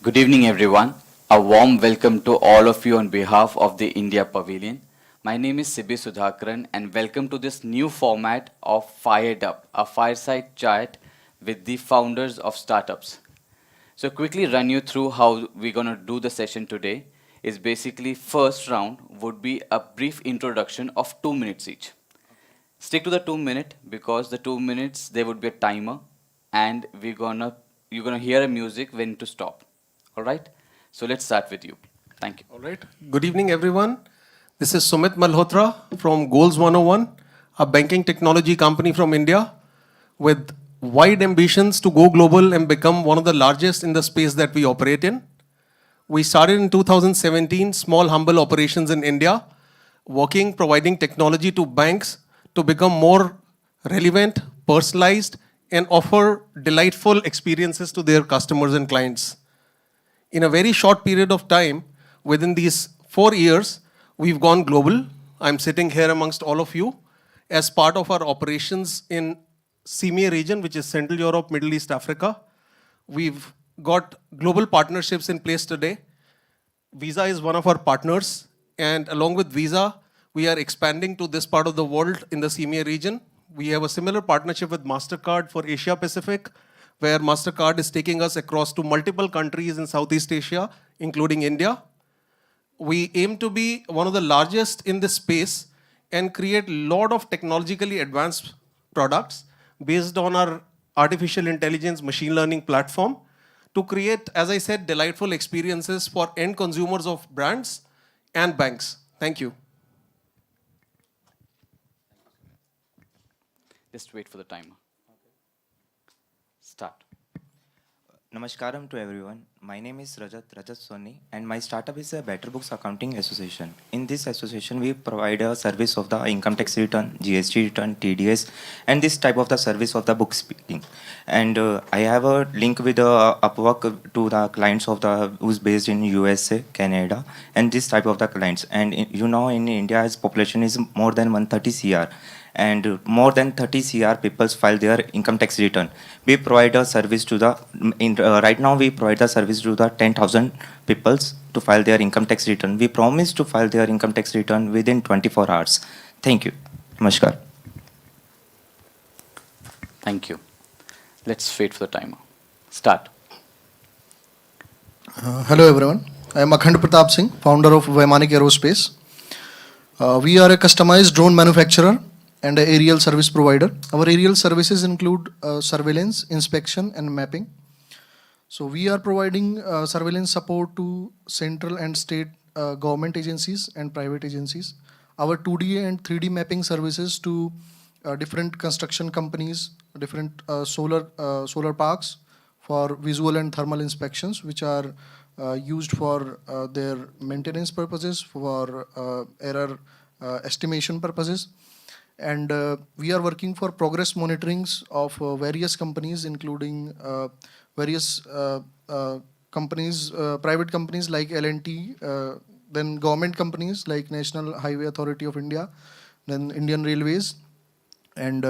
Good evening, everyone. A warm welcome to all of you on behalf of the India Pavilion. My name is Sibi Sudhakaran, and welcome to this new format of Fired Up, a fireside chat with the founders of startups. So, quickly run you through how we're going to do the session today. Is basically first round would be a brief introduction of 2 minutes each. Stick to the 2 minute because the 2 minutes there would be a timer, and you're gonna hear a music when to stop. All right. So let's start with you. Thank you. All right. Good evening, everyone. This is Sumit Malhotra from Goals 101, a banking technology company from India with wide ambitions to go global and become one of the largest in the space that we operate in. We started in 2017, small, humble operations in India, providing technology to banks to become more relevant, personalized, and offer delightful experiences to their customers and clients. In a very short period of time, within these 4 years, we've gone global. I'm sitting here amongst all of you as part of our operations in CEMEA region, which is Central Europe, Middle East, Africa. We've got global partnerships in place today. Visa is one of our partners, and along with Visa, we are expanding to this part of the world in the CEMEA region. We have a similar partnership with MasterCard for Asia Pacific, where MasterCard is taking us across to multiple countries in Southeast Asia, including India. We aim to be one of the largest in this space and create a lot of technologically advanced products based on our artificial intelligence machine learning platform to create, as I said, delightful experiences for end consumers of brands and banks. Thank you. Just wait for the timer. Start. Namaskaram to everyone. My name is Rajat Soni, and my startup is a Better Books Accounting Association. In this association, we provide a service of the income tax return, GST return, TDS, and this type of the service of the book speaking. And I have a link with Upwork to the clients of the who's based in USA, Canada, and this type of the clients. And in India's population is more than 130 CR. And more than 30 CR people file their income tax return. We provide a service to the, right now we provide the service to the 10,000 people to file their income tax return. We promise to file their income tax return within 24 hours. Thank you. Namaskar. Thank you. Let's wait for the timer. Start. Hello everyone. I am Akhand Pratap Singh, founder of Vaimanik Aerospace. We are a customized drone manufacturer and an aerial service provider. Our aerial services include surveillance, inspection, and mapping. So we are providing surveillance support to central and state government agencies and private agencies. Our 2D and 3D mapping services to different construction companies, different solar parks for visual and thermal inspections, which are used for their maintenance purposes, for error estimation purposes. And we are working for progress monitorings of various companies, including various companies, private companies like L&T, then government companies like National Highway Authority of India, then Indian Railways. And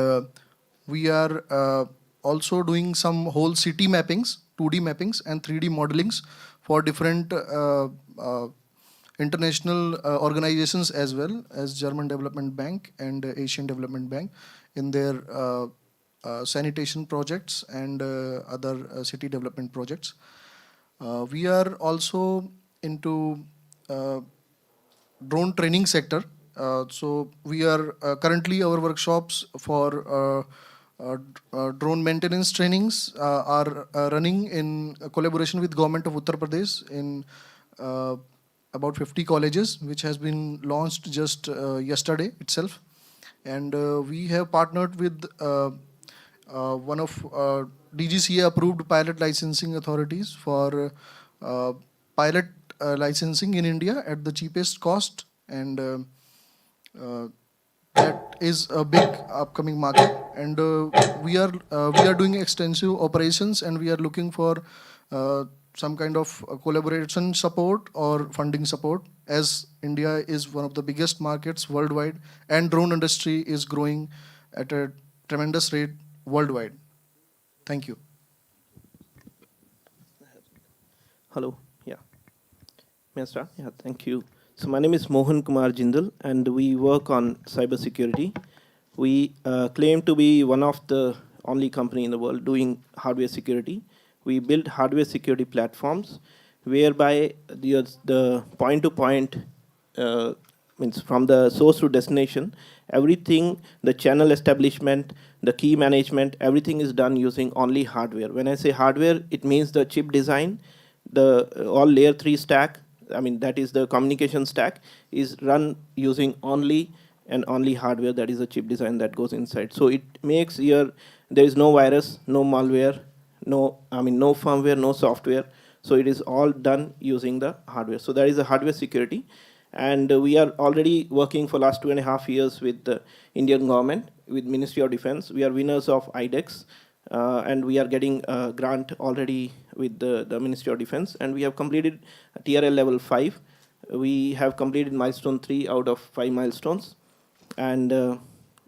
we are also doing some whole city mappings, 2D mappings and 3D modelings for different international organizations as well as German Development Bank and Asian Development Bank in their sanitation projects and other city development projects. We are also into drone training sector. So we are currently our workshops for drone maintenance trainings are running in collaboration with government of Uttar Pradesh in about 50 colleges, which has been launched just yesterday itself. And we have partnered with one of DGCA approved pilot licensing authorities for pilot licensing in India at the cheapest cost. And that is a big upcoming market. And we are doing extensive operations, and we are looking for some kind of collaboration support or funding support, as India is one of the biggest markets worldwide and drone industry is growing at a tremendous rate worldwide. Thank you. Hello. Yeah. May I start? Yeah, thank you. So my name is Mohan Kumar Jindal, and we work on cybersecurity. We claim to be one of the only company in the world doing hardware security. We build hardware security platforms whereby the point-to-point means from the source to destination, everything, the channel establishment, the key management, everything is done using only hardware. When I say hardware, it means the chip design, the all layer 3 stack, I mean that is the communication stack, is run using only and only hardware, that is the chip design that goes inside. So it makes there is no virus, no malware, no firmware, no software. So it is all done using the hardware. So that is the hardware security. And we are already working for last 2.5 years with the Indian government, with Ministry of Defense. We are winners of IDEX, and we are getting a grant already with the Ministry of Defense. And we have completed TRL level 5. We have completed milestone 3 out of 5 milestones. And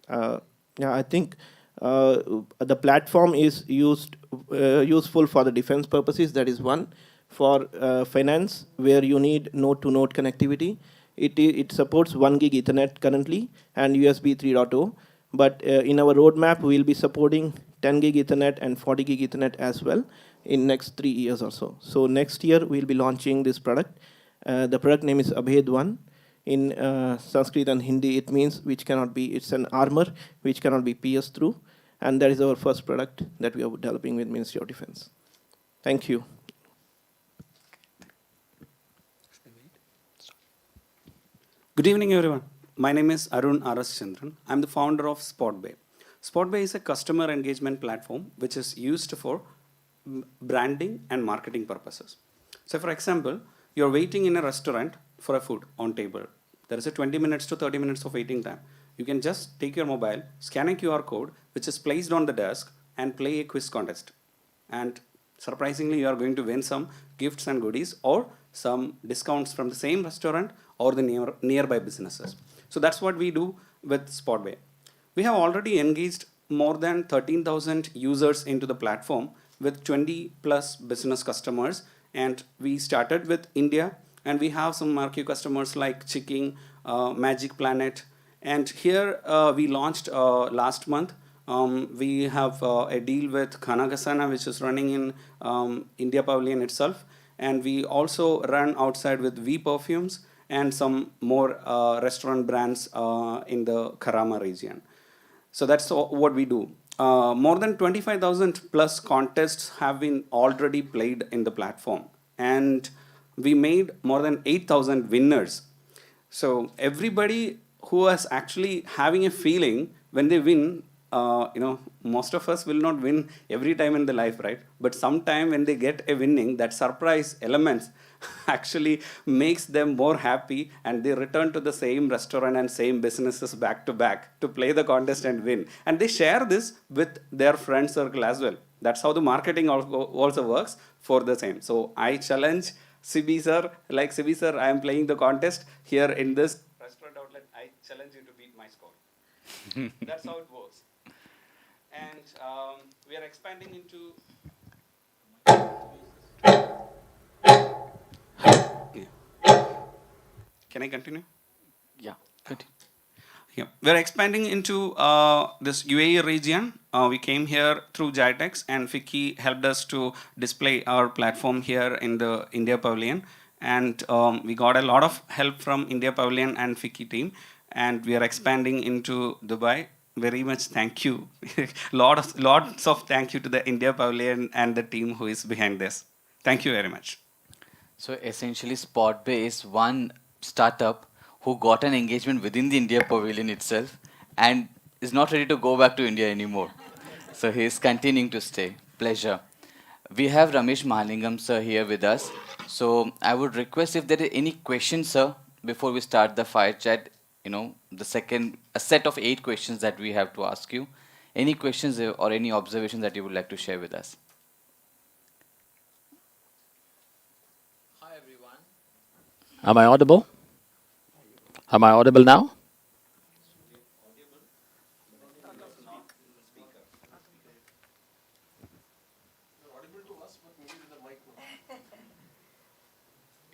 yeah, I think the platform is useful for the defense purposes. That is one. For finance, where you need node-to-node connectivity, it supports 1 gig Ethernet currently and USB 3.0. But in our roadmap, we will be supporting 10 gig Ethernet and 40 gig Ethernet as well in next 3 years or so. So next year, we'll be launching this product. The product name is Abhed 1. In Sanskrit and Hindi, it means which cannot be, it's an armor which cannot be pierced through. And that is our first product that we are developing with Ministry of Defense. Thank you. Good evening, everyone. My name is Arun R.S. Chandran. I'm the founder of SpotBay. SpotBay is a customer engagement platform which is used for branding and marketing purposes. So, for example, you're waiting in a restaurant for a food on table. There is a 20 minutes to 30 minutes of waiting time. You can just take your mobile, scan a QR code, which is placed on the desk, and play a quiz contest. And surprisingly, you are going to win some gifts and goodies or some discounts from the same restaurant or the nearby businesses. So that's what we do with Spotway. We have already engaged more than 13,000 users into the platform with 20 plus business customers. And we started with India, and we have some marquee customers like Chicking, Magic Planet. And here we launched last month. We have a deal with Khanagasana, which is running in India Pavilion itself. And we also run outside with V Perfumes and some more restaurant brands in the Karama region. So that's what we do. More than 25,000 plus contests have been already played in the platform. And we made more than 8,000 winners. So everybody who is actually having a feeling when they win, most of us will not win every time in the life, right? But sometime when they get a winning, that surprise elements actually makes them more happy, and they return to the same restaurant and same businesses back to back to play the contest and win. And they share this with their friend circle as well. That's how the marketing also works for the same. So I challenge Sibi sir, like Sibi sir, I am playing the contest here in this restaurant outlet. I challenge you to beat my score. That's how it works. And we are expanding into. Yeah. Can I continue? Yeah, continue. Yeah, we're expanding into this UAE region. We came here through Jitex, and Fiki helped us to display our platform here in the India Pavilion. And we got a lot of help from India Pavilion and Fiki team. And we are expanding into Dubai. Very much thank you. Lots of thank you to the India Pavilion and the team who is behind this. Thank you very much. So essentially, SpotBay is one startup who got an engagement within the India Pavilion itself and is not ready to go back to India anymore. So he is continuing to stay. Pleasure. We have Ramesh Mahalingam sir here with us. So I would request if there are any questions, sir, before we start the fire chat. A set of 8 questions that we have to ask you. Any questions or any observations that you would like to share with us? Am I audible? Am I audible now?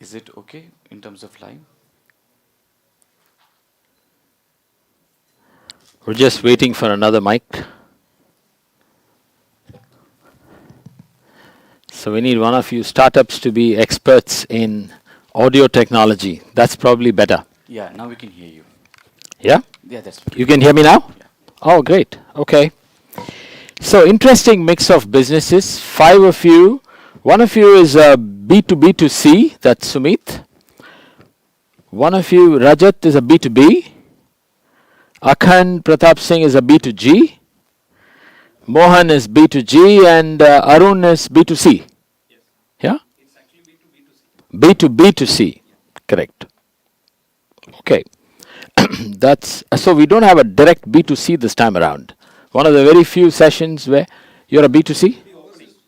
Is it okay in terms of live? We're just waiting for another mic. So we need one of you startups to be experts in audio technology. That's probably better. Yeah, now we can hear you. Yeah? Yeah, that's You can hear me now? Yeah. Oh, great. Okay. So interesting mix of businesses. 5 of you. One of you is a B2B2C. That's Sumit. One of you, Rajat, is a B2B. Akhand Pratap Singh is a B2G. Mohan is B2G and Arun is B2C. Yeah? B2B2C. Correct. Okay. That's so we don't have a direct B2C this time around. One of the very few sessions where you're a B2C?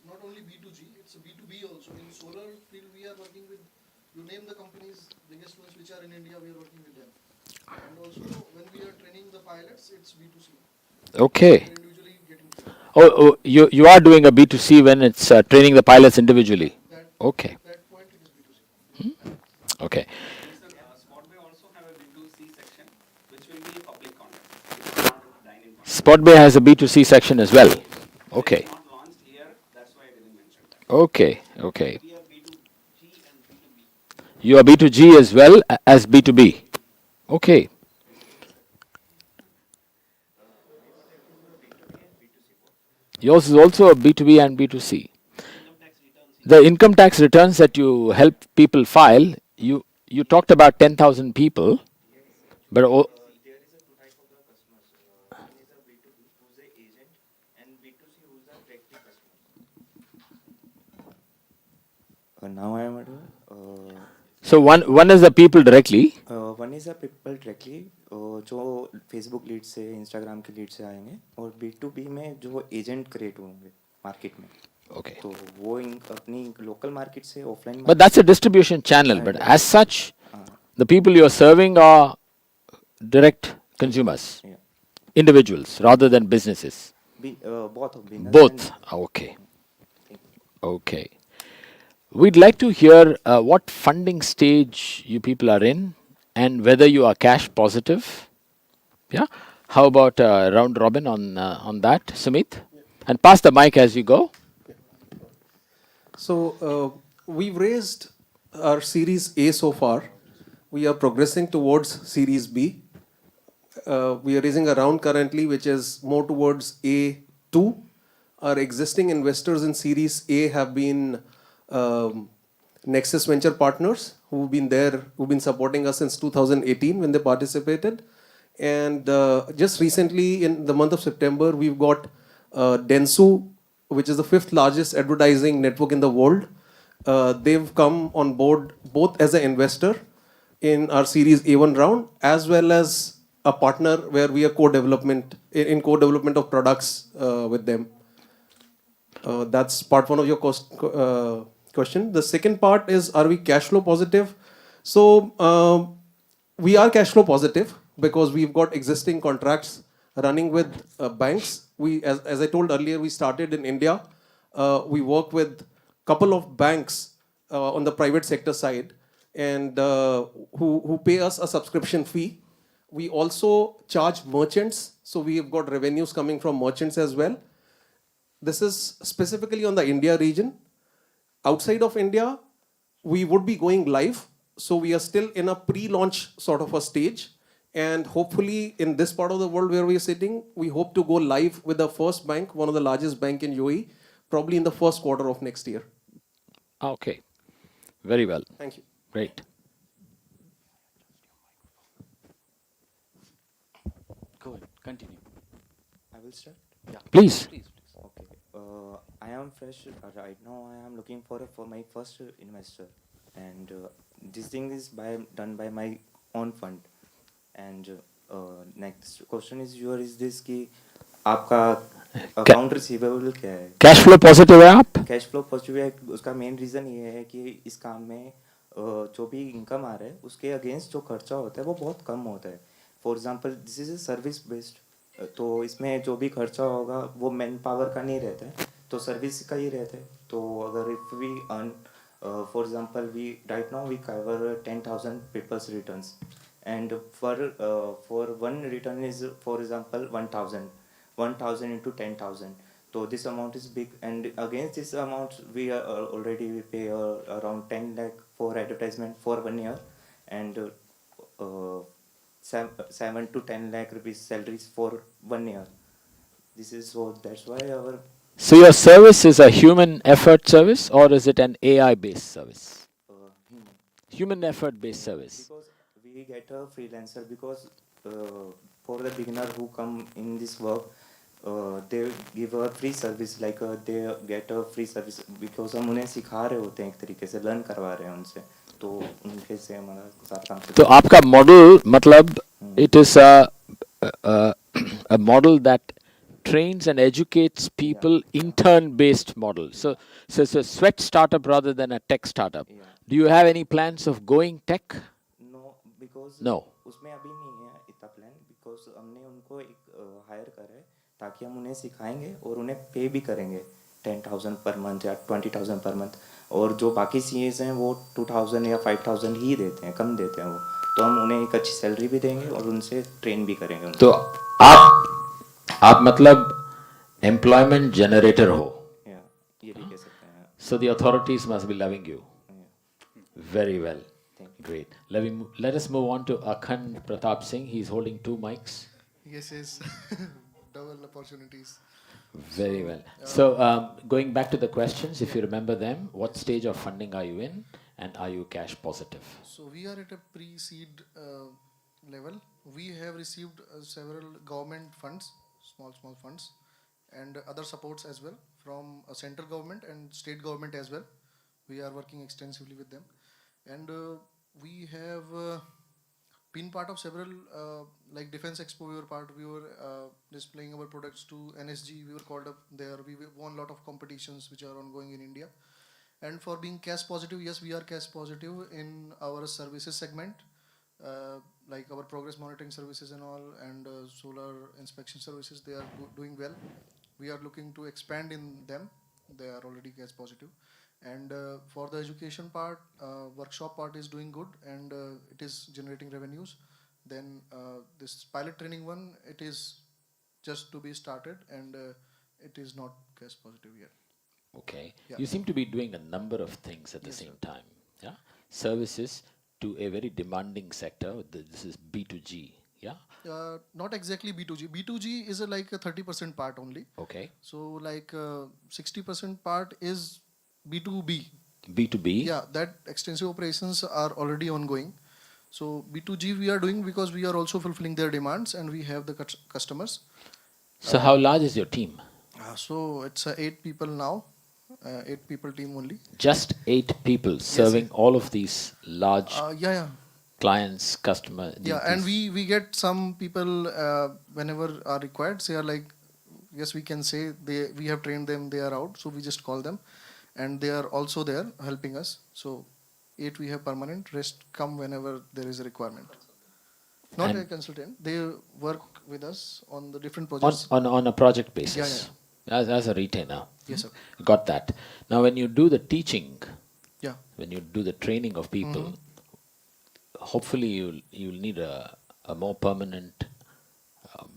Not only B2G, it's a B2B also. In solar field, we are working with, you name the companies, biggest ones which are in India, we are working with them. And also, when we are training the pilots, it's B2C. Okay. We are individually getting trained. Oh, you are doing a B2C when it's training the pilots individually. That, Okay. that point, it is B2C. Okay. Spotway also have a B2C section, which will be public content. It's not dine-in content. Spotbay has a B2C section as well. Okay. It's not launched here, that's why I didn't mention that. Okay. Okay. We are B2G and B2B. You are B2G as well as B2B. Okay. Yours is also a B2B and B2C. The income tax returns that you help people file, you talked about 10,000 people, but There is a two type of the customers. One is a B2B, who's a agent, and B2C, who's a directly customer. Now I am audible. so one is the people directly. One is a people directly जो Facebook lead से Instagram के lead से आएंगे और B2B में जो agent create होंगे market में Okay. तो वो अपनी लोकल मार्केट से offline But that's a distribution channel. But as such, the people you are serving are direct consumers, yeah. individuals rather than businesses. both of business Both. Okay. Okay. We'd like to hear what funding stage you people are in and whether you are cash positive. Yeah. How about round robin on that, Sumit? And pass the mic as you go. So we've raised our Series A so far. We are progressing towards Series B. We are raising a round currently, which is more towards A2. Our existing investors in Series A have been Nexus Venture Partners, who've been there, who've been supporting us since 2018 when they participated. And just recently, in the month of September, we've got Densu, which is the 5th largest advertising network in the world. They've come on board both as an investor in our Series A1 round, as well as a partner where we are co-development in co-development of products with them. That's part one of your question. The second part is, are we cash flow positive? So we are cash flow positive because we've got existing contracts running with banks. As I told earlier, we started in India. We work with couple of banks on the private sector side, and who pay us a subscription fee. We also charge merchants, so we have got revenues coming from merchants as well. This is specifically on the India region. Outside of India, we would be going live. So we are still in a pre-launch sort of a stage. And hopefully in this part of the world where we are sitting, we hope to go live with the first bank, one of the largest bank in UAE, probably in the first quarter of next year. Okay. Very well. Thank you. Great. Go ahead, continue. I will start. Yeah. Please. Okay. I am fresh right now. I am looking for my first investor, and this thing is done by my own fund. And next question is your is this कि आपका account receivable क्या है? Cash flow positive है आप? Cash flow positive है, उसका main reason ये है कि इस काम में जो भी इनकम आ रहा है उसके अगेंस्ट जो खर्चा होता है वो बहुत कम होता है. For example this is a service based, तो इसमें जो भी खर्चा होगा वो मैन पावर का नहीं रहता है, तो सर्विस का ही रहता है. तो अगर if we earn For example, we right now we cover 10,000 people's returns, and for one return is, for example, 1,000 into 10,000. So this amount is big, and against this amount we are already we pay around 10 lakh for advertisement for 1 year, and 7 to 10 lakh rupees salaries for 1 year. This is so that's why our So your service is a human effort service, or is it an AI based service? human. Human effort based service. Because we get a freelancer, because for the beginner who come in this work, they give a free service, like they get a free service, because हम उन्हें सिखा रहे होते हैं, एक तरीके से learn करवा रहे हैं उनसे, तो उनके से हमारा सारा काम तो आपका मॉडल मतलब it is a, a model that trains and educates people intern based model. So it's a sweat startup rather than a tech startup. Yeah. Do you have any plans of going tech? No because No. उसमें अभी नहीं है इतना plan, because हमने उनको एक higher करा है ताकि हम उन्हें सिखाएंगे और उन्हें पे भी करेंगे 10,000 पर मंथ या 20,000 पर मंथ, और जो बाकी सीएस हैं वो 2,000 या 5,000 ही देते हैं, कम देते हैं वो, तो हम उन्हें एक अच्छी सैलरी भी देंगे और उनसे ट्रेन भी करेंगे तो आप मतलब एम्प्लॉयमेंट जनरेटर हो. या ये भी कह सकते हैं. So the authorities must be loving you. Yeah. Very well. Thank you. Great. Let us move on to Akhand Pratap Singh. He's holding 2 mics. Yes, yes. Double opportunities. Very well. So going back to the questions, if you remember them, what stage of funding are you in, and are you cash positive? So we are at a pre-seed level. We have received several government funds, small funds, and other supports as well from central government and state government as well. We are working extensively with them, and we have been part of several like Defense Expo. We were part. We were displaying our products to NSG. We were called up there. We won a lot of competitions which are ongoing in India. And for being cash positive, yes, we are cash positive in our services segment, like our progress monitoring services and all, and solar inspection services. They are doing well. We are looking to expand in them. They are already cash positive. And for the education part, workshop part is doing good, and it is generating revenues. Then this pilot training one, it is just to be started, and it is not cash positive yet. Okay. Yeah. You seem to be doing a number of things at the Yes, same sir. time. Yeah. Services to a very demanding sector. This is B2G. Yeah. Not exactly B2G. B2G is like a 30% part only. Okay. So like 60% part is B2B. B2B. Yeah, that extensive operations are already ongoing. So B2G we are doing because we are also fulfilling their demands, and we have the customers. So how large is your team? So it's 8 people now, 8 people team only. Just 8 people serving all of these large Yeah. clients, customer. Yeah, and we get some people whenever are required. They are like, yes, we can say we have trained them. They are out, so we just call them, and they are also there helping us. So 8 we have permanent. Rest come whenever there is a requirement. Not And- a consultant. They work with us on the different projects. on a project basis. Yeah. As a retainer. Yes, sir. Got that. Now when you do the teaching, Yeah. when you do the training of people, hopefully you'll need a more permanent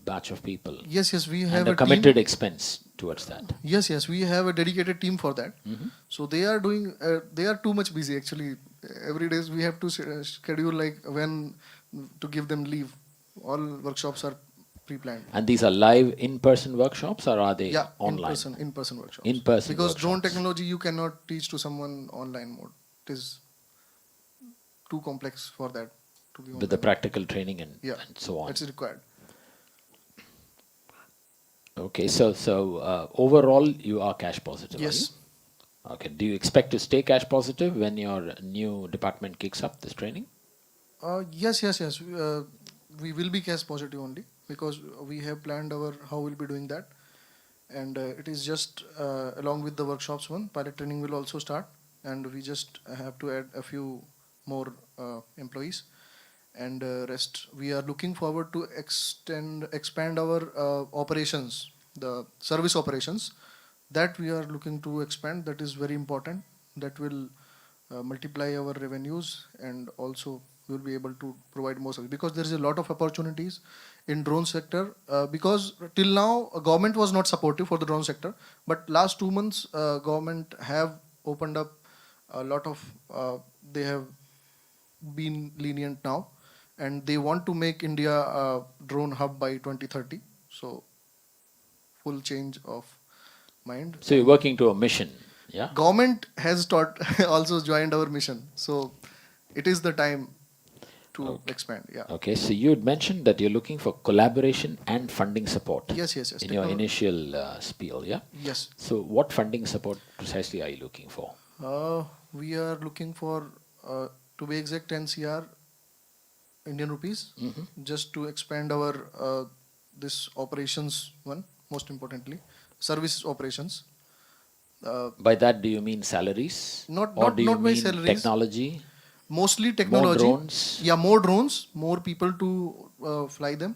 batch of people. Yes, we have And a a committed team. expense towards that. Yes, we have a dedicated team for that. So they are doing. They are too much busy actually. Every day we have to schedule like when to give them leave. All workshops are pre-planned. And these are live in-person workshops, or are they Yeah, online? in-person workshops. In-person Because drone workshops. technology you cannot teach to someone online mode. It is too complex for that to be. With the online. practical training and so on. It's required. Okay, so overall you are cash positive. Yes. Are you? Okay. Do you expect to stay cash positive when your new department kicks up this training? Yes. We will be cash positive only because we have planned how we'll be doing that, and it is just along with the workshops one. Pilot training will also start, and we just have to add a few more employees, and rest we are looking forward to expand our operations, the service operations. That we are looking to expand. That is very important. That will multiply our revenues, and also we will be able to provide more service, because there is a lot of opportunities in drone sector, because till now government was not supportive for the drone sector, but last 2 months government have opened up a lot of, they have been lenient now, and they want to make India a drone hub by 2030. So full change of mind. So you're And working to a mission, yeah? government has taught also joined our mission. So it is the time to expand. Yeah. Okay, so you had mentioned that you're looking for collaboration and funding support. Yes, yes, yes. In your initial spiel, yeah? Yes. So what funding support precisely are you looking for? We are looking for, to be exact, 10 CR Indian rupees, just to expand our this operations one, most importantly, service operations. By that, do you mean salaries? Not Or not do you not by mean salaries. technology? Mostly technology. drones? Yeah, more drones, more people to fly them,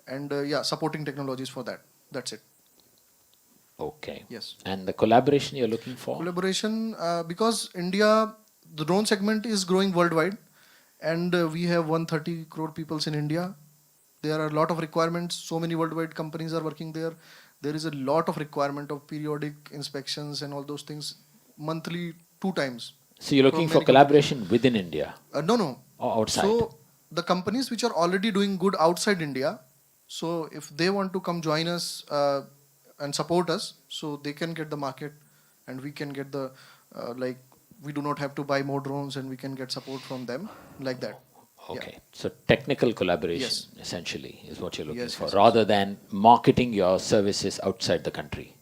and yeah, supporting technologies for that. That's it. Okay. Yes. And the collaboration you're looking for? Collaboration, because India, the drone segment is growing worldwide, and we have 130 crore peoples in India. There are a lot of requirements. So many worldwide companies are working there. There is a lot of requirement of periodic inspections and all those things, monthly, 2 times. So you're looking from for many companies. collaboration within India No, no. or outside? So the companies which are already doing good outside India, so if they want to come join us and support us, so they can get the market, and we can get the like, we do not have to buy more drones, and we can get support from them, like that. Okay. So technical collaboration Yes. essentially is what you're looking Yes, for, yes, rather than marketing your services outside the country.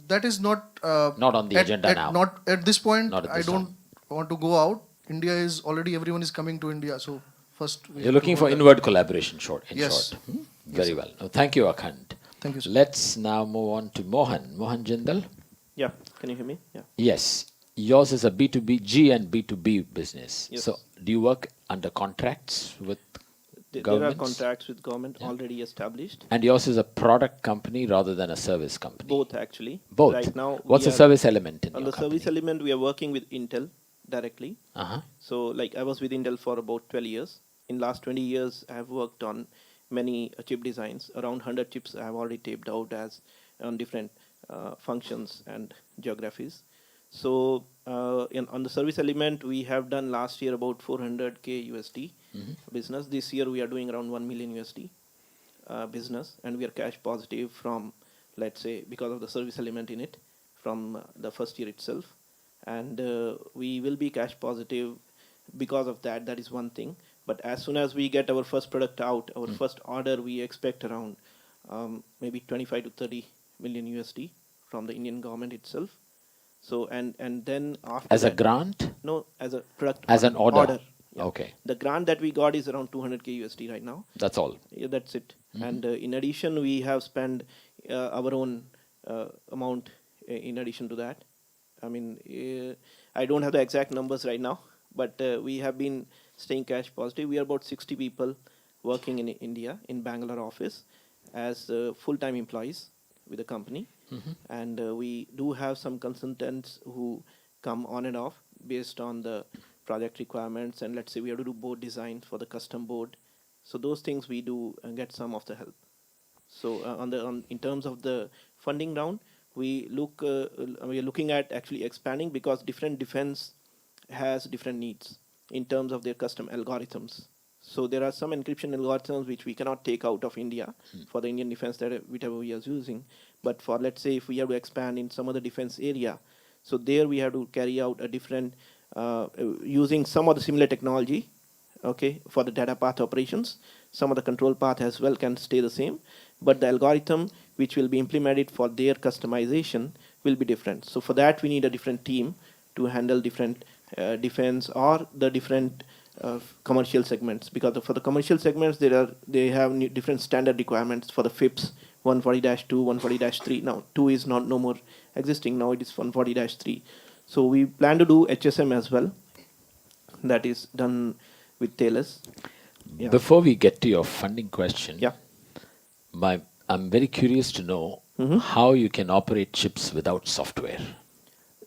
That is not Not on the agenda now. Not at this point. Not at I this don't time. want to go out. India is already, everyone is coming to India. So first we You're have to looking go for there. inward collaboration, in Yes. short. Very well. No, thank you, Akhand. Thank you, sir. Let's now move on to Mohan. Mohan Jindal. Yeah, can you hear me? Yeah. Yes. Yours is a B2B G and B2B business. Yes. So do you work under contracts with There are governments? contracts with government already established. And yours is a product company rather than a service company? Both actually. Both. Right now, What's we the are- service element in on your the company? service element, we are working with Intel directly. Uh-huh. So like I was with Intel for about 12 years. In last 20 years, I have worked on many chip designs. Around 100 chips I have already taped out as on different functions and geographies. So on the service element, we have done last year about 400K USD business. This year we are doing around 1 million USD business, and we are cash positive from, let's say, because of the service element in it, from the first year itself. And we will be cash positive because of that. That is one thing. But as soon as we get our first product out, our first order, we expect around maybe 25 to 30 million USD from the Indian government itself. So and then after As a that- grant? No, as a product. As an order? Yeah. Okay. The grant that we got is around 200K USD right now. That's all. Yeah, that's it. And in addition, we have spent our own amount in addition to that. I mean, I don't have the exact numbers right now, but we have been staying cash positive. We are about 60 people working in India, in Bangalore office, as full-time employees with the company. And we do have some consultants who come on and off based on the project requirements. And let's say we have to do board design for the custom board. So those things we do get some of the help. So in terms of the funding round, we are looking at actually expanding, because different defense has different needs in terms of their custom algorithms. So there are some encryption algorithms which we cannot take out of India for the Indian defense that whichever we are using. But for, let's say, if we have to expand in some other defense area, so there we have to carry out a different using some of the similar technology. Okay, for the data path operations, some of the control path as well can stay the same, but the algorithm which will be implemented for their customization will be different. So for that, we need a different team to handle different defense or the different commercial segments, because for the commercial segments they have different standard requirements for the FIPS 140-2, 140-3. Now 2 is no more existing. Now it is 140-3. So we plan to do HSM as well. That is done with Tailors. Yeah. Before we get to your funding question, Yeah. I'm very curious to know how you can operate chips without software.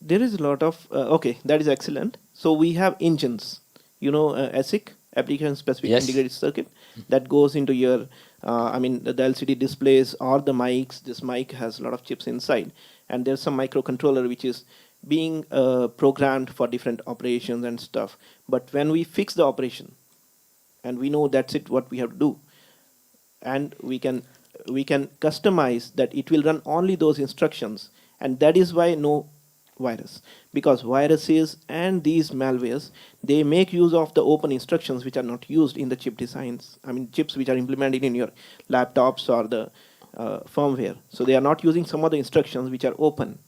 There is a lot of okay, that is excellent. So we have engines, ASIC, application specific Yes. integrated circuit, that goes into your, the LCD displays or the mics. This mic has a lot of chips inside, and there's some microcontroller which is being programmed for different operations and stuff. But when we fix the operation, and we know that's it, what we have to do, and we can customize that it will run only those instructions, and that is why no virus, because viruses and these malwares, they make use of the open instructions which are not used in the chip designs, chips which are implemented in your laptops or the firmware. So they are not using some of the instructions which are open.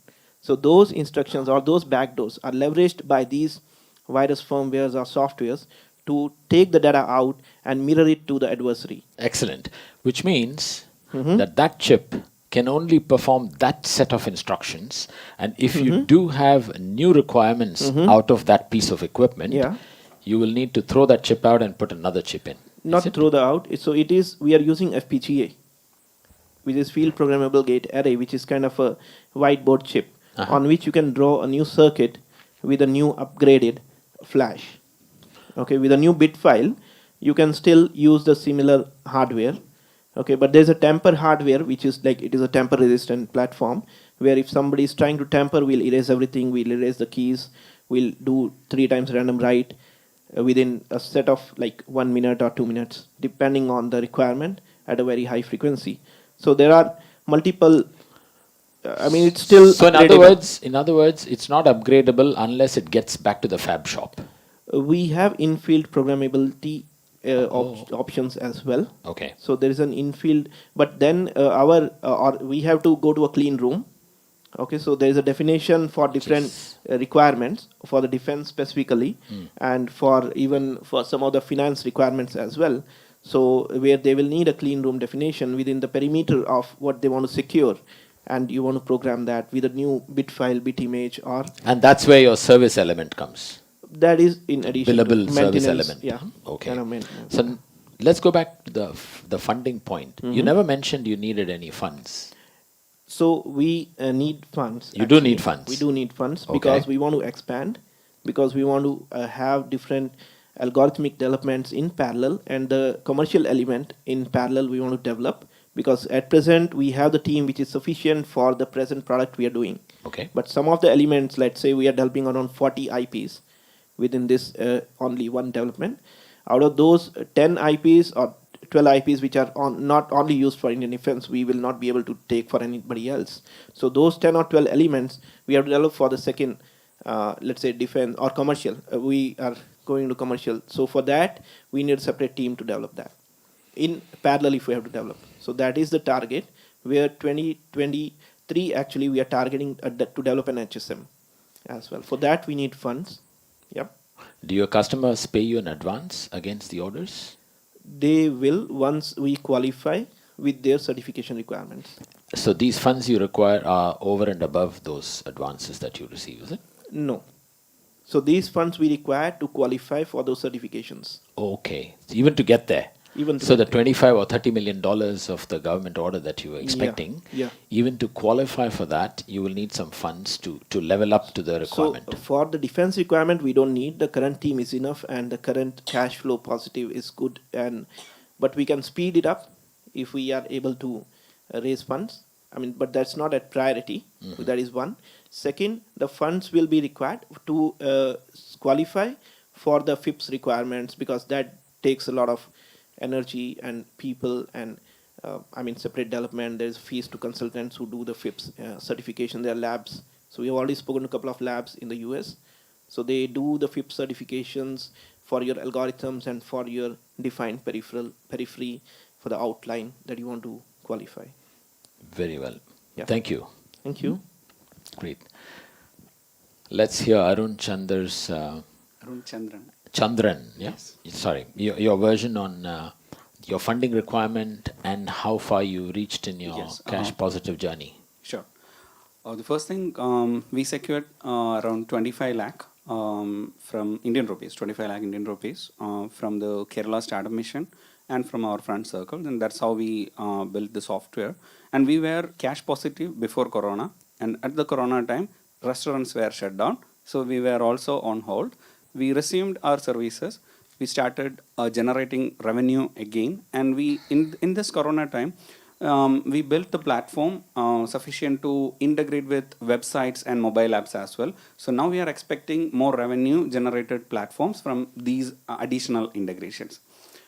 So those instructions or those backdoors are leveraged by these virus firmwares or softwares to take the data out and mirror it to the adversary. Excellent. Which means that chip can only perform that set of instructions. And if you do have new requirements out of that piece of equipment, Yeah. you will need to throw that chip out and put another chip in. Not Is it? throw the out. So it is, we are using FPGA, which is field programmable gate array, which is kind of a whiteboard chip on which you can draw a new circuit with a new upgraded flash. Okay, with a new bit file, you can still use the similar hardware. Okay, but there's a tamper hardware, which is like, it is a tamper resistant platform, where if somebody is trying to tamper, we'll erase everything, we'll erase the keys, we'll do 3 times random write within a set of like 1 minute or 2 minutes, depending on the requirement, at a very high frequency. So there are multiple. It's still. So upgradable. in other words, it's not upgradable unless it gets back to the fab shop. We have in-field programmability options as well. Okay. So there is an in-field, but then we have to go to a clean room. Okay, so there is a definition for different requirements for the defense specifically, and for even for some of the finance requirements as well. So where they will need a clean room definition within the perimeter of what they want to secure, and you want to program that with a new bit file, bit image, or And that's where your service element comes. that is in addition Billable to service maintenance. element. Yeah. Okay. Kind of maintenance. So let's go back to the funding point. You never mentioned you needed any funds. So we need funds. You do need funds. We do need funds Okay. because we want to expand, because we want to have different algorithmic developments in parallel, and the commercial element in parallel we want to develop, because at present we have the team which is sufficient for the present product we are doing. Okay. But some of the elements, let's say we are developing around 40 IPs within this only one development. Out of those 10 IPs or 12 IPs which are not only used for Indian defense, we will not be able to take for anybody else. So those 10 or 12 elements we have developed for the second, let's say defense or commercial. We are going to commercial. So for that, we need a separate team to develop that. In parallel, if we have to develop. So that is the target, where 2023 actually we are targeting to develop an HSM as well. For that, we need funds. Yep. Do your customers pay you in advance against the orders? They will once we qualify with their certification requirements. So these funds you require are over and above those advances that you receive, is it? No. So these funds we require to qualify for those certifications. Okay. Even to get there. Even to So the get there. 25 or 30 million dollars of the government order that you were expecting, Yeah. even to qualify for that, you will need some funds to level up to the requirement. So for the defense requirement, we don't need. The current team is enough, and the current cash flow positive is good. But we can speed it up if we are able to raise funds. But that's not a priority. That is one. Second, the funds will be required to qualify for the FIPS requirements, because that takes a lot of energy and people, and separate development. There's fees to consultants who do the FIPS certification. There are labs. So we have already spoken to a couple of labs in the US. So they do the FIPS certifications for your algorithms and for your defined periphery for the outline that you want to qualify. Very well. Yeah. Thank you. Thank you. Great. Let's hear Arun Chandra's Arun Chandran. Chandran. Yeah. Yes. Sorry. Your version on your funding requirement and how far you reached in your Yes, cash positive journey. Sure. The first thing, we secured around 25 lakh from Indian rupees, 25 lakh Indian rupees from the Kerala Startup Mission and from our friend circle. And that's how we built the software. And we were cash positive before Corona. And at the Corona time, restaurants were shut down. So we were also on hold. we resumed our services. We started generating revenue again, and we in this Corona time, we built the platform sufficient to integrate with websites and mobile apps as well. So now we are expecting more revenue generated platforms from these additional integrations.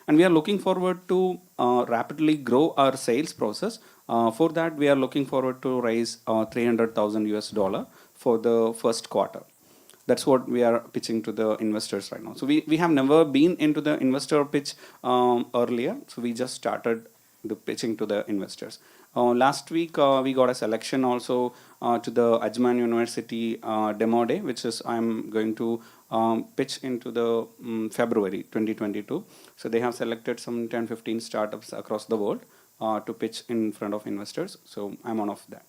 And we are looking forward to rapidly grow our sales process. For that, we are looking forward to raise 300,000 US dollar for the first quarter. That's what we are pitching to the investors right now. So we have never been into the investor pitch earlier. So we just started the pitching to the investors. Last week, we got a selection also to the Ajman University demo day, which is I'm going to pitch into the February 2022. So they have selected some 10-15 startups across the world to pitch in front of investors. So I'm one of that.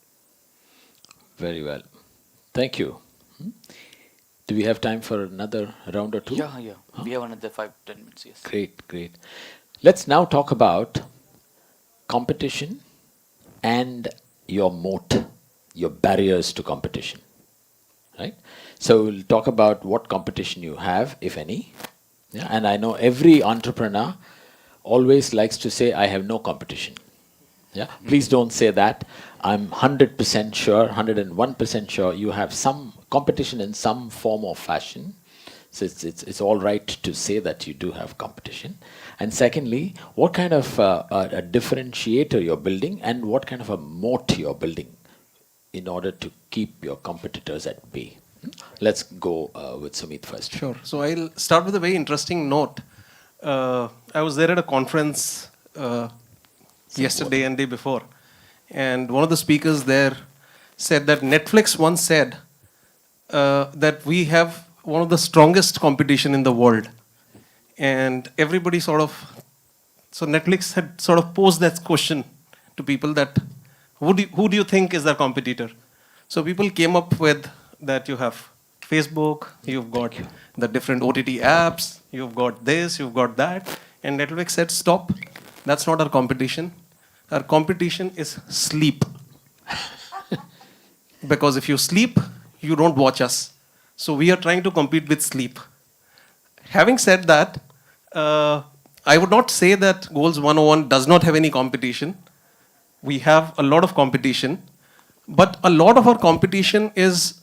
Very well. Thank you. Do we have time for another round or two? Yeah. We have another 5-10 minutes, yes. Great, great. Let's now talk about competition and your moat, your barriers to competition. Right? So we'll talk about what competition you have, if any. Yeah? And I know every entrepreneur always likes to say, I have no competition. Yeah? Please don't say that. I'm 100% sure, 101% sure you have some competition in some form or fashion. So it's all right to say that you do have competition. And secondly, what kind of a differentiator you're building and what kind of a moat you're building in order to keep your competitors at bay. Let's go with Sumit first. Sure. So I'll start with a very interesting note. I was there at a conference yesterday and day before, and one of the speakers there said that Netflix once said that we have one of the strongest competition in the world. And everybody so Netflix had sort of posed that question to people that, who do you think is their competitor? So people came up with that you have Facebook, you've got the different OTT apps, you've got this, you've got that. And Netflix said, stop, that's not our competition. Our competition is sleep. Because if you sleep, you don't watch us. So we are trying to compete with sleep. Having said that, I would not say that Goals 101 does not have any competition. We have a lot of competition, but a lot of our competition is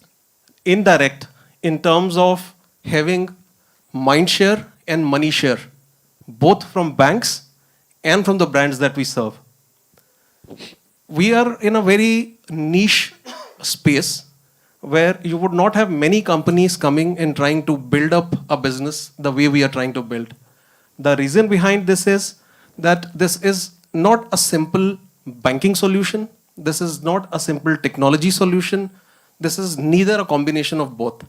indirect in terms of having mind share and money share, both from banks and from the brands that we serve. We are in a very niche space where you would not have many companies coming and trying to build up a business the way we are trying to build. The reason behind this is that this is not a simple banking solution. This is not a simple technology solution. This is neither a combination of both.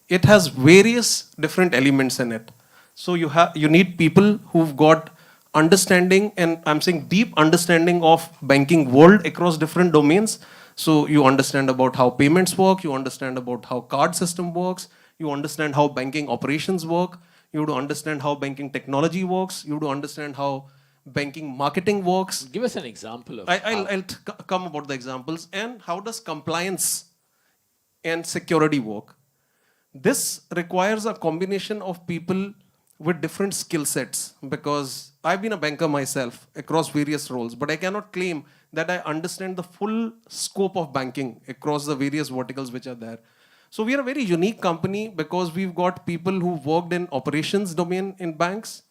It has various different elements in it. So you need people who've got understanding, and I'm saying deep understanding of banking world across different domains. So you understand about how payments work, you understand about how card system works, you understand how banking operations work, you have to understand how banking technology works, you have to understand how banking marketing works. Give us an example of I'll come about the examples. And how does compliance and security work? This requires a combination of people with different skill sets, because I've been a banker myself across various roles, but I cannot claim that I understand the full scope of banking across the various verticals which are there. So we are a very unique company because we've got people who've worked in operations domain in banks.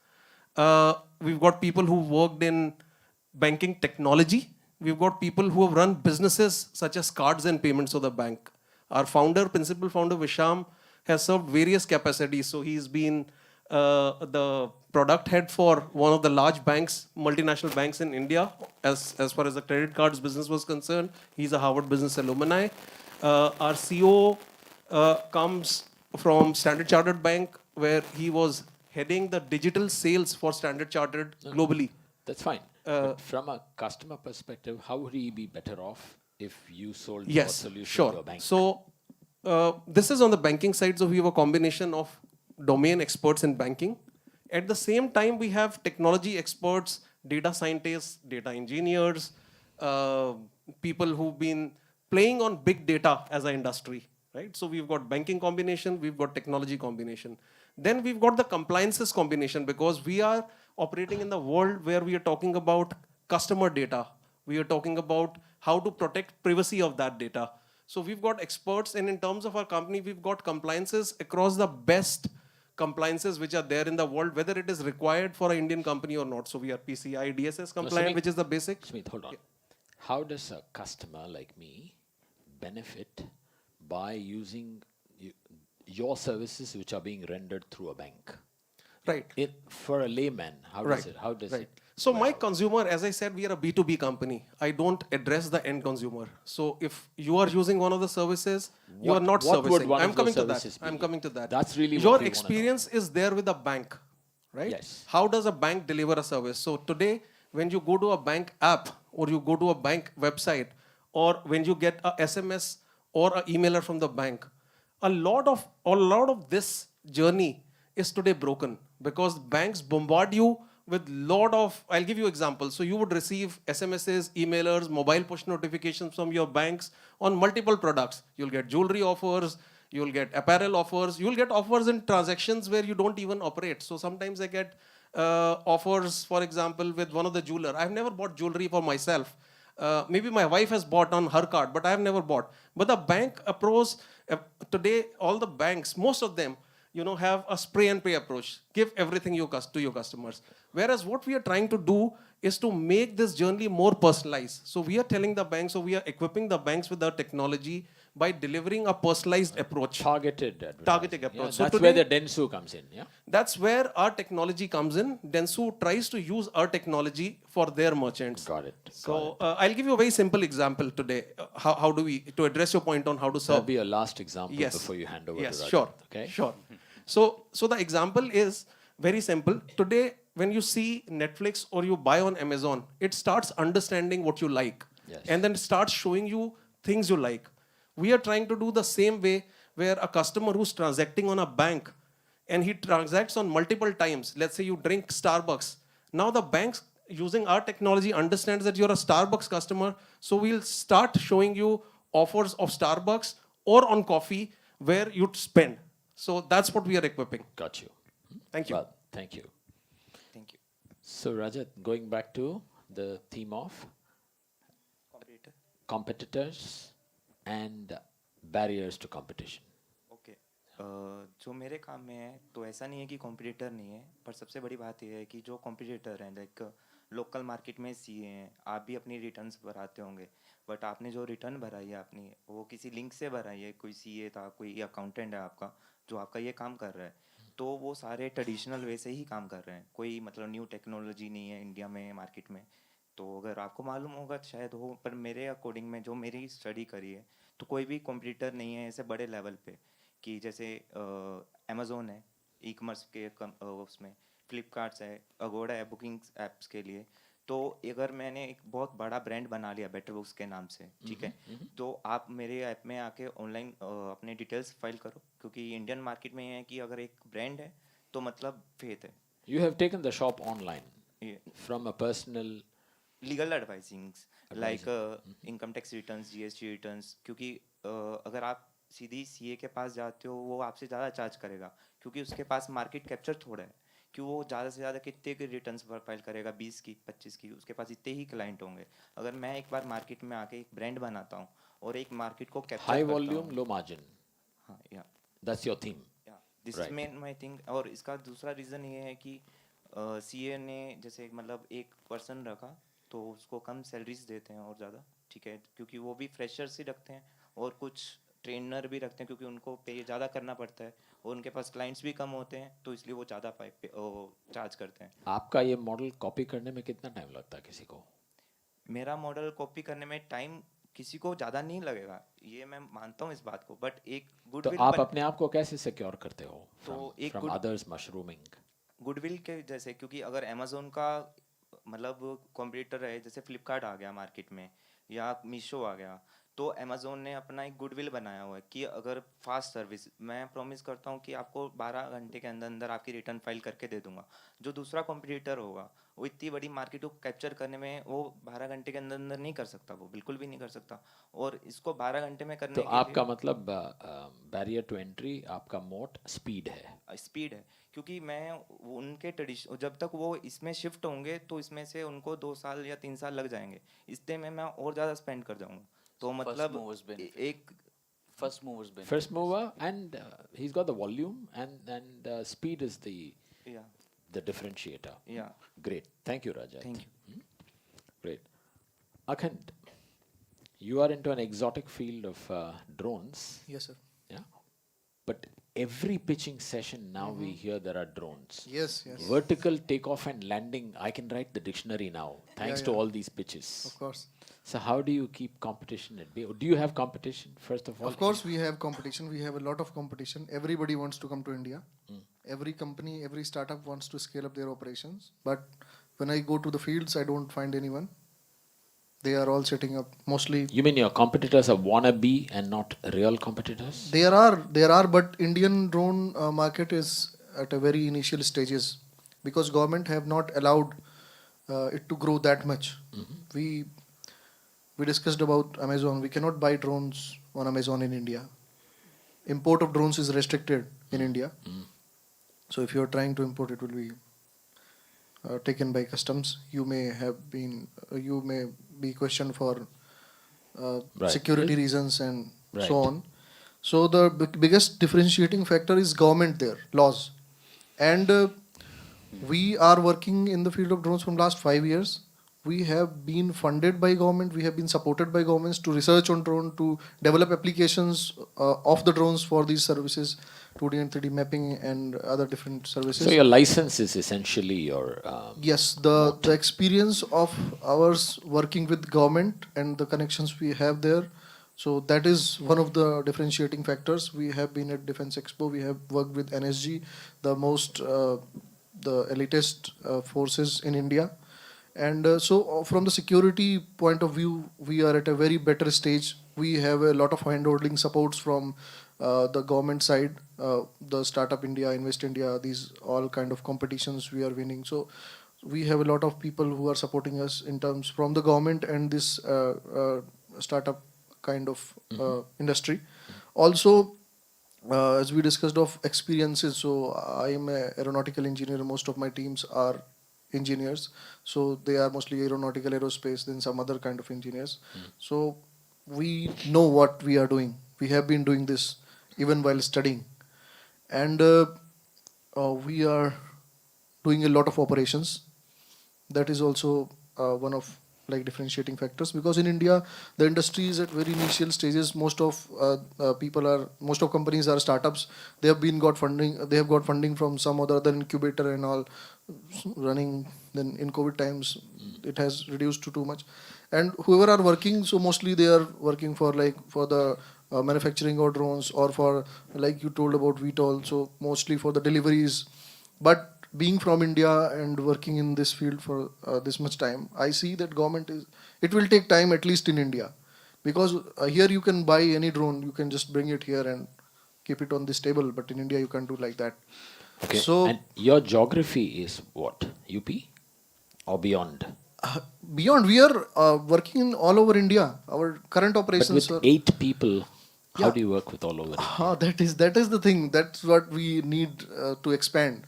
We've got people who worked in banking technology. We've got people who have run businesses such as cards and payments of the bank. Our principal founder, Visham, has served various capacities. So he's been the product head for one of the large banks, multinational banks in India, as far as the credit cards business was concerned. He's a Harvard Business alumni. Our CEO comes from Standard Chartered Bank, where he was heading the digital sales for Standard Chartered globally. That's fine. But from a customer perspective, how would he be better off if you sold your Yes, solution to sure. a bank? So this is on the banking side. So we have a combination of domain experts in banking. At the same time, we have technology experts, data scientists, data engineers, people who've been playing on big data as an industry, right? So we've got banking combination, we've got technology combination. Then we've got the compliances combination because we are operating in the world where we are talking about customer data. We are talking about how to protect privacy of that data. So we've got experts, and in terms of our company, we've got compliances across the best compliances which are there in the world, whether it is required for an Indian company or not. So we are PCI DSS compliant, Sumit, which is the basic. Smith, hold on. How does a customer like me benefit by using your services which are being rendered through a bank? Right. For a layman, how does it? How does right. it? So work my out? consumer, as I said, we are a B2B company. I don't address the end consumer. So if you are using one of the services, you are not what would servicing. one I'm of those coming to that. services be? I'm coming to that. That's really your what we wanna know. experience is there with a bank, right? Yes. How does a bank deliver a service? So today, when you go to a bank app or you go to a bank website, or when you get a SMS or an emailer from the bank, a lot of this journey is today broken because banks bombard you with lot of, I'll give you examples. So you would receive SMSs, emailers, mobile push notifications from your banks on multiple products. You'll get jewelry offers, you'll get apparel offers, you'll get offers in transactions where you don't even operate. So sometimes I get offers, for example, with one of the jeweler. I've never bought jewelry for myself. Maybe my wife has bought on her card, but I have never bought. But the bank approach, today, all the banks, most of them, have a spray and pray approach. Give everything to your customers. Whereas what we are trying to do is to make this journey more personalized. So we are telling the banks, so we are equipping the banks with our technology by delivering a personalized approach. Targeted advertising. Targeted approach. Yeah, So that's where the today- Densu comes in. Yeah. That's where our technology comes in. Dentsu tries to use our technology for their merchants. Got it. So I'll give you a very simple example today. How do we, to address your point on how to That'll serve? be a last example Yes. before you hand over Yes, to Rajat. sure. Okay. Sure. So the example is very simple. Today, when you see Netflix or you buy on Amazon, it starts understanding what you like. Yes. And then it starts showing you things you like. We are trying to do the same way where a customer who's transacting on a bank and he transacts on multiple times. Let's say you drink Starbucks. Now the banks using our technology understands that you're a Starbucks customer. So we'll start showing you offers of Starbucks or on coffee where you'd spend. So that's what we are equipping. Got you. Thank you. Well, thank you. Thank you. So Rajat, going back to the theme of Competitor. competitors and barriers to competition. Okay जो मेरे काम में है तो ऐसा नहीं है कि कॉम्पिटिटर नहीं है, पर सबसे बड़ी बात यह है कि जो कॉम्पिटिटर हैं लाइक लोकल मार्केट में सीए हैं, आप भी अपनी रिटर्न्स भराते होंगे, बट आपने जो रिटर्न भराई है अपनी वो किसी लिंक से भराई है, कोई सीए था, कोई अकाउंटेंट है आपका जो आपका ये काम कर रहा है, तो वो सारे ट्रेडिशनल वे से ही काम कर रहे हैं, कोई मतलब न्यू टेक्नोलॉजी नहीं है इंडिया में मार्केट में. तो अगर आपको मालूम होगा शायद हो, पर मेरे अकॉर्डिंग में जो मेरी स्टडी करी है तो कोई भी कॉम्पिटिटर नहीं है ऐसे बड़े लेवल पे कि जैसे अमेज़ोन है ई कॉमर्स के उसमें, फ्लिपकार्ट्स है, अगोड़ा है बुकिंग ऐप्स के लिए. तो अगर मैंने एक बहुत बड़ा ब्रांड बना लिया बेटर बुक्स के नाम से, ठीक है, तो आप मेरे ऐप में आके ऑनलाइन अपने डिटेल्स फाइल करो, क्योंकि इंडियन मार्केट में ये है कि अगर एक ब्रांड है तो मतलब फेथ है. You have taken the shop online ये from a personal. Legal advisings like income tax returns, GST returns, क्योंकि अगर आप सीधी सीए के पास जाते हो वो आपसे ज़्यादा चार्ज करेगा, क्योंकि उसके पास मार्केट कैप्चर थोड़ा है, कि वो ज़्यादा से ज़्यादा कितने के रिटर्न्स फाइल करेगा, 20 की 25 की, उसके पास इतने ही क्लाइंट होंगे. अगर मैं एक बार मार्केट में आके एक ब्रांड बनाता हूँ और एक मार्केट को कैप्चर High करता volume, हूँ. low margin. हाँ या That's your theme. This Right. Is main my thing. और इसका दूसरा रीज़न ये है कि सीए ने जैसे मतलब एक पर्सन रखा तो उसको कम सैलरीज देते हैं और ज़्यादा, ठीक है, क्योंकि वो भी फ्रेशर्स ही रखते हैं और कुछ ट्रेनर भी रखते हैं क्योंकि उनको पे ज़्यादा करना पड़ता है और उनके पास क्लाइंट्स भी कम होते हैं, तो इसलिए वो ज़्यादा चार्ज करते हैं. आपका ये मॉडल कॉपी करने में कितना टाइम लगता है किसी को? मेरा मॉडल कॉपी करने में टाइम किसी को ज़्यादा नहीं लगेगा, ये मैं मानता हूँ इस बात को, बट एक तो गुडविल आप अपने आप को कैसे सिक्योर करते हो एक from good- others mushrooming? Goodwill के जैसे, क्योंकि अगर अमेज़ोन का मतलब कॉम्पिटिटर है, जैसे फ्लिपकार्ट आ गया मार्केट में या मीशो आ गया, तो अमेजोन ने अपना एक गुडविल बनाया हुआ है कि अगर फास्ट सर्विस, मैं प्रॉमिस करता हूँ कि आपको 12 घंटे के अंदर अंदर आपकी रिटर्न फाइल करके दे दूंगा। जो दूसरा कॉम्पिटिटर होगा वो इतनी बड़ी मार्केट को कैप्चर करने में वो 12 घंटे के अंदर अंदर नहीं कर सकता, वो बिल्कुल भी नहीं कर सकता। और इसको 12 घंटे में तो करने के लिए आपका मतलब बैरियर टू एंट्री, आपका मोट स्पीड है। स्पीड है, क्योंकि मैं उनके ट्रेडिशन, जब तक वो इसमें शिफ्ट होंगे तो इसमें से उनको 2 साल या 3 साल लग जाएंगे, इसलिए मैं और ज़्यादा स्पेंड कर जाऊंगा। तो First मतलब movers benefit. एक First movers benefit. First mover, and he's got the volume, and speed is या the differentiator. या Great. Thank you, Rajat. Thank you. Great. Akhand, you are into an exotic field of drones. Yes, sir. Yeah. But every pitching session now we hear there are drones. Yes, yes. Vertical takeoff and landing, I can write the dictionary now, thanks to yeah. all these pitches. Of course. So how do you keep competition at bay? Do you have competition, first of all? Of course, we have competition. We have a lot of competition. Everybody wants to come to India. Every company, every startup wants to scale up their operations. But when I go to the fields, I don't find anyone. They are all setting up mostly. You mean your competitors are wannabe and not real competitors? There are, but Indian drone market is at a very initial stages because government have not allowed it to grow that much. We discussed about Amazon. We cannot buy drones on Amazon in India. Import of drones is restricted in India. So if you are trying to import, it will be taken by customs. You may be questioned for Right. security reasons and Right. so on. So the biggest differentiating factor is government there, laws. And we are working in the field of drones from last 5 years. We have been funded by government. We have been supported by governments to research on drone, to develop applications of the drones for these services, 2D and 3D mapping and other different services. So your license is essentially your Yes, the experience of ours working with government and the connections we have there. So that is one of the differentiating factors. We have been at Defense Expo. We have worked with NSG, the most the elitist forces in India. And from the security point of view, we are at a very better stage. We have a lot of hand-holding supports from the government side, the Startup India, Invest India, these all kind of competitions we are winning. So we have a lot of people who are supporting us in terms from the government and this startup kind of industry. Also, as we discussed of experiences, so I am an aeronautical engineer. Most of my teams are engineers, so they are mostly aeronautical, aerospace, then some other kind of engineers. So we know what we are doing. We have been doing this even while studying, and we are doing a lot of operations. That is also one of like differentiating factors, because in India the industry is at very initial stages. Most of companies are startups. They have got funding from some other incubator and all running. Then in COVID times it has reduced to too much, and whoever are working, so mostly they are working for the manufacturing of drones, or for, like you told about VTOL, so mostly for the deliveries. But being from India and working in this field for this much time, I see that it will take time, at least in India, because here you can buy any drone, you can just bring it here and keep it on this table, but in India you can't do like that. okay. So And your geography is what? UP or beyond? beyond, we are working in all over India. Our current But operations with are 8 people, how Yeah. do you work with all over India? that is the thing. That's what we need to expand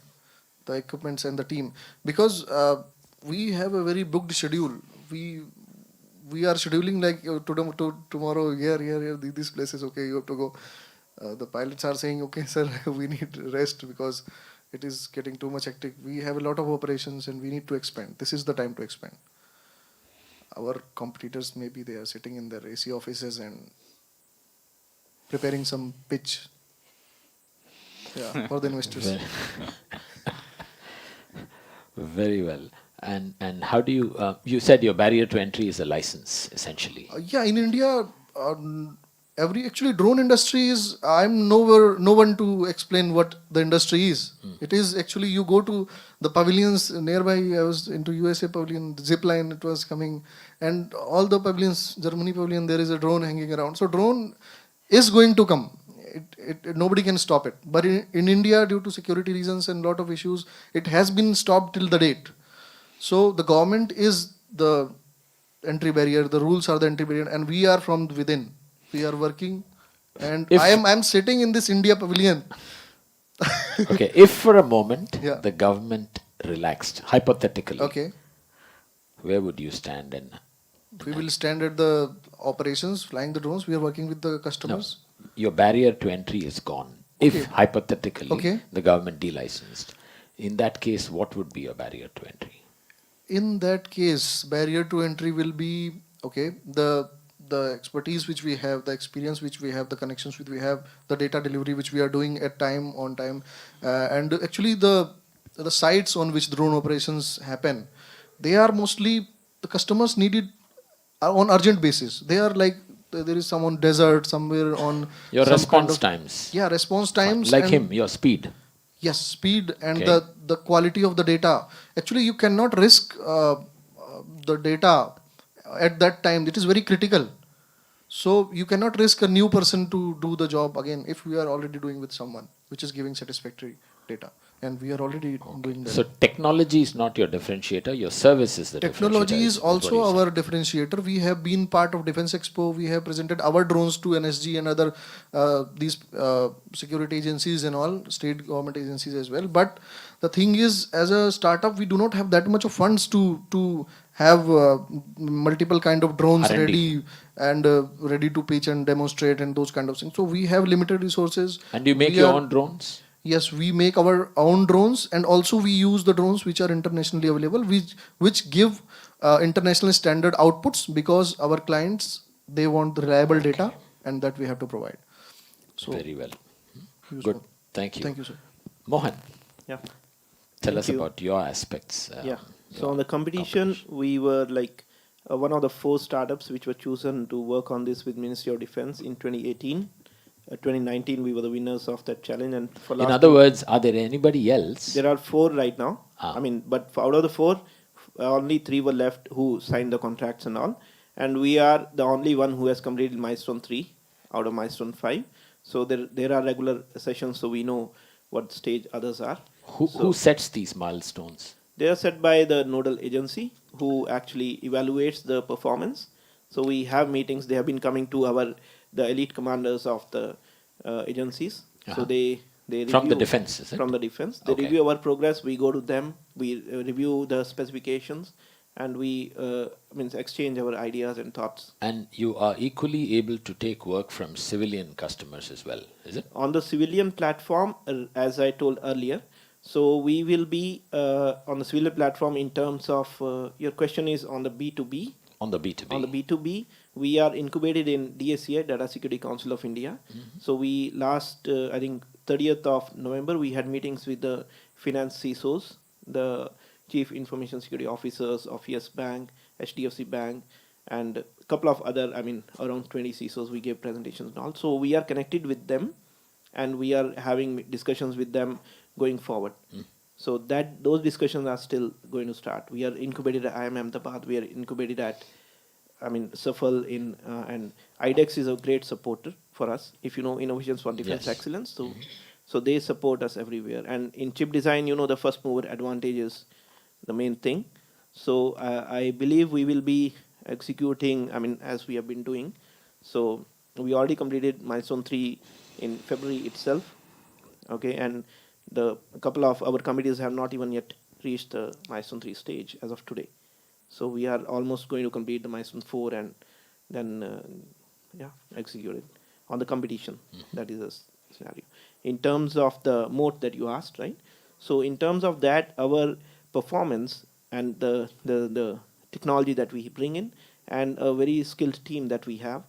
the equipments and the team, because we have a very booked schedule. We are scheduling like tomorrow here these places. Okay, you have to go. The pilots are saying, okay, sir, we need rest because it is getting too much hectic. We have a lot of operations and we need to expand. This is the time to expand. Our competitors, maybe they are sitting in their AC offices and preparing some pitch, for the investors. Very, very well. And how do you, you said your barrier to entry is a license, essentially. In India, actually drone industry is, I'm no one to explain what the industry is. It is actually, you go to the pavilions nearby. I was into USA pavilion, zipline, it was coming, and all the pavilions, Germany pavilion, there is a drone hanging around. So drone is going to come. Nobody can stop it. But in India, due to security reasons and lot of issues, it has been stopped till the date. So the government is the entry barrier, the rules are the entry barrier, and we are from within. We are working, and If I'm sitting in this India pavilion. okay, if for a moment Yeah. the government relaxed, hypothetically, Okay, where would you stand? And we will stand at the operations, flying the drones. We are working with the no, customers. your barrier to entry is gone. If Okay. hypothetically Okay. the government delicensed, in that case, what would be your barrier to entry? In that case, barrier to entry will be, okay, the expertise which we have, the experience which we have, the connections which we have, the data delivery which we are doing at time, on time, and actually the sites on which drone operations happen, they are mostly, the customers need it on urgent basis. They are like, there is some on desert somewhere, on Your some kind response of, times, yeah, response times, like and him, your speed. yes, speed and Okay. the quality of the data. Actually, you cannot risk the data at that time. It is very critical. So you cannot risk a new person to do the job again if we are already doing with someone which is giving satisfactory data, and we are already doing that. So technology is not your differentiator, your service is the Technology differentiator. is what also you say. our differentiator. We have been part of Defense Expo. We have presented our drones to NSG and other these security agencies and all, state government agencies as well. But the thing is, as a startup, we do not have that much of funds to have multiple kind of drones R&D. ready and ready to pitch and demonstrate and those kind of things. So we have limited resources. And you make We your are- own drones? Yes, we make our own drones, and also we use the drones which are internationally available, which give international standard outputs, because our clients, they want the reliable data, and that we have to provide. So Very well. use Good. both. Thank you. Thank you, sir. Mohan, Yeah. tell Thank us you. about your aspects. Yeah. So your on the competition, we were like one of the 4 startups which were chosen to work on this with Ministry of Defense in 2018. 2019, we were the winners of that challenge. And for In last other words, are there anybody else? there are 4 right now. Ah. I mean, but out of the 4, only 3 were left who signed the contracts and all. And we are the only one who has completed milestone 3 out of milestone 5. So there are regular sessions, so we know what stage others are. Who sets these milestones? They are set by the nodal agency who actually evaluates the performance. So we have meetings. They have been coming to the elite commanders of the agencies. So they From the review- defense, is it? From the defense, they Okay. review our progress. We go to them. We review the specifications, and we exchange our ideas and thoughts. And you are equally able to take work from civilian customers as well, is it? On the civilian platform, as I told earlier, so we will be on the civilian platform in terms of your question is on the B2B. On the B2B. On the B2B, we are incubated in DSCI, Data Security Council of India. So we last, I think, 30th of November, we had meetings with the finance CISOs, the Chief Information Security Officers of Yes Bank, HDFC Bank, and a couple of other, around 20 CISOs, we gave presentations and all. So we are connected with them, and we are having discussions with them going forward. So those discussions are still going to start. We are incubated at IIM Ahmedabad. We are incubated at, SAFL and IDEX is a great supporter for us. If you know Innovations for Defense Yes. Excellence, so they support us everywhere. And in chip design, the first mover advantage is the main thing. So I believe we will be executing, as we have been doing. So we already completed milestone 3 in February itself. Okay, and a couple of our committees have not even yet reached the milestone 3 stage as of today. So we are almost going to complete the milestone 4 and then execute it on the competition. That is the scenario. In terms of the moat that you asked, right? So in terms of that, our performance and the technology that we bring in and a very skilled team that we have.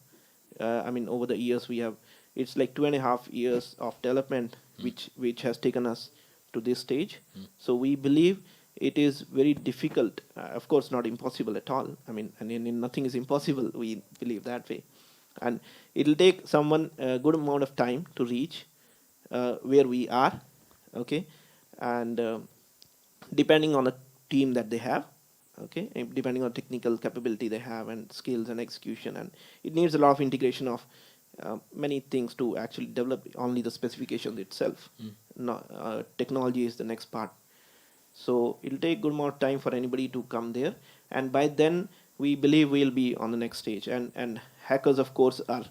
Over the years it's like 2.5 years of development which has taken us to this stage. So we believe it is very difficult, of course not impossible at all. And nothing is impossible, we believe that way. and it'll take someone a good amount of time to reach where we are, okay, and depending on the team that they have, okay, and depending on technical capability they have and skills and execution, and it needs a lot of integration of many things to actually develop only the specifications itself. No, technology is the next part. So it'll take good amount of time for anybody to come there, and by then we believe we'll be on the next stage. And hackers, of course, are,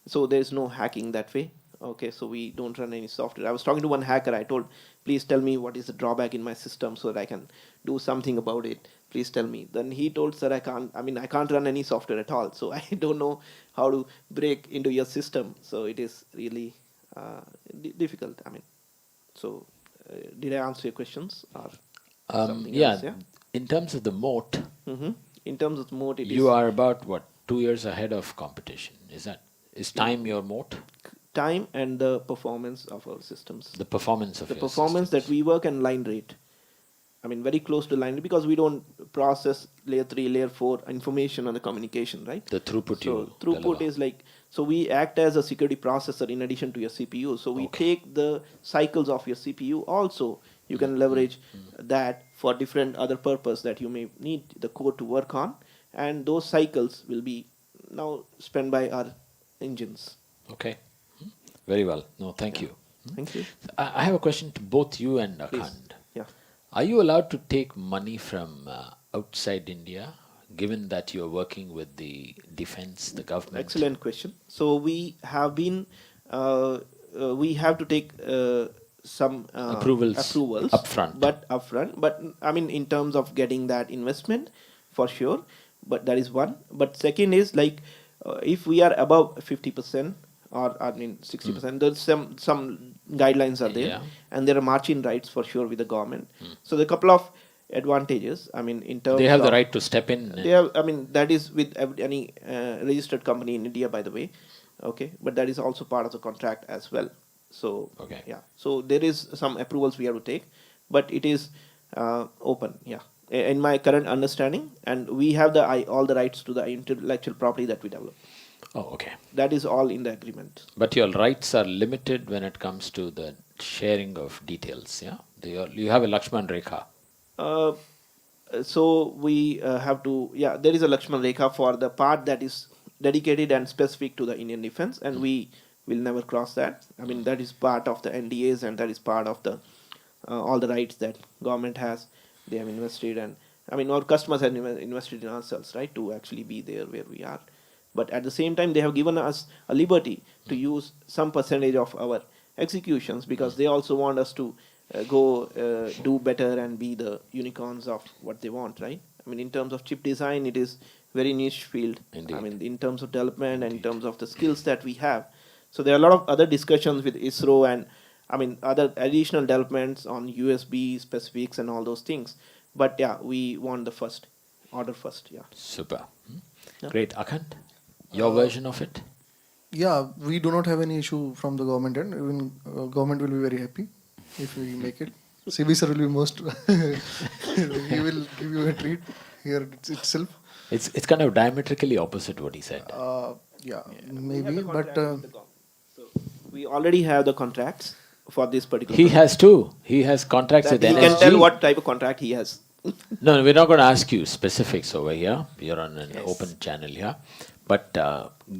so there's no hacking that way. Okay, so we don't run any software. I was talking to one hacker. I told, please tell me what is the drawback in my system so that I can do something about it. Please tell me. Then he told, sir, I can't. I mean, I can't run any software at all. So I don't know how to break into your system. So it is really difficult. I mean, so did I answer your questions or something else? Yeah. In terms of the moat, In terms of mode, it you is are about what, 2 years ahead of competition. Is time your moat? time and the performance of our systems. The performance of The your performance that systems. we work and line rate. I mean, very close to line rate because we don't process layer 3, layer 4 information on the communication, right? The throughput So you throughput deliver. is like, so we act as a security processor in addition to your CPU. So we Okay. take the cycles of your CPU also. You can leverage that for different other purpose that you may need the code to work on. And those cycles will be now spent by our engines. Okay. Very well. No, thank you. Thank you. I have a question to both you and Please. Akhand. Yeah. Are you allowed to take money from outside India, given that you're working with the defense, the government? Excellent question. So we have been, we have to take some Approvals upfront. But I mean, in terms of getting that investment, for sure. But that is one. But second is like, if we are above 50% or I mean 60%, there's some guidelines are there, Yeah. and there are margin rights for sure with the government. So there are a couple of advantages. I mean, in terms They have the of- right to step in. They have, I mean, that is with any registered company in India, by the way. Okay, but that is also part of the contract as well. So Okay. yeah, so there is some approvals we have to take, but it is open. Yeah, in my current understanding, and we have all the rights to the intellectual property that we develop. Oh, okay. That is all in the agreement. But your rights are limited when it comes to the sharing of details, yeah? You have a Lakshman Rekha. Uh, so we have to, yeah, there is a Lakshman Rekha for the part that is dedicated and specific to the Indian defense, and we will never cross that. I mean, that is part of the NDAs, and that is part of the all the rights that government has. They have invested, and I mean, our customers have invested in ourselves, right, to actually be there where we are. But at the same time, they have given us a liberty to use some percentage of our executions because they also want us to do better and be the unicorns of what they want, right? I mean, in terms of chip design, it is very niche field. Indeed. I mean, in terms of development and in terms of the skills that we have. So there are a lot of other discussions with ISRO and, I mean, other additional developments on USB specifics and all those things. But yeah, we want the first order first. Yeah. Super. Yeah. Great. Akhand, your version of it? Yeah, we do not have any issue from the government end. Even government will be very happy if we make it. CB sir will be most. He will give you a treat here itself. It's kind of diametrically opposite what he said. Yeah, We have maybe, the but contract with the government. So we already have the contracts for this particular. He has two. He has contracts That with he NSG. can tell what type of contract he has. No, we're not going to ask you specifics over here. You're on an Yes. open channel here. But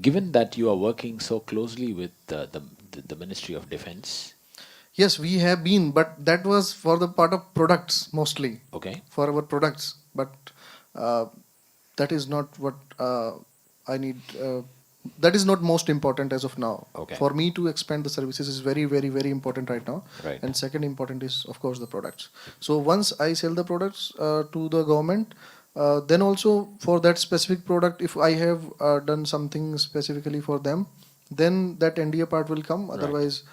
given that you are working so closely with the Ministry of Defense, yes, we have been, but that was for the part of products mostly. okay, For our products, but that is not what I need. That is not most important as of now. Okay. For me to expand the services is very, very, very important right now. Right. And second important is of course the products. So once I sell the products to the government, then also for that specific product, if I have done something specifically for them, then that NDA part will come. Otherwise,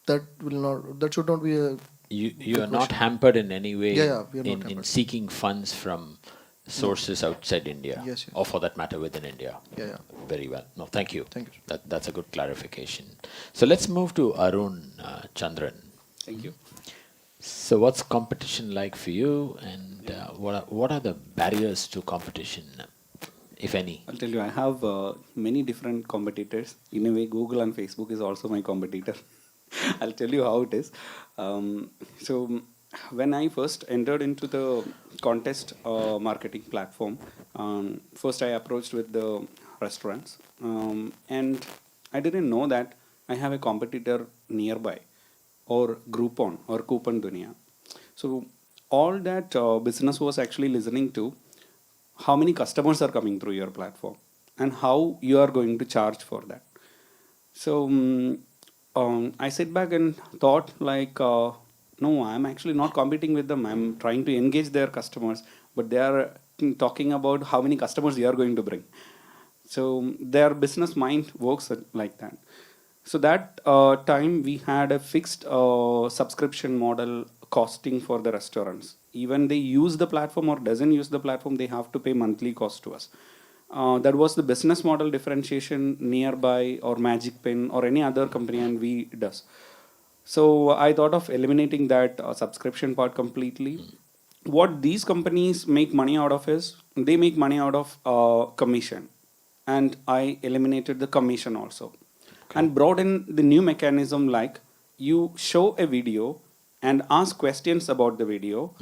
that will not. That should not be a. you are not hampered in any way Yeah, we are not in hampered. seeking funds from sources outside India, Yes, yes. or for that matter within India. Yeah. Very well. No, thank you. Thank you. That's a good clarification. So let's move to Arun Chandran. Thank you. So what's competition like for you, and what are the barriers to competition if any? I'll tell you, I have many different competitors. In a way, Google and Facebook is also my competitor. I'll tell you how it is. So, when I first entered into the contest marketing platform, first I approached with the restaurants, and I didn't know that I have a competitor nearby, or Groupon or Coupon Dunia. So, all that business was actually listening to how many customers are coming through your platform and how you are going to charge for that. So I sit back and thought like, no, I'm actually not competing with them. I'm trying to engage their customers, but they are talking about how many customers you are going to bring. So their business mind works like that. So that time we had a fixed subscription model costing for the restaurants. Even they use the platform or doesn't use the platform, they have to pay monthly cost to us. That was the business model differentiation nearby or Magic Pen or any other company, and we does. So I thought of eliminating that subscription part completely. What these companies make money out of is they make money out of commission, and I eliminated the commission also, and brought in the new mechanism like you show a video and ask questions about the video,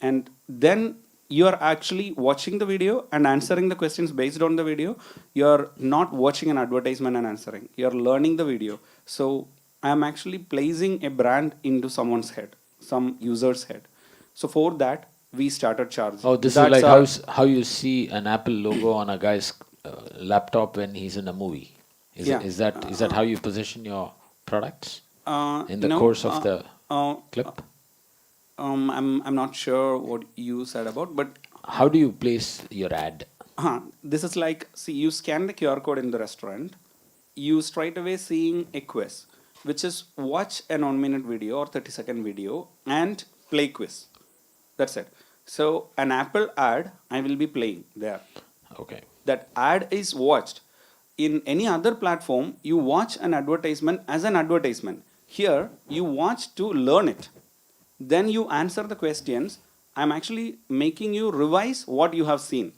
and then you are actually watching the video and answering the questions based on the video. You are not watching an advertisement and answering. You are learning the video. So I am actually placing a brand into someone's head, some user's head. So for that, we started charging. Oh, this That's is like our- how you see an Apple logo on a guy's laptop when he's in a movie. Yeah. Is that how you position your products in the no, course of the clip? I'm not sure what you said about, but How do you place your ad? this is like, see, you scan the QR code in the restaurant, you straight away seeing a quiz, which is watch an 1 minute video or 30-second video and play quiz. That's it. So an Apple ad I will be playing there. Okay. That ad is watched. In any other platform, you watch an advertisement as an advertisement. Here, you watch to learn it. Then you answer the questions. I'm actually making you revise what you have seen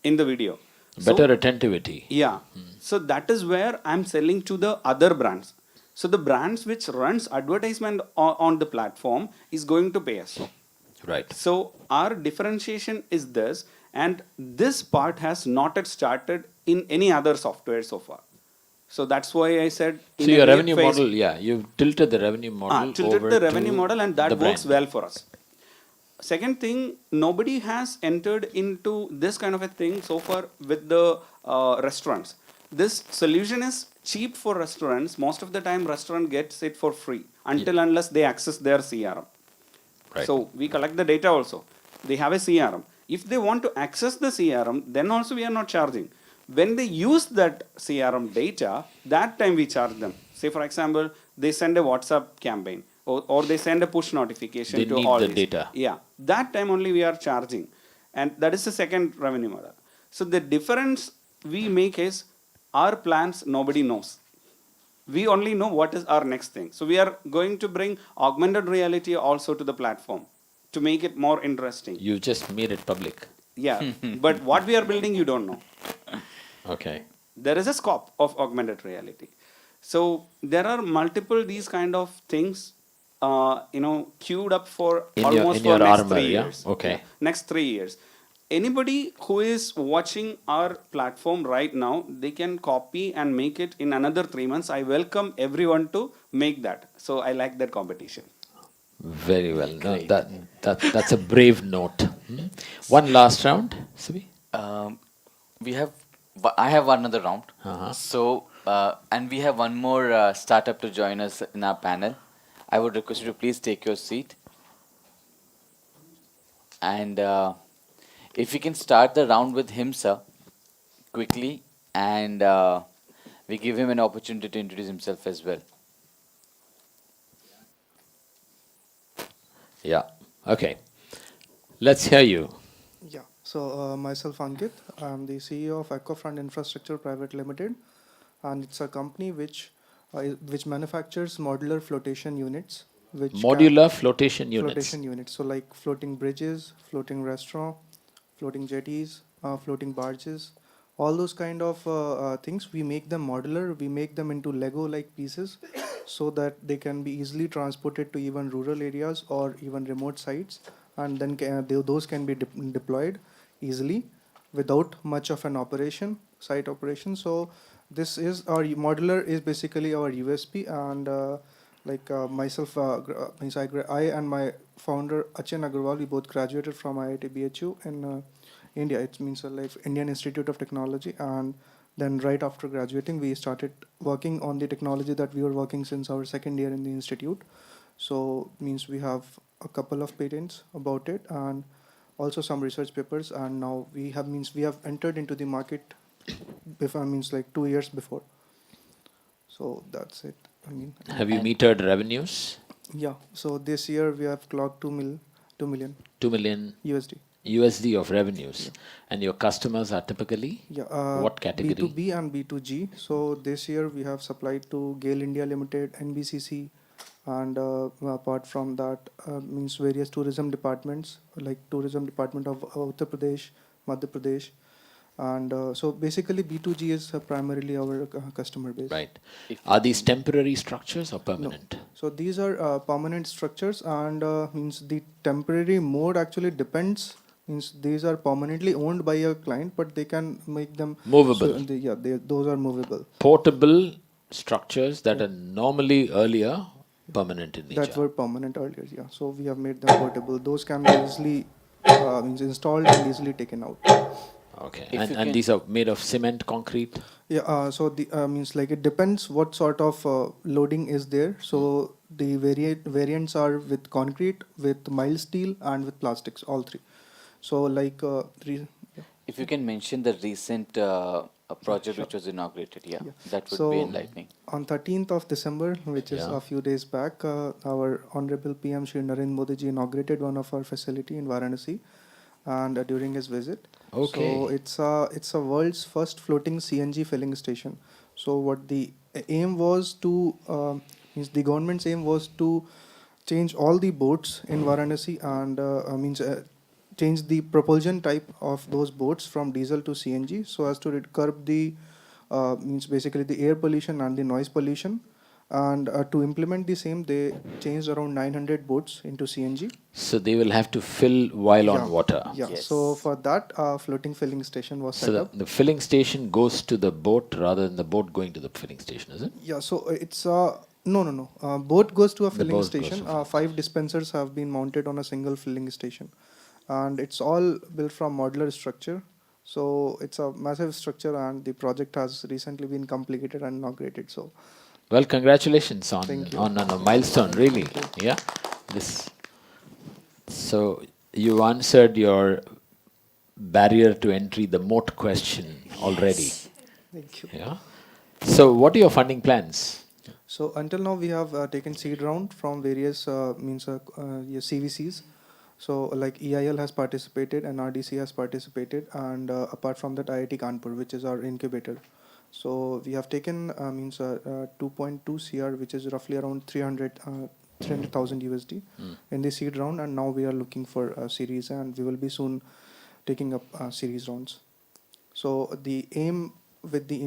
in the video. Better So, attentivity. yeah. So that is where I'm selling to the other brands. So the brands which runs advertisement on the platform is going to pay us. Right. So our differentiation is this, and this part has not yet started in any other software so far. So that's why I said. So in a your late revenue phase- model, yeah, you've tilted the revenue model tilted over the revenue to model, and that the works brand. well for us. Second thing, nobody has entered into this kind of a thing so far with the restaurants. This solution is cheap for restaurants. Most of the time, restaurant gets it for free until unless they access their CRM. Right. So we collect the data also. They have a CRM. If they want to access the CRM, then also we are not charging. When they use that CRM data, that time we charge them. Say for example, they send a WhatsApp campaign, or they send a push notification They to need all the these. data. Yeah, that time only we are charging, and that is the second revenue model. So the difference we make is our plans nobody knows. We only know what is our next thing. So we are going to bring augmented reality also to the platform to make it more interesting. You just made it public. Yeah, but what we are building, you don't know. Okay. There is a scope of augmented reality. So there are multiple these kind of things, queued up for In almost your for next armor, 3 yeah? years. Okay. Next 3 years. Anybody who is watching our platform right now, they can copy and make it in another 3 months. I welcome everyone to make that. So I like that competition. Very well. No, that's a brave note. One last round, Sibi? I have another round. Uh-huh. So, and we have one more startup to join us in our panel. I would request you to please take your seat. And if we can start the round with him, sir, quickly, and we give him an opportunity to introduce himself as well. Yeah. Okay. Let's hear you. Yeah, so myself Ankit, I'm the CEO of Ecofront Infrastructure Private Limited, and it's a company which manufactures modular flotation units. Modular flotation units. Flotation units, so like floating bridges, floating restaurant, floating jetties, floating barges, all those kind of things, we make them modular, we make them into Lego like pieces so that they can be easily transported to even rural areas or even remote sites, and then those can be deployed easily without much of an operation, site operation. So this is our modular is basically our USP. And myself, I and my founder Achin Agarwal, we both graduated from IIT BHU in India. It means like Indian Institute of Technology. And then right after graduating, we started working on the technology that we were working since our second year in the institute. So means we have a couple of patents about it, and also some research papers. And now we have entered into the market before, means like 2 years before. So that's it. I mean, Have you metered revenues? yeah. So this year we have clocked 2 million 2 million USD. USD of revenues. Yeah. And your customers are typically Yeah, what category? B2B and B2G. So this year we have supplied to GAIL India Limited, NBCC, and apart from that, means various tourism departments like tourism department of Uttar Pradesh, Madhya Pradesh, and so basically B2G is primarily our customer base. Right. Are these temporary structures or permanent? So these are permanent structures, and means the temporary mode actually depends. Means these are permanently owned by a client, but they can make them Movable. So those are movable. Portable structures that are normally earlier permanent in nature. That were permanent earlier. Yeah. So we have made them portable. Those can be easily means installed and easily taken out. Okay. If you And can- these are made of cement, concrete? Yeah. So the means like it depends what sort of loading is there. So the variants are with concrete, with mild steel, and with plastics. All three. So like If you can mention the recent project which was inaugurated, yeah, Yeah. that would So be enlightening. on 13th of December, which is Yeah. a few days back, our Honorable PM Shri Narendra Modi ji inaugurated one of our facility in Varanasi, and during his visit. Okay. So it's a world's first floating CNG filling station. So what the aim was to means the government's aim was to change all the boats in Varanasi, and means change the propulsion type of those boats from diesel to CNG so as to curb the means basically the air pollution and the noise pollution. And to implement the same, they changed around 900 boats into CNG. So they will have to fill while Yeah. on water. Yeah. Yes. So for that, floating filling station was So set the, up. the filling station goes to the boat rather than the boat going to the filling station, is it? Yeah. So it's no. Boat goes to a filling boat goes station. to filling 5 dispensers have been mounted on a single filling station, and it's all built from modular structure. So it's a massive structure, and the project has recently been completed and inaugurated. So Well, congratulations on Thank you. on a milestone, really. Yeah. This. So you answered your barrier to entry, the moat question already. thank you. Yeah. So what are your funding plans? So until now, we have taken seed round from various CVCs. So like EIL has participated, and RDC has participated, and apart from that, IIT Kanpur, which is our incubator. So we have taken 2.2 CR, which is roughly around 300,000 USD in the seed round, and now we are looking for a series, and we will be soon taking up series rounds. So the aim with the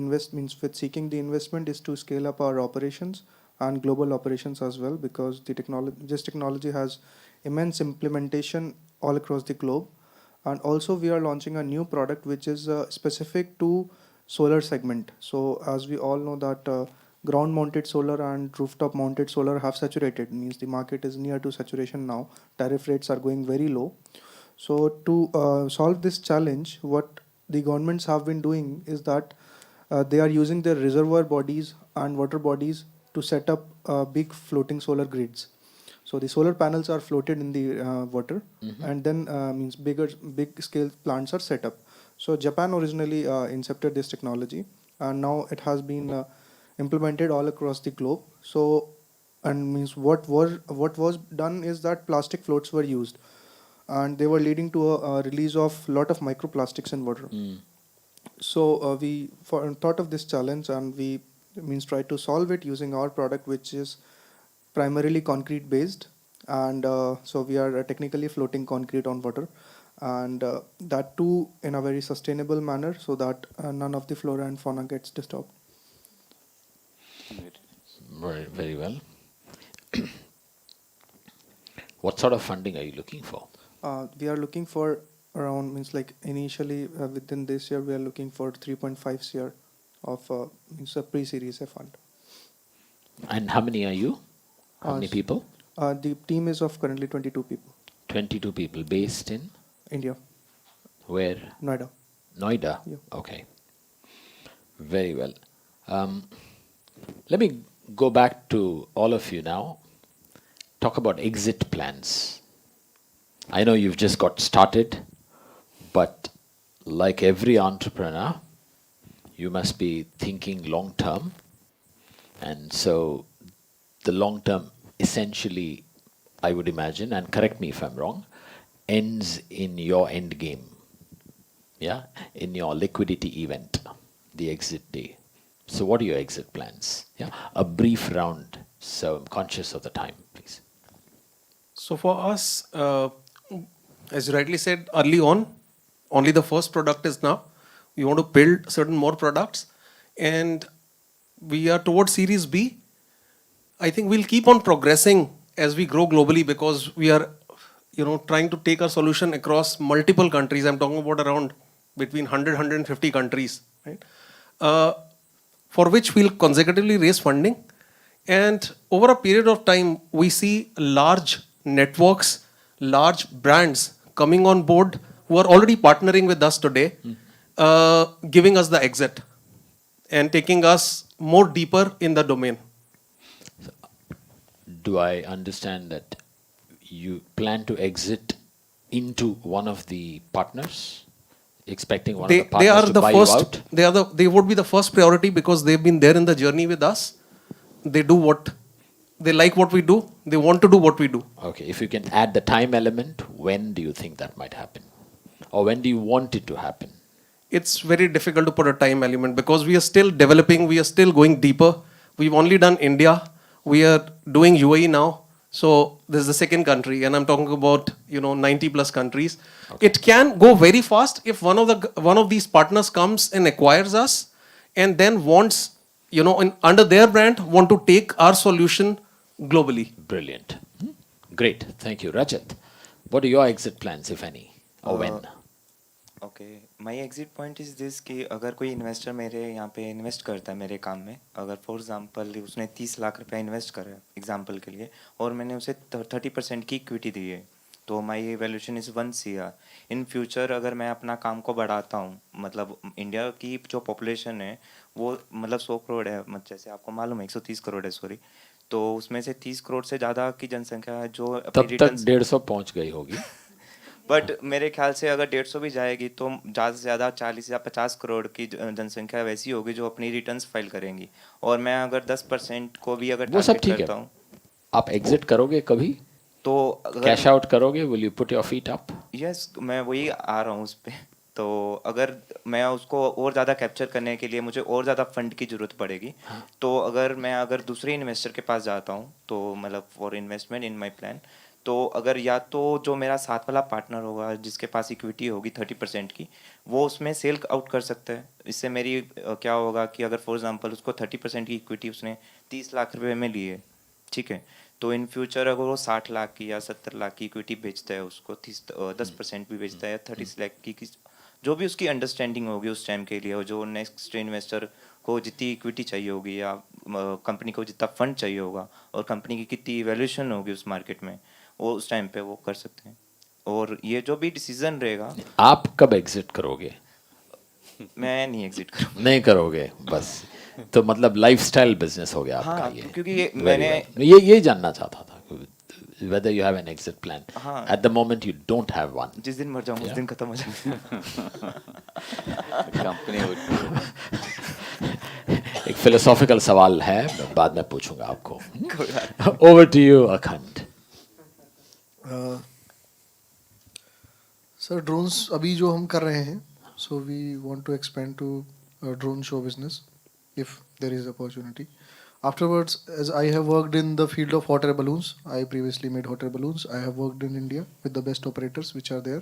with seeking the investment is to scale up our operations and global operations as well, because this technology has immense implementation all across the globe. And also we are launching a new product which is specific to solar segment. So as we all know that ground mounted solar and rooftop mounted solar have saturated, means the market is near to saturation now. Tariff rates are going very low. So to solve this challenge, what the governments have been doing is that they are using their reservoir bodies and water bodies to set up big floating solar grids. So the solar panels are floated in the water, and then big scale plants are set up. So Japan originally incepted this technology, and now it has been implemented all across the globe. So and means what was done is that plastic floats were used, and they were leading to a release of lot of microplastics in water. So we thought of this challenge, and we tried to solve it using our product, which is primarily concrete based. And so we are technically floating concrete on water, and that too in a very sustainable manner, so that none of the flora and fauna gets disturbed. Very, very well. What sort of funding are you looking for? We are looking for around, means like initially within this year we are looking for 3.5 CR of means a pre-series A fund. And how many are you? How many s- people? The team is of currently 22 people. 22 people based in India, where? Noida. Noida? Yeah. Okay. Very well. Let me go back to all of you now. Talk about exit plans. I know you've just got started, but like every entrepreneur, you must be thinking long term. And so the long term essentially, I would imagine, and correct me if I'm wrong, ends in your end game. Yeah, in your liquidity event, the exit day. So what are your exit plans? Yeah, a brief round. So I'm conscious of the time, please. So for us, as you rightly said early on, only the first product is now. We want to build certain more products, and we are towards Series B. I think we'll keep on progressing as we grow globally, because we are, trying to take our solution across multiple countries. I'm talking about around between 100, 150 countries, right? For which we'll consecutively raise funding. And over a period of time, we see large networks, large brands coming on board who are already partnering with us today, giving us the exit and taking us more deeper in the domain. Do I understand that you plan to exit into one of the partners, expecting one of the They partners are to the buy first. you out? They would be the first priority, because they've been there in the journey with us. They do what they like, what we do. They want to do what we do. Okay, if you can add the time element, when do you think that might happen? Or when do you want it to happen? It's very difficult to put a time element, because we are still developing. We are still going deeper. We've only done India. We are doing UAE now. So this is the second country, and I'm talking about 90 plus countries. Okay. It can go very fast if one of these partners comes and acquires us, and then wants under their brand want to take our solution globally. Brilliant. Great. Thank you. Rajat, what are your exit plans, if any? Or when? Okay my exit point is this कि अगर कोई investor मेरे यहाँ पे invest करता है मेरे काम में, अगर फॉर एग्जांपल उसने 30 लाख रुपया इन्वेस्ट करा है एग्जांपल के लिए, और मैंने उसे 30% की इक्विटी दी है, तो my valuation is 1 CR. In future अगर मैं अपना काम को बढ़ाता हूँ, मतलब इंडिया की जो पॉपुलेशन है वो मतलब 100 करोड़ है, मतलब जैसे आपको मालूम है 130 करोड़ है सॉरी, तो उसमें से 30 करोड़ से ज़्यादा की जनसंख्या है जो तब तक रिटर्न्स 150 पहुंच गई होगी. बट मेरे ख्याल से अगर 150 भी जाएगी तो ज़्यादा से ज़्यादा 40 या 50 करोड़ की जनसंख्या वैसी होगी जो अपनी रिटर्न्स फाइल करेंगी, और मैं अगर 10% को भी अगर वो सब टारगेट ठीक है. करता हूँ आप एग्जिट करोगे कभी? तो कैश आउट करोगे? Will you put your feet up? Yes, मैं वही आ रहा हूँ उस पर. तो अगर मैं उसको और ज़्यादा कैप्चर करने के लिए मुझे और ज़्यादा फंड की ज़रूरत पड़ेगी. तो अगर दूसरे इन्वेस्टर के पास जाता हूँ, तो मतलब for investment in my plan, तो अगर या तो जो मेरा साथ वाला पार्टनर होगा जिसके पास इक्विटी होगी 30% की, वो उसमें सेल आउट कर सकता है. इससे मेरी क्या होगा कि अगर फॉर एग्जांपल उसको 30% की इक्विटी उसने 30 लाख रुपए में ली है, ठीक है, तो इन फ्यूचर अगर वो 60 लाख की या 70 लाख की इक्विटी बेचता है, उसको 10% भी बेचता है या 30 लाख की जो भी उसकी अंडरस्टैंडिंग होगी उस टाइम के लिए, और जो नेक्स्ट इन्वेस्टर को जितनी इक्विटी चाहिए होगी या कंपनी को जितना फंड चाहिए होगा और कंपनी की कितनी वैल्यूएशन होगी उस मार्केट में, वो उस टाइम पे वो कर सकते हैं. और ये जो भी डिसीजन रहेगा. आप कब एग्जिट करोगे? मैं नहीं एग्जिट करूँगा. नहीं करोगे, बस. तो मतलब लाइफस्टाइल बिजनेस हो गया आपका. हाँ, ये क्योंकि ये Very मैंने well. ये जानना चाहता था, whether you have an exit plan. हाँ. At the moment you don't have one. जिस दिन मर जाऊँ उस Yeah. दिन खत्म हो जाएगा. Company would. एक फिलोसॉफिकल सवाल है, मैं बाद में पूछूंगा आपको. Over to you, Akhand. Sir drones अभी जो हम कर रहे हैं, so we want to expand to drone show business if there is opportunity. Afterwards, as I have worked in the field of hot air balloons, I previously made hot air balloons. I have worked in India with the best operators which are there.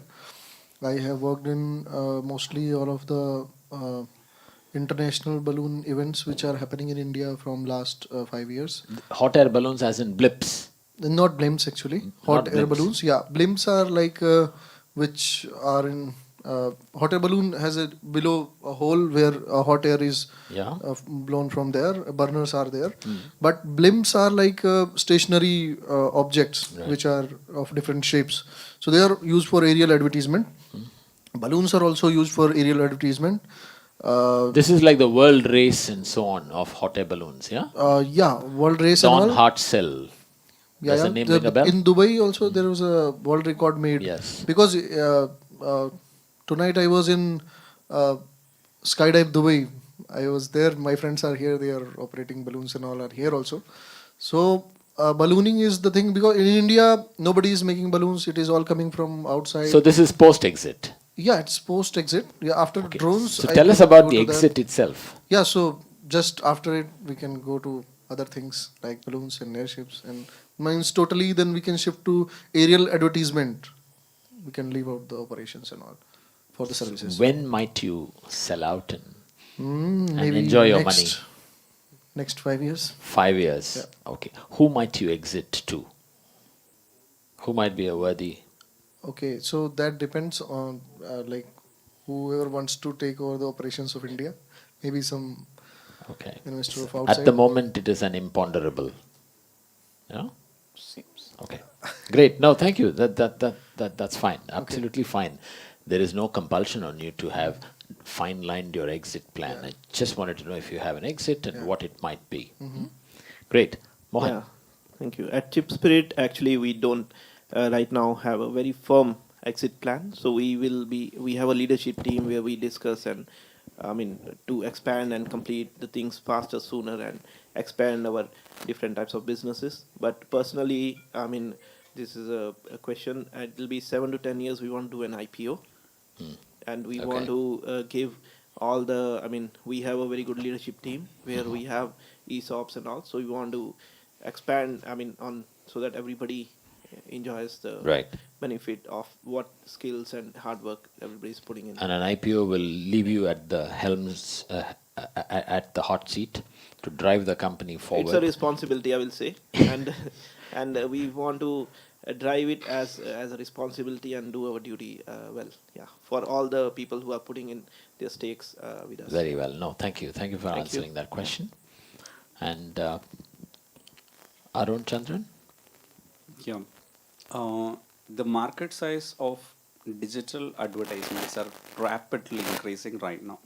I have worked in mostly all of the international balloon events which are happening in India from last 5 years. Hot air balloons as in blips. Not blimps actually, hot Not air blimps. balloons. Yeah, blimps are like which are in hot air balloon has a below a hole where hot air is Yeah. blown from there. Burners are there, but blimps are like stationary objects Right. which are of different shapes. So they are used for aerial advertisement. Balloons are also used for aerial advertisement. This is like the world race and so on of hot air balloons, yeah? Yeah, world race and Don all. Hartzell. Yeah, Does yeah. the name ring a bell? In Dubai also there was a world record made. Yes. Because tonight I was in Skydive Dubai. I was there. My friends are here. They are operating balloons and all are here also. So ballooning is the thing because in India nobody is making balloons. It is all coming from outside. So this is post-exit. Yeah, it's post exit. Yeah, after Okay. drones. So I tell us can about go the to that. exit itself. Yeah, so just after it, we can go to other things like balloons and airships, and means totally. Then we can shift to aerial advertisement. We can leave out the operations and all for the services. When might you sell out and Maybe enjoy your money? Next 5 years. 5 years. Yeah. Okay. Who might you exit to? Who might be a worthy? Okay, so that depends on like whoever wants to take over the operations of India. Maybe some Okay. investor of At outside. the moment, it is an imponderable. Yeah. Seems. Okay. Great. No, thank you. That's fine. Absolutely fine. There is no compulsion on you to have fine-lined your exit plan. I just wanted to know if you have an exit and what it might be. Great. Mohan. Yeah, thank you. At Chip Spirit, actually, we don't right now have a very firm exit plan. So we have a leadership team where we discuss and, I mean, to expand and complete the things faster, sooner, and expand our different types of businesses. But personally, I mean, this is a question. It will be 7 to 10 years. We want to do an IPO, and we want to give all the. I mean, we have a very good leadership team where we have ESOPs and all. So we want to expand. I mean, on so that everybody enjoys the Right. benefit of what skills and hard work everybody is putting in. And an IPO will leave you at the helms, at the hot seat to drive the company forward. It's a responsibility, I will say, and we want to drive it as a responsibility and do our duty well. Yeah, for all the people who are putting in their stakes with us. Very well. No, thank you. Thank you for Thank you. answering that question. And Arun Chandran? Yeah. The market size of digital advertisements are rapidly increasing right now.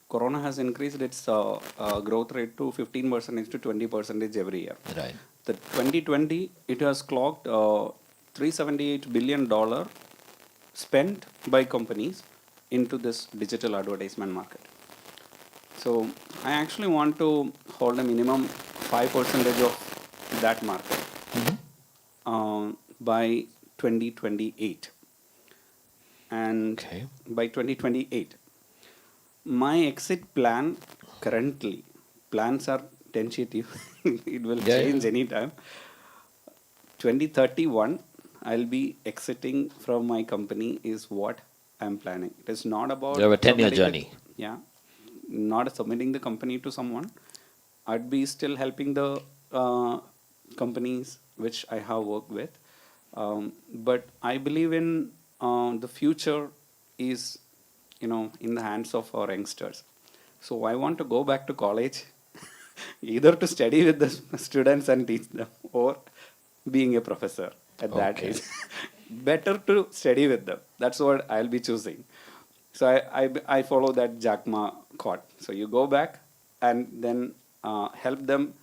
Corona has increased its growth rate to 15% to 20% every year. Right. The 2020, it has clocked $378 billion spent by companies into this digital advertisement market. So I actually want to hold a minimum 5% of that market by 2028. And Okay. by 2028, my exit plan currently, plans are tentative, it will Yeah, change anytime. 2031, I'll be exiting from my company is what I'm planning. It is not about You have a 10-year submitting journey. yeah, not submitting the company to someone. I'd be still helping the companies which I have worked with. But I believe in the future is, in the hands of our youngsters. So I want to go back to college, either to study with the students and teach them, or being a professor at that Okay. age. Better to study with them. That's what I'll be choosing. So I follow that Jack Ma quote. So you go back and then help them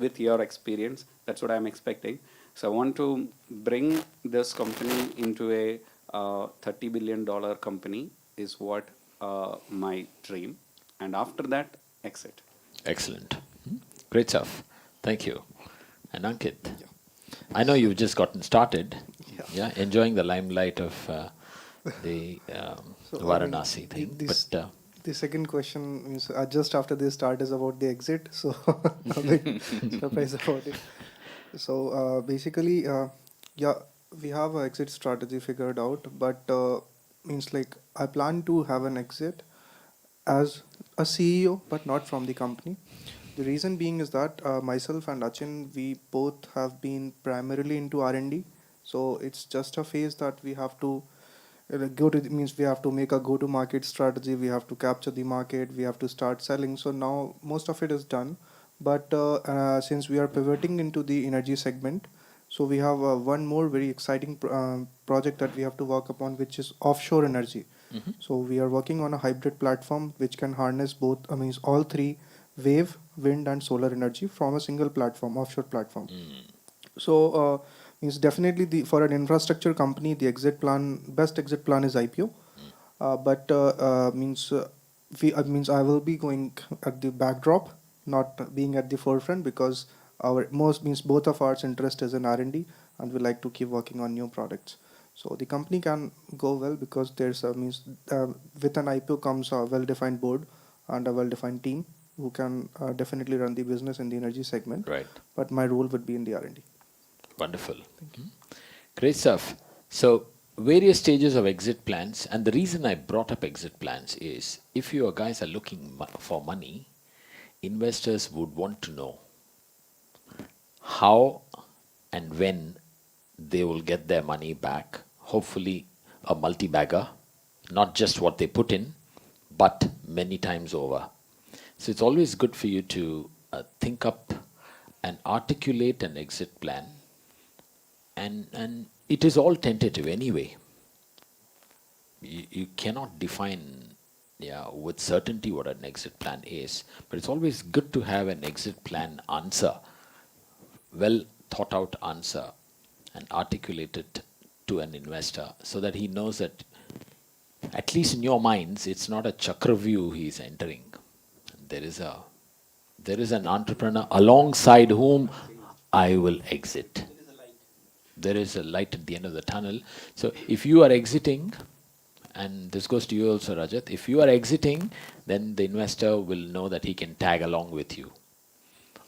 with your experience. That's what I'm expecting. So I want to bring this company into a $30 billion company is what my dream. And after that, exit. Excellent. Great stuff. Thank you. And Ankit, I know you've just gotten started. Yeah. Enjoying the limelight of the Varanasi thing. But The second question is just after this start is about the exit, so a bit surprised about it. So basically, yeah, we have an exit strategy figured out, but means like I plan to have an exit as a CEO, but not from the company. The reason being is that myself and Achin, we both have been primarily into R&D. So it's just a phase that we have to means we have to make a go-to-market strategy. We have to capture the market. We have to start selling. So now most of it is done. But since we are pivoting into the energy segment, so we have one more very exciting project that we have to work upon, which is offshore energy. So we are working on a hybrid platform which can harness both, means all three: wave, wind, and solar energy from a single platform, offshore platform. So means definitely the for an infrastructure company, the best exit plan is IPO. But means we means I will be going at the backdrop, not being at the forefront, because our most means both of our interest is in R&D, and we like to keep working on new products. So the company can go well because there's a means with an IPO comes a well-defined board and a well-defined team who can definitely run the business in the energy segment. Right. But my role would be in the R&D. Wonderful. Great stuff. So, various stages of exit plans, and the reason I brought up exit plans is if you guys are looking for money, investors would want to know how and when they will get their money back. Hopefully, a multi bagger, not just what they put in, but many times over. So, it's always good for you to think up and articulate an exit plan, and it is all tentative anyway. You cannot define with certainty what an exit plan is, but it's always good to have an exit plan answer, well thought out answer, and articulate it to an investor so that he knows that at least in your minds it's not a chakravyu he's entering. There is an entrepreneur alongside whom I will exit. There is a light at the end of the tunnel. So if you are exiting, and this goes to you also, Rajat, if you are exiting, then the investor will know that he can tag along with you.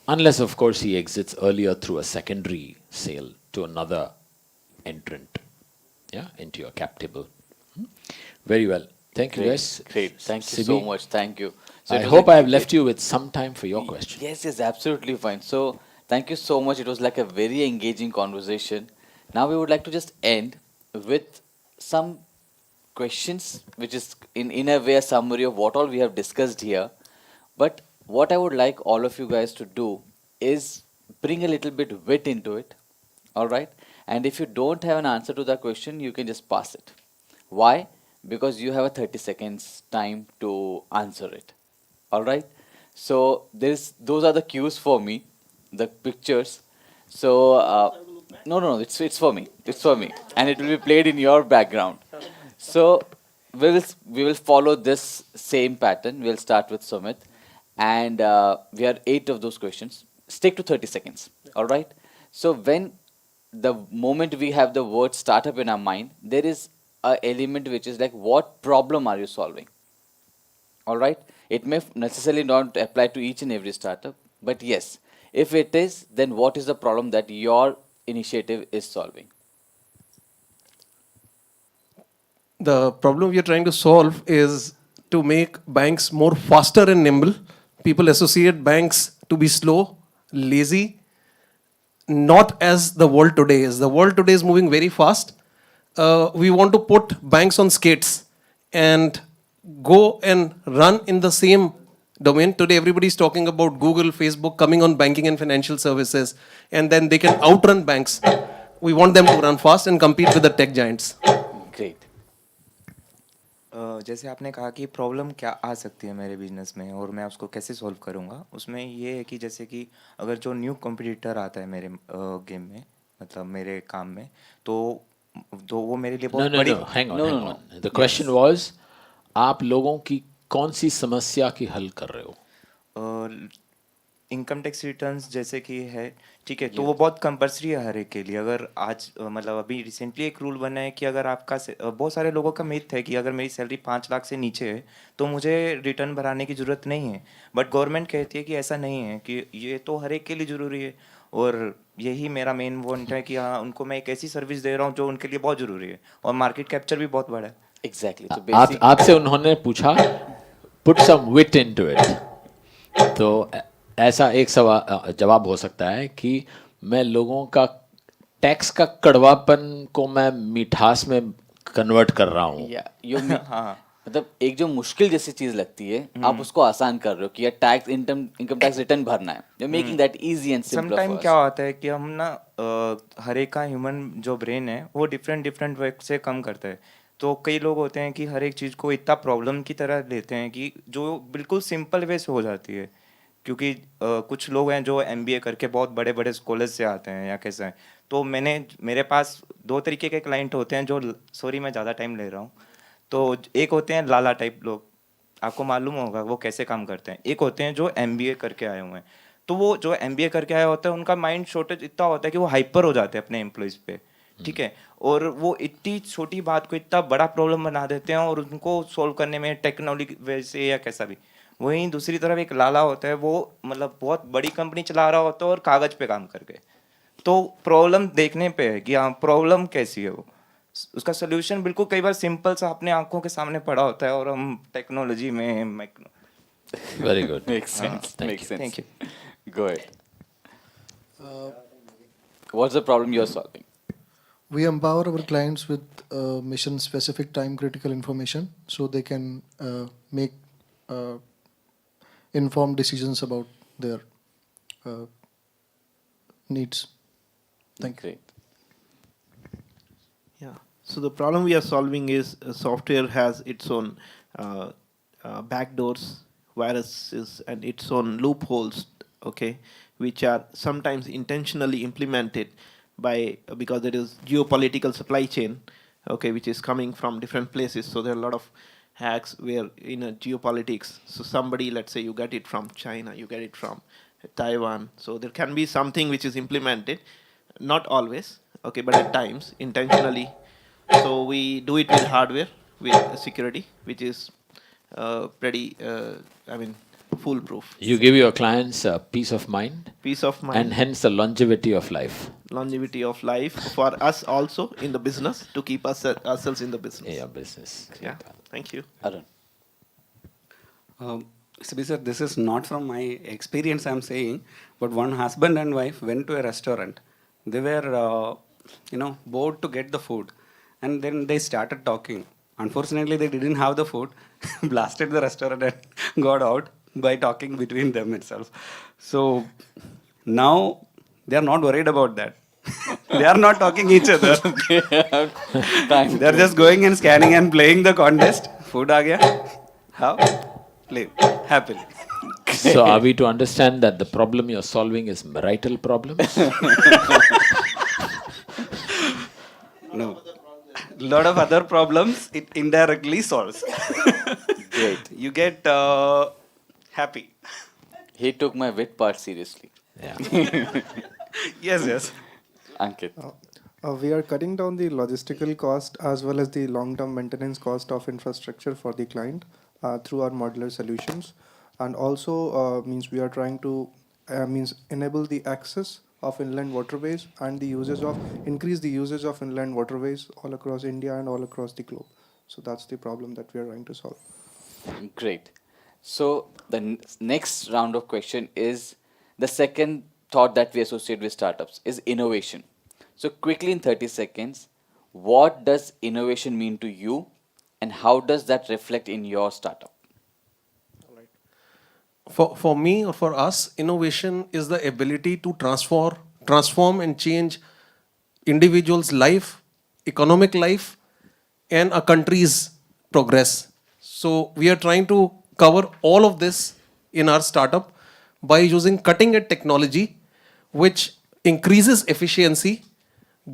Unless, of course, he exits earlier through a secondary sale to another entrant, into your cap table. Very well. Thank you, guys. Great. Thank you Sibi, so much. Thank you. So I it was hope like- I have left you with some time for your question. Yes, absolutely fine. So thank you so much. It was like a very engaging conversation. Now we would like to just end with some questions, which is in a way a summary of what all we have discussed here. But what I would like all of you guys to do is bring a little bit wit into it. All right. And if you don't have an answer to that question, you can just pass it. Why? Because you have a 30 seconds time to answer it. All right. So those are the cues for me, the pictures. So no, it's for me. It's for me, and it will be played in your background. So we will follow this same pattern. We'll start with Sumit, and we have 8 of those questions. Stick to 30 seconds. All right. So when the moment we have the word startup in our mind, there is a element which is like, what problem are you solving? All right. It may necessarily not apply to each and every startup, but yes, if it is, then what is the problem that your initiative is solving? The problem we are trying to solve is to make banks more faster and nimble. People associate banks to be slow, lazy, not as the world today is. The world today is moving very fast. We want to put banks on skates and go and run in the same domain. Today, everybody is talking about Google, Facebook coming on banking and financial services, and then they can outrun banks. We want them to run fast and compete with the tech giants. Great. जैसे आपने कहा कि problem क्या आ सकती है मेरे business में और मैं उसको कैसे सॉल्व करूँगा, उसमें ये है कि जैसे कि अगर जो न्यू कॉम्पिटिटर आता है मेरे गेम में, मतलब मेरे काम में, तो वो मेरे लिए No, बहुत no, बड़ी no. Hang on, No, hang no, on. no. The question was, आप लोगों की कौन सी समस्या की हल कर रहे हो? इनकम टैक्स रिटर्न्स जैसे कि है, ठीक है, तो वो बहुत कंपल्सरी है हर एक के लिए. अगर आज मतलब अभी रिसेंटली एक रूल बना है कि अगर आपका बहुत सारे लोगों का मिथ है कि अगर मेरी सैलरी 5 लाख से नीचे है तो मुझे रिटर्न भराने की ज़रूरत नहीं है. बट गवर्नमेंट कहती है कि ऐसा नहीं है, कि ये तो हर एक के लिए ज़रूरी है. और यही मेरा मेन पॉइंट है कि हाँ, उनको मैं एक ऐसी सर्विस दे रहा हूँ जो उनके लिए बहुत ज़रूरी है, और मार्केट कैप्चर भी बहुत बड़ा है. Exactly. So आप basic. आपसे उन्होंने पूछा put some wit into it, तो ऐसा एक सवाल जवाब हो सकता है कि मैं लोगों का टैक्स का कड़वापन को मैं मिठास में कन्वर्ट कर रहा हूँ. या मतलब एक जो मुश्किल जैसी चीज लगती है आप उसको आसान कर रहे हो कि यार टैक्स इनकम टैक्स रिटर्न भरना है. You making that easy and simpler sometime for क्या अस. होता है कि हम ना हर एक का ह्यूमन जो ब्रेन है वो डिफरेंट डिफरेंट वे से कम करता है. तो कई लोग होते हैं कि हर एक चीज़ को इतना प्रॉब्लम की तरह लेते हैं कि जो बिल्कुल सिंपल वे से हो जाती है. क्योंकि कुछ लोग हैं जो एमबीए करके बहुत बड़े बड़े कॉलेज से आते हैं या कैसे हैं. तो मेरे पास दो तरीके के क्लाइंट होते हैं जो, सॉरी मैं ज़्यादा टाइम ले रहा हूँ. तो एक होते हैं लाला टाइप लोग, आपको मालूम होगा वो कैसे काम करते हैं. एक होते हैं जो एमबीए करके आए हुए हैं. तो वो जो एमबीए करके आया होता है उनका माइंड शॉर्टेज इतना होता है कि वो हाइपर हो जाते हैं अपने एम्प्लॉयज़ पे. ठीक है. और वो इतनी छोटी बात को इतना बड़ा प्रॉब्लम बना देते हैं और उनको सॉल्व करने में टेक्नोलॉजी वैसे या कैसा भी. वहीं दूसरी तरफ एक लाला होता है, वो मतलब बहुत बड़ी कंपनी चला रहा होता है और कागज पे काम करके. तो प्रॉब्लम देखने पे है कि हाँ प्रॉब्लम कैसी है वो, उसका सोल्यूशन बिल्कुल कई बार सिंपल सा अपने आंखों के सामने पड़ा होता है और हम टेक्नोलॉजी में. Very good. Makes sense. Makes sense. Thank you. Go ahead. What's the problem you're solving? We empower our clients with mission specific time critical information so they can make uh, informed decisions about their uh, needs. Thank you. Great. Yeah. So the problem we are solving is software has its own backdoors, viruses, and its own loopholes. Okay, which are sometimes intentionally implemented by because there is geopolitical supply chain. Okay, which is coming from different places. So there are a lot of hacks where in a geopolitics. So somebody, let's say you get it from China, you get it from Taiwan. So there can be something which is implemented, not always, okay, but at times intentionally. So we do it with hardware, with security, which is pretty, foolproof. You give your clients peace of mind Peace of mind, and hence the longevity of life. longevity of life for us also in the business to keep us ourselves in the business. in your business. Yeah. Thank you. Arun. Sibi sir, this is not from my experience I'm saying, but one husband and wife went to a restaurant. They were, bored to get the food. And then they started talking. Unfortunately, they didn't have the food, blasted the restaurant and got out by talking between them itself. So now they are not worried about that. They are not talking each other. They are just going and scanning and playing the contest. Food aa gaya. How? Play. Happily. So are we to understand that the problem you're solving is marital problems? No. Lot of other problems it indirectly solves. Great. You get happy. He took my wit part seriously. Yeah. Yes, yes. Ankit. We are cutting down the logistical cost as well as the long-term maintenance cost of infrastructure for the client through our modular solutions, and also means we are trying to enable the access of inland waterways and the increase the usage of inland waterways all across India and all across the globe. So that's the problem that we are trying to solve. Great. So the next round of question is the second thought that we associate with startups is innovation. So quickly in 30 seconds, what does innovation mean to you and how does that reflect in your startup? For me or for us, innovation is the ability to transform and change individuals' life, economic life, and a country's progress. So we are trying to cover all of this in our startup by using cutting-edge technology, which increases efficiency,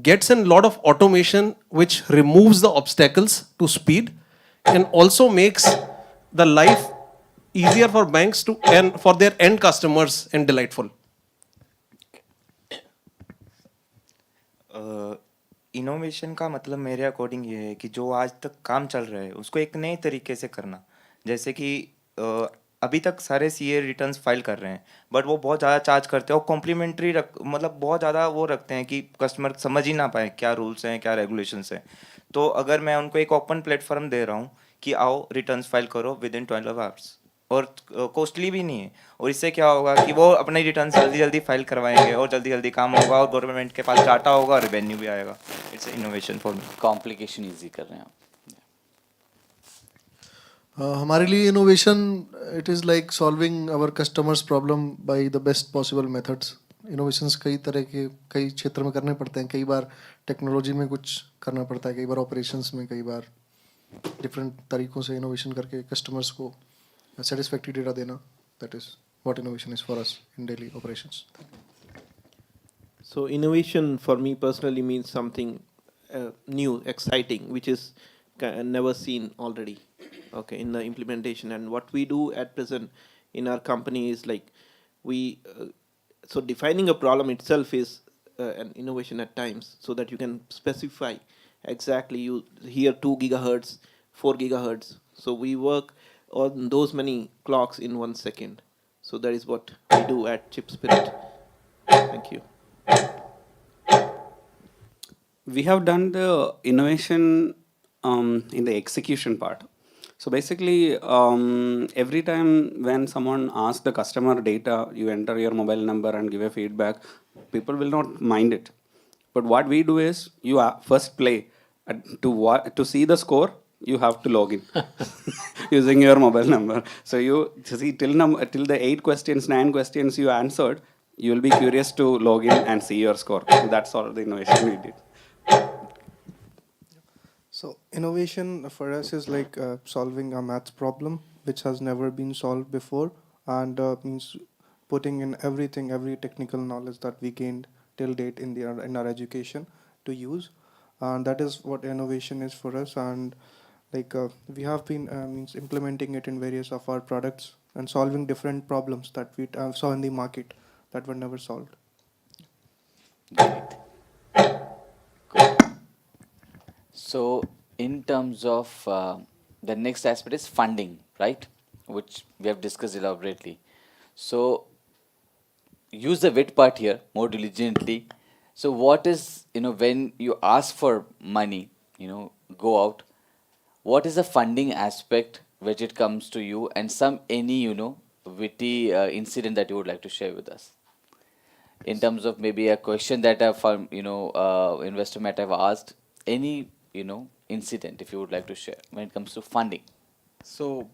gets in a lot of automation, which removes the obstacles to speed, and also makes the life easier for banks to and for their end customers and delightful. Innovation का मतलब मेरे according ये है कि जो आज तक काम चल रहा है उसको एक नए तरीके से करना. जैसे कि अभी तक सारे सीए रिटर्न्स फाइल कर रहे हैं बट वो बहुत ज़्यादा चार्ज करते हैं और कॉम्प्लीमेंट्री मतलब बहुत ज़्यादा वो रखते हैं कि कस्टमर समझ ही ना पाए क्या रूल्स हैं क्या रेगुलेशंस हैं. तो अगर मैं उनको एक ओपन प्लेटफॉर्म दे रहा हूँ कि आओ रिटर्न्स फाइल करो विद इन 12 आवर्स, और कॉस्टली भी नहीं है, और इससे क्या होगा कि वो अपने रिटर्न जल्दी जल्दी फाइल करवाएंगे और जल्दी जल्दी काम होगा और गवर्नमेंट के पास डाटा होगा और रेवेन्यू भी आएगा. It's innovation for me. Complication easy कर रहे हैं आप. हमारे लिए innovation it is like solving our customers problem by the best possible methods. Innovations कई तरह के कई क्षेत्र में करने पड़ते हैं. कई बार टेक्नोलॉजी में कुछ करना पड़ता है, कई बार ऑपरेशंस में, कई बार डिफरेंट तरीकों से इनोवेशन करके कस्टमर्स को satisfactory data dena. That is what innovation is for us in daily operations. So innovation for me personally means something new, exciting, which is never seen already. Okay, in the implementation, and what we do at present in our company is like we so defining a problem itself is an innovation at times, so that you can specify exactly you here 2 gigahertz, 4 gigahertz. So we work on those many clocks in 1 second. So that is what we do at Chip Spirit. Thank you. We have done the innovation in the execution part. So basically, every time when someone asks the customer data, you enter your mobile number and give a feedback, people will not mind it. But what we do is, you first play. To see the score, you have to log in using your mobile number. So you see till the 8 questions, 9 questions you answered, you will be curious to log in and see your score. That's all the innovation we did. So innovation for us is like solving a maths problem which has never been solved before, and means putting in everything, every technical knowledge that we gained till date in our education to use, and that is what innovation is for us. And like we have been means implementing it in various of our products and solving different problems that we saw in the market that were never solved. Great. Good. So, in terms of the next aspect is funding, right? Which we have discussed elaborately. So, use the wit part here more diligently. So, what is, when you ask for money, go out, what is the funding aspect which it comes to you, and any witty incident that you would like to share with us in terms of maybe a question that a investor might have asked, any incident if you would like to share when it comes to funding. So,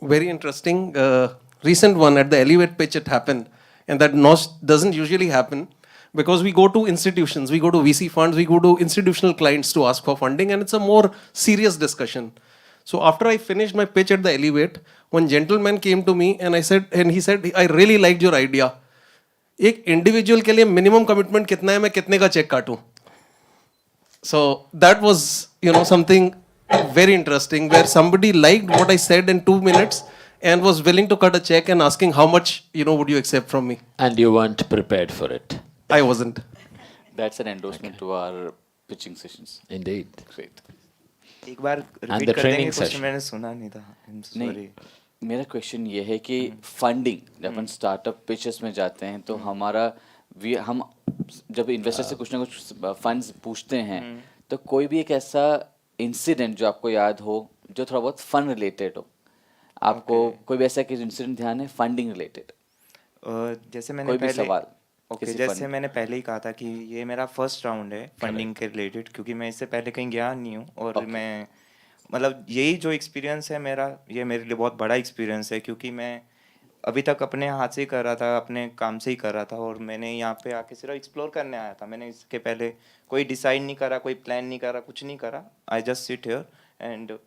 very interesting. Recent one at the Elevate pitch it happened, and that doesn't usually happen because we go to institutions, we go to VC funds, we go to institutional clients to ask for funding, and it's a more serious discussion. So after I finished my pitch at the Elevate, one gentleman came to me and he said, I really liked your idea. एक individual के लिए minimum commitment कितना है, मैं कितने का check काटूं? So that was, something very interesting where somebody liked what I said in 2 minutes and was willing to cut a check and asking how much, would you accept from me? And you weren't prepared for it. I wasn't. That's an endorsement to our pitching sessions. Indeed. Great. एक बार And repeat the कर training देंगे, question session. मैंने सुना नहीं था. नहीं, sorry. मेरा question ये है कि फंडिंग जब अपन स्टार्टअप पिचेस में जाते हैं तो हम जब इन्वेस्टर से कुछ ना कुछ फंड्स पूछते हैं तो कोई भी एक ऐसा इंसिडेंट जो आपको याद हो जो थोड़ा बहुत फन रिलेटेड हो, आपको कोई भी ऐसा इंसिडेंट ध्यान है फंडिंग रिलेटेड? जैसे मैंने कोई भी पहले सवाल ओके किसी जैसे fund- मैंने पहले ही कहा था कि ये मेरा फर्स्ट राउंड है फंडिंग के रिलेटेड, क्योंकि मैं इससे पहले कहीं गया नहीं हूँ, और Okay. मैं मतलब यही जो एक्सपीरियंस है मेरा, ये मेरे लिए बहुत बड़ा एक्सपीरियंस है, क्योंकि मैं अभी तक अपने हाथ से ही कर रहा था, अपने काम से ही कर रहा था, और मैंने यहाँ पे आके सिर्फ एक्सप्लोर करने आया था. मैंने इसके पहले कोई डिसाइड नहीं करा, कोई प्लान नहीं करा, कुछ नहीं करा. I just sit here and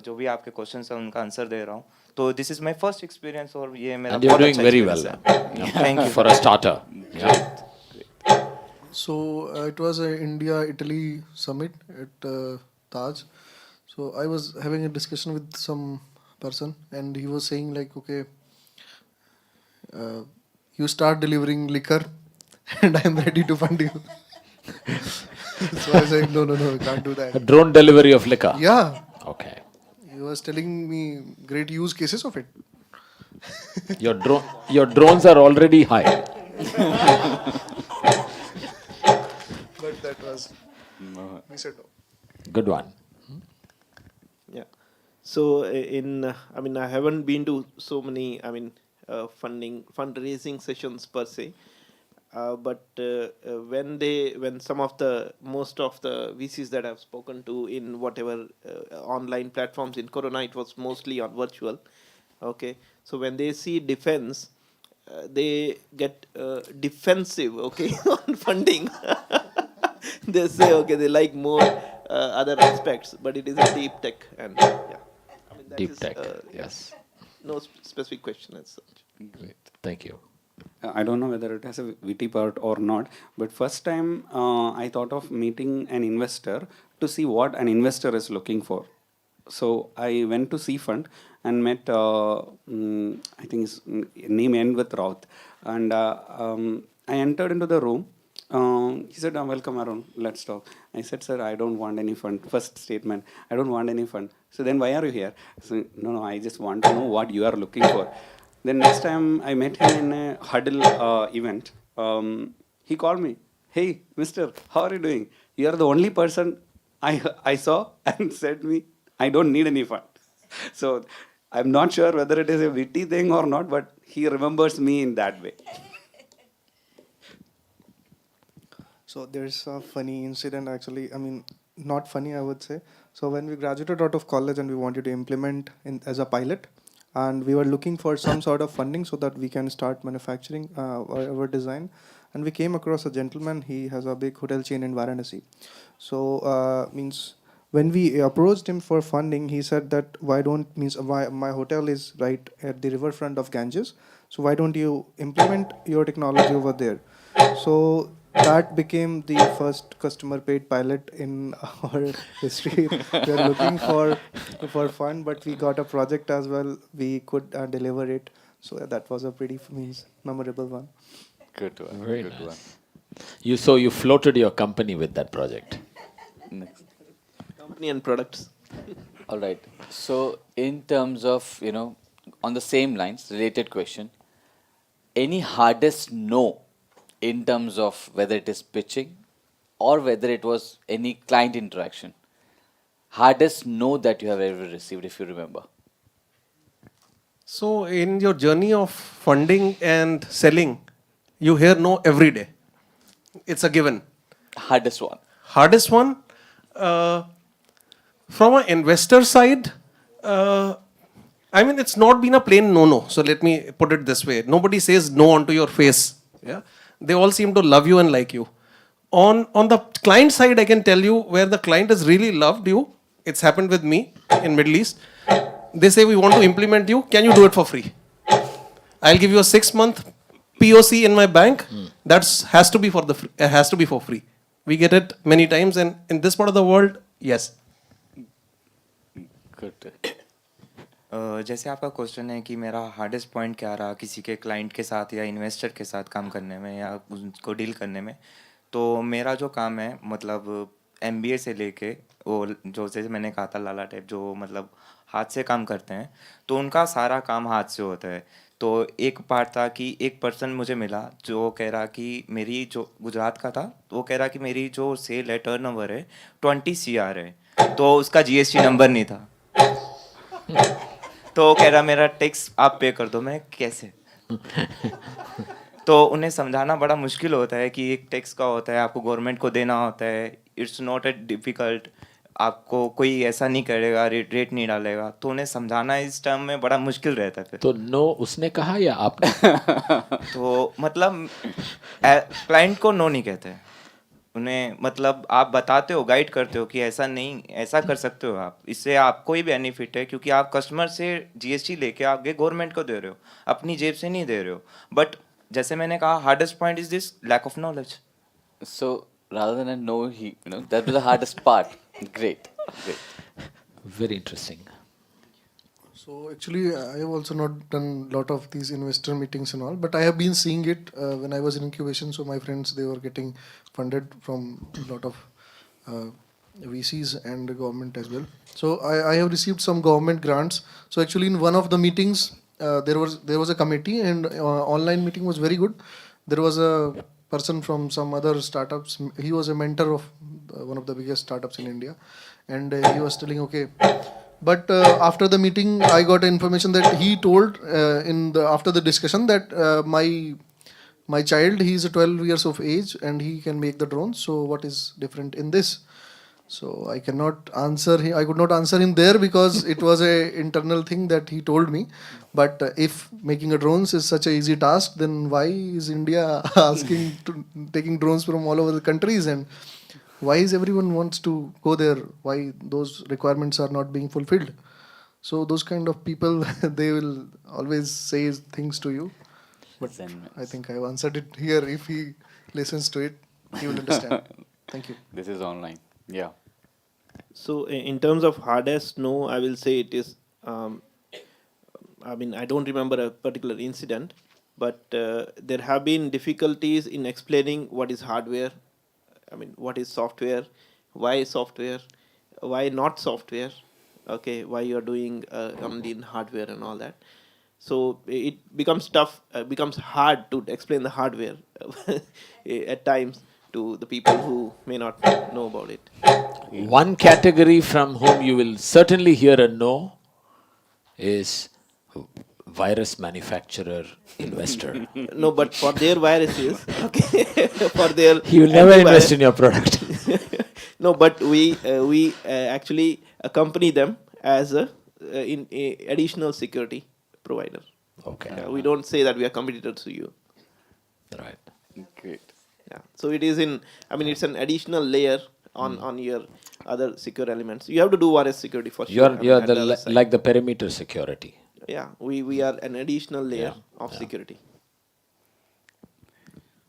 जो भी आपके क्वेश्चन है उनका आंसर दे रहा हूँ. तो this is my first experience, और ये मेरा And you're बहुत doing अच्छा very well. experience है. Thank you. For a starter. Yeah. So it was a India-Italy summit at Taj. So I was having a discussion with some person, and he was saying like, okay, you start delivering liquor, and I'm ready to fund you. So I said, no, we can't do A that. drone delivery of liquor. Yeah, Okay. he was telling me great use cases of it. Your drones are already high. But that was, we said no. Good one. Yeah. So I mean, I haven't been to so many, I mean, fundraising sessions per se. When some of the most of the VCs that I've spoken to in whatever online platforms in Corona, it was mostly on virtual. Okay, so when they see defense, they get defensive. Okay, on funding. They say okay, they like more other aspects, but it is a deep tech, and yeah, I mean that Deep is tech. yeah, Yes. no specific question as such. Great. Thank you. I don't know whether it has a witty part or not, but first time I thought of meeting an investor to see what an investor is looking for. So I went to C Fund and met, I think his name end with Routh, and I entered into the room. He said, "Welcome, Arun. Let's talk." I said, "Sir, I don't want any fund." First statement, "I don't want any fund." So then, why are you here? So, no, I just want to know what you are looking for. Then next time I met him in a huddle event, he called me, "Hey, Mister, how are you doing? You are the only person I saw and said me, I don't need any fund." So I'm not sure whether it is a witty thing or not, but he remembers me in that way. So there's a funny incident actually. I mean, not funny, I would say. So when we graduated out of college and we wanted to implement in as a pilot, and we were looking for some sort of funding so that we can start manufacturing our design, and we came across a gentleman. He has a big hotel chain in Varanasi. So means when we approached him for funding, he said that why my hotel is right at the riverfront of Ganges. So why don't you implement your technology over there? So that became the first customer paid pilot in our history. We are looking for fun, but we got a project as well. We could deliver it. So that was a pretty means memorable one. Good one. Very Good nice. You floated your company with that project. one. Next. Company and products. All right. So, in terms of, on the same lines, related question, any hardest no in terms of whether it is pitching or whether it was any client interaction? Hardest no that you have ever received, if you remember. So, in your journey of funding and selling, you hear no every day. It's a given. Hardest one. Hardest one, uh, from an investor side, I mean, it's not been a plain no. So let me put it this way: nobody says no onto your face. Yeah, they all seem to love you and like you. On the client side, I can tell you where the client has really loved you. It's happened with me in Middle East. They say we want to implement you. Can you do it for free? I'll give you a 6-month POC in my bank. That's has to be for has to be for free. We get it many times, and in this part of the world, yes. Good. जैसे आपका question है कि मेरा hardest point क्या रहा किसी के client के साथ या इन्वेस्टर के साथ काम करने में या उनको डील करने में, तो मेरा जो काम है मतलब MBA से लेके वो जो जैसे मैंने कहा था लाला टाइप जो मतलब हाथ से काम करते हैं, तो उनका सारा काम हाथ से होता है. तो एक पार्ट था कि एक पर्सन मुझे मिला जो कह रहा कि मेरी जो गुजरात का था, तो वो कह रहा कि मेरी जो सेल है टर्नओवर है 20 CR है, तो उसका GST नंबर नहीं था. तो वो कह रहा मेरा टैक्स आप पे कर दो. मैं कैसे? तो उन्हें समझाना बड़ा मुश्किल होता है कि एक टैक्स का होता है, आपको गवर्नमेंट को देना होता है. It's not a difficult. आपको कोई ऐसा नहीं करेगा, रेट नहीं डालेगा. तो उन्हें समझाना इस टर्म में बड़ा मुश्किल रहता है फिर. तो नो उसने कहा या आपने? तो मतलब क्लाइंट को नो नहीं कहते हैं. उन्हें मतलब आप बताते हो, गाइड करते हो कि ऐसा नहीं, ऐसा कर सकते हो आप, इससे आपको ही बेनिफिट है क्योंकि आप कस्टमर से GST लेके आगे गवर्नमेंट को दे रहे हो, अपनी जेब से नहीं दे रहे हो. बट जैसे मैंने कहा hardest point is this lack of knowledge. So, rather than a no, that was the hardest part. Great. Very interesting. So actually, I have also not done a lot of these investor meetings and all, but I have been seeing it when I was in incubation. So my friends, they were getting funded from a lot of VCs and the government as well. So I have received some government grants. So actually, in one of the meetings, there was a committee, and online meeting was very good. There was a person from some other startups. He was a mentor of one of the biggest startups in India, and he was telling, okay. But after the meeting, I got information that he told after the discussion that my child, he is 12 years of age and he can make the drones. So what is different in this? So I cannot answer him. I could not answer him there because it was a internal thing that he told me. But if making a drones is such a easy task, then why is India asking to taking drones from all over the countries, and why is everyone wants to go there? Why those requirements are not being fulfilled? So those kind of people, they will always say things to you. But I think I've answered it here. If he listens to it, he will understand. Thank you. This is online. Yeah. So in terms of hardest no, I will say it is, I mean, I don't remember a particular incident, but there have been difficulties in explaining what is hardware, I mean, what is software, why not software, okay, why you're doing only in hardware and all that. So it becomes tough, becomes hard to explain the hardware at times to the people who may not know about it. One category from whom you will certainly hear a no is virus manufacturer investor. No, but for their viruses, okay, for their He will never antivirus- invest in your product. No, but we actually accompany them as a additional security provider. Okay. We don't say that we are competitors to you. Right. Great. Yeah. So it is I mean, it's an additional layer on your other secure elements. You have to do virus security for sure. I mean, You're at the other side. like the perimeter security. Yeah, we are an additional layer of security.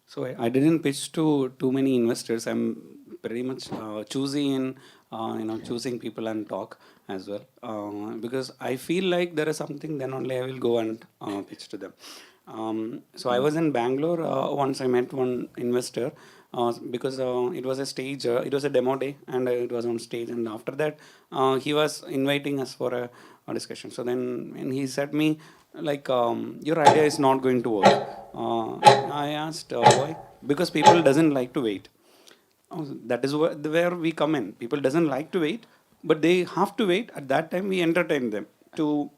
So I didn't pitch to too many investors. I'm pretty much choosy in choosing people and talk as well, because I feel like there is something, then only I will go and pitch to them. So I was in Bangalore once. I met one investor because it was a stage, it was a demo day, and it was on stage. And after that, he was inviting us for a discussion. So then, and he said me like, your idea is not going to work. I asked why? Because people doesn't like to wait. That is where we come in. People doesn't like to wait, but they have to wait. At that time, we entertain them to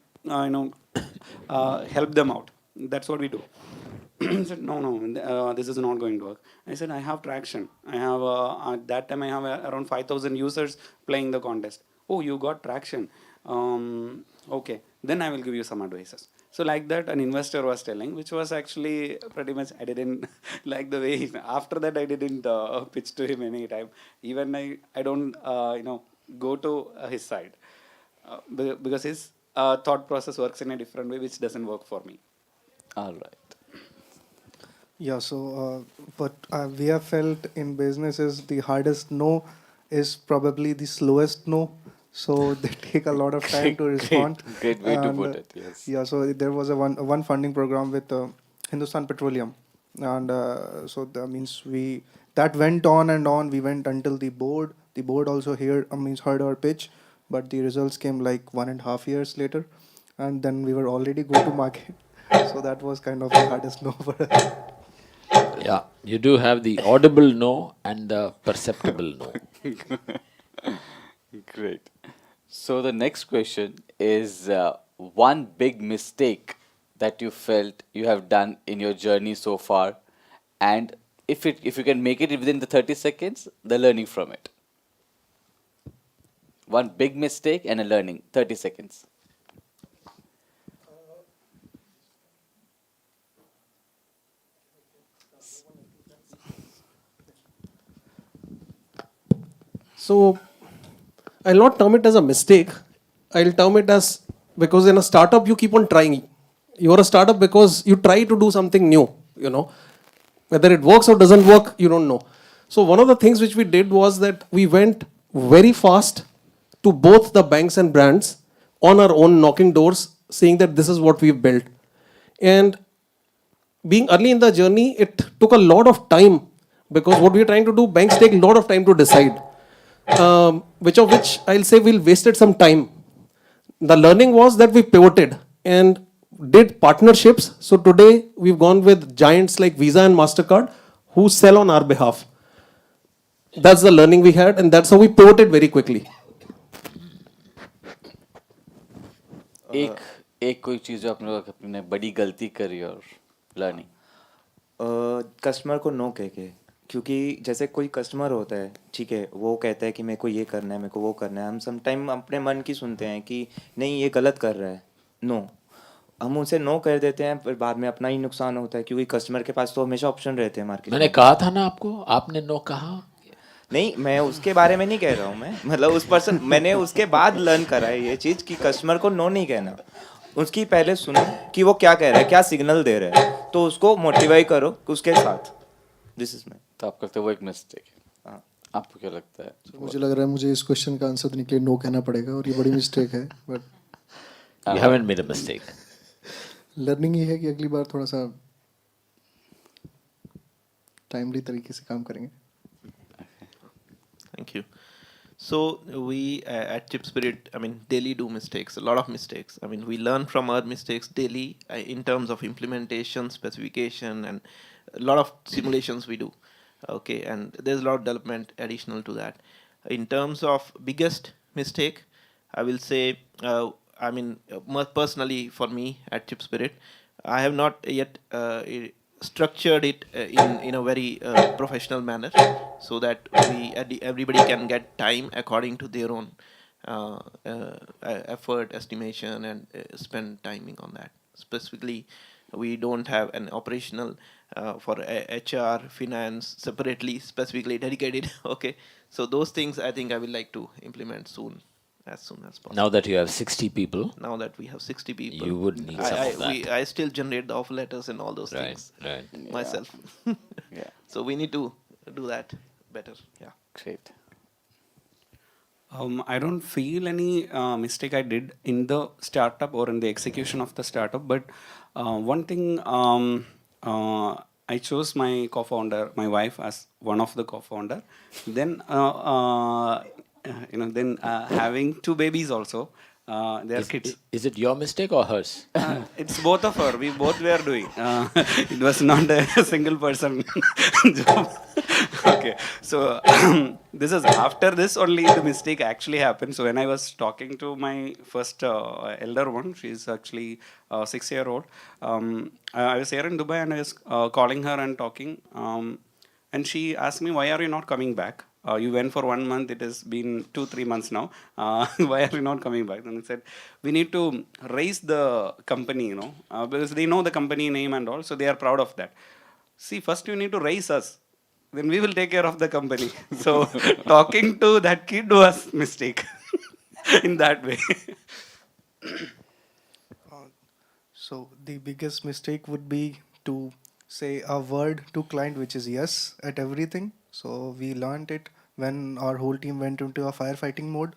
help them out. That's what we do. He said, no, this is not going to work. I said, I have traction. I have, at that time, I have around 5,000 users playing the contest. Oh, you got traction. Okay, then I will give you some advices. So like that, an investor was telling, which was actually pretty much, I didn't like the way, after that I didn't pitch to him any time. Even I don't, go to his side. Because his thought process works in a different way, which doesn't work for me. All right. Yeah, so what we have felt in business is the hardest no is probably the slowest no. So they take a lot of time to respond. Great way to And, put it, yes. Yeah, so there was one funding program with Hindustan Petroleum, and so that means that went on and on. We went until the board. The board also heard our pitch, but the results came like 1.5 years later, and then we were already go to market. So that was kind of the hardest no for us. Yeah, you do have the audible no and the perceptible no. Great. So the next question is one big mistake that you felt you have done in your journey so far, and if you can make it within the 30 seconds, the learning from it. One big mistake and a learning, 30 seconds. So I'll not term it as a mistake. I'll term it as, because in a startup you keep on trying. You're a startup because you try to do something new, Whether it works or doesn't work, you don't know. So one of the things which we did was that we went very fast to both the banks and brands on our own, knocking doors, saying that this is what we've built. And being early in the journey, it took a lot of time, because what we're trying to do, banks take a lot of time to decide. Which I'll say we'll wasted some time. The learning was that we pivoted and did partnerships. So today we've gone with giants like Visa and MasterCard, who sell on our behalf. That's the learning we had, and that's how we pivoted very quickly. एक एक कोई चीज़ जो आपने अपने बड़ी गलती करी और लर्निंग. कस्टमर को नो कह के, क्योंकि जैसे कोई कस्टमर होता है, ठीक है, वो कहता है कि मेरे को ये करना है, मेरे को वो करना है, हम समटाइम अपने मन की सुनते हैं कि नहीं ये गलत कर रहा है, नो, हम उसे नो कर देते हैं, फिर बाद में अपना ही नुकसान होता है, क्योंकि कस्टमर के पास तो हमेशा ऑप्शन रहते हैं मार्केट मैंने में. कहा था ना आपको, आपने नो कहा. नहीं, मैं उसके बारे में नहीं कह रहा हूँ, मैं मतलब उस पर्सन, मैंने उसके बाद लर्न करा है ये चीज़ कि कस्टमर को नो नहीं कहना, उसकी पहले सुनो कि वो क्या कह रहा है, क्या सिग्नल दे रहा है, तो उसको मोटिवेट करो उसके साथ. This is my. तो आप करते हो वो एक मिस्टेक है. हाँ. आपको क्या लगता है? मुझे लग रहा है मुझे इस क्वेश्चन का आंसर देने के लिए नो कहना पड़ेगा और ये बड़ी मिस्टेक है, but You haven't made a mistake. Learning ये है कि अगली बार थोड़ा सा टाइमली तरीके से काम करेंगे. Thank you. So we at Chip Spirit, I mean, daily do mistakes, a lot of mistakes. I mean, we learn from our mistakes daily in terms of implementation, specification, and a lot of simulations we do. Okay, and there's a lot of development additional to that. In terms of biggest mistake, I will say, I mean, personally for me at Chip Spirit, I have not yet structured it in a very professional manner, so that everybody can get time according to their own effort estimation and spend timing on that. Specifically, we don't have an operational for HR finance separately specifically dedicated. Okay, so those things I think I would like to implement soon as possible. Now that you have 60 people, Now that we have 60 people, you would need some of that. I still generate the offer letters and all those Right, things right. myself. Yeah. So we need to do that better. Yeah. Great. I don't feel any mistake I did in the startup or in the execution of the startup, but one thing, I chose my co-founder, my wife, as one of the co-founder. Then, then having two babies also. They are kids. Is it your mistake or hers? It's both of her. We both were doing. It was not a single person job. Okay. So this is after this only the mistake actually happened. So when I was talking to my first elder one, she's actually 6-year-old. I was here in Dubai and I was calling her and talking. And she asked me, why are you not coming back? You went for 1 month, it has been 2-3 months now. Why are you not coming back? And I said, we need to raise the company, because they know the company name and all, so they are proud of that. See, first you need to raise us, then we will take care of the company. So talking to that kid was mistake in that way. So the biggest mistake would be to say a word to client which is yes at everything. So we learned it when our whole team went into a firefighting mode,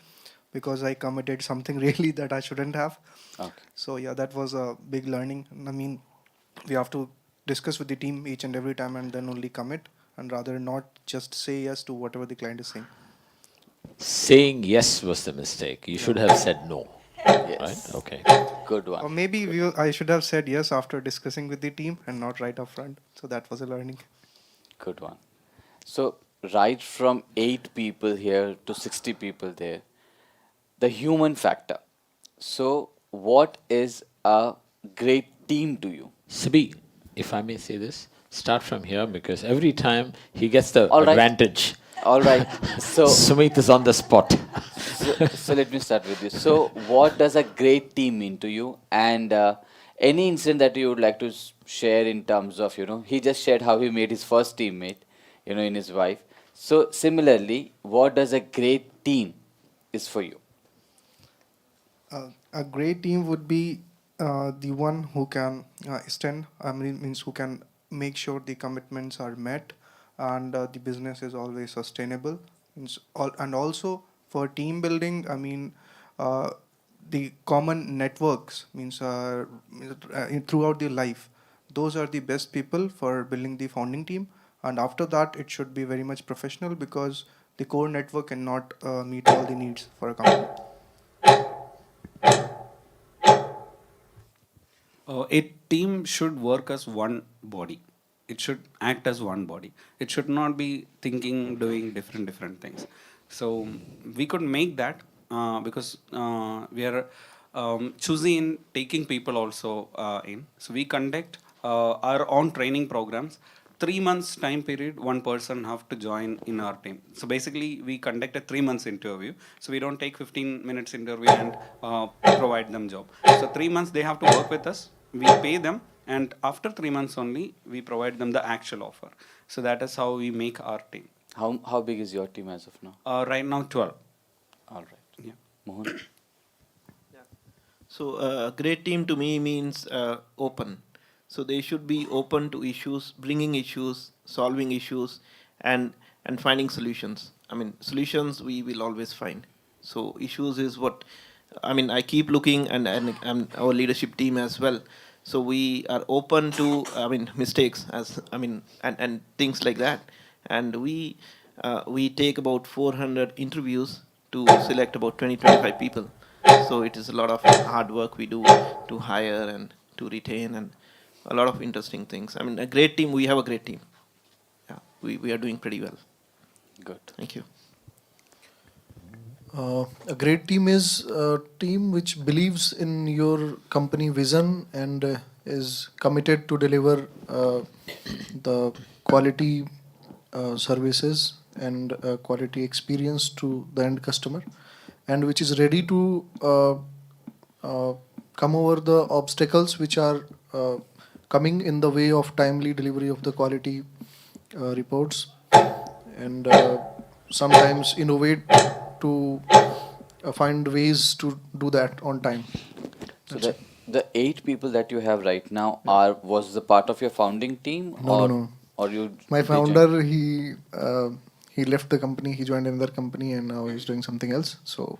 because I committed something really that I shouldn't have. Okay. So yeah, that was a big learning. I mean, we have to discuss with the team each and every time and then only commit, and rather not just say yes to whatever the client is saying. Saying yes was the mistake. You should have said no. Yes. Right? Okay. Good Or one. maybe I should have said yes after discussing with the team and not right up front. So that was a learning. Good one. So right from 8 people here to 60 people there, the human factor. So what is a great team to you? Sibi, if I may say this, start from here because every time he gets the All right. advantage. All right. So, Sumit is on the spot. so let me start with you. So what does a great team mean to you? And any incident that you would like to share in terms of, he just shared how he made his first teammate, in his wife. So similarly, what does a great team is for you? A great team would be the one who can stand, means who can make sure the commitments are met and the business is always sustainable. And also for team building, I mean, the common networks means throughout the life. Those are the best people for building the founding team. And after that, it should be very much professional, because the core network cannot meet all the needs for a company. A team should work as one body. It should act as one body. It should not be thinking, doing different things. So we could make that because we are choosy in taking people also in. So we conduct our own training programs. 3 months time period, one person have to join in our team. So basically, we conduct a 3 months interview. So we don't take 15 minutes interview and provide them job. So 3 months they have to work with us. We pay them, and after 3 months only, we provide them the actual offer. So that is how we make our team. How big is your team as of now? Right now, 12. All right. Yeah. Mohan? So a great team to me means open. So they should be open to issues, bringing issues, solving issues, and finding solutions. I mean, solutions we will always find. So issues is what, I mean, I keep looking, and our leadership team as well. So we are open to, I mean, mistakes, as I mean, and things like that. And we take about 400 interviews to select about 20-25 people. So it is a lot of hard work we do to hire and to retain, and a lot of interesting things. I mean, a great team. We have a great team. Yeah, we are doing pretty well. Good. Thank you. A great team is a team which believes in your company vision and is committed to deliver the quality services and quality experience to the end customer, and which is ready to come over the obstacles which are coming in the way of timely delivery of the quality reports, and sometimes innovate to find ways to do that on time. So the 8 people that you have right now was the part of your founding team, No. or you? My they joined- founder, he left the company. He joined another company, and now he's doing something else. So,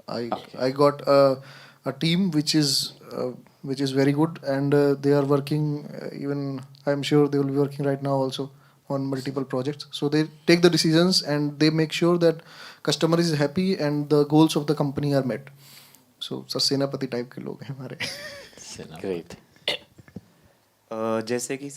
I got a team which is very good, and they are working. Even I'm sure they will be working right now also on multiple projects. So they take the decisions and they make sure that customer is happy and the goals of the company are met. So sir सेनापति type के लोग हैं हमारे. Great. जैसे कि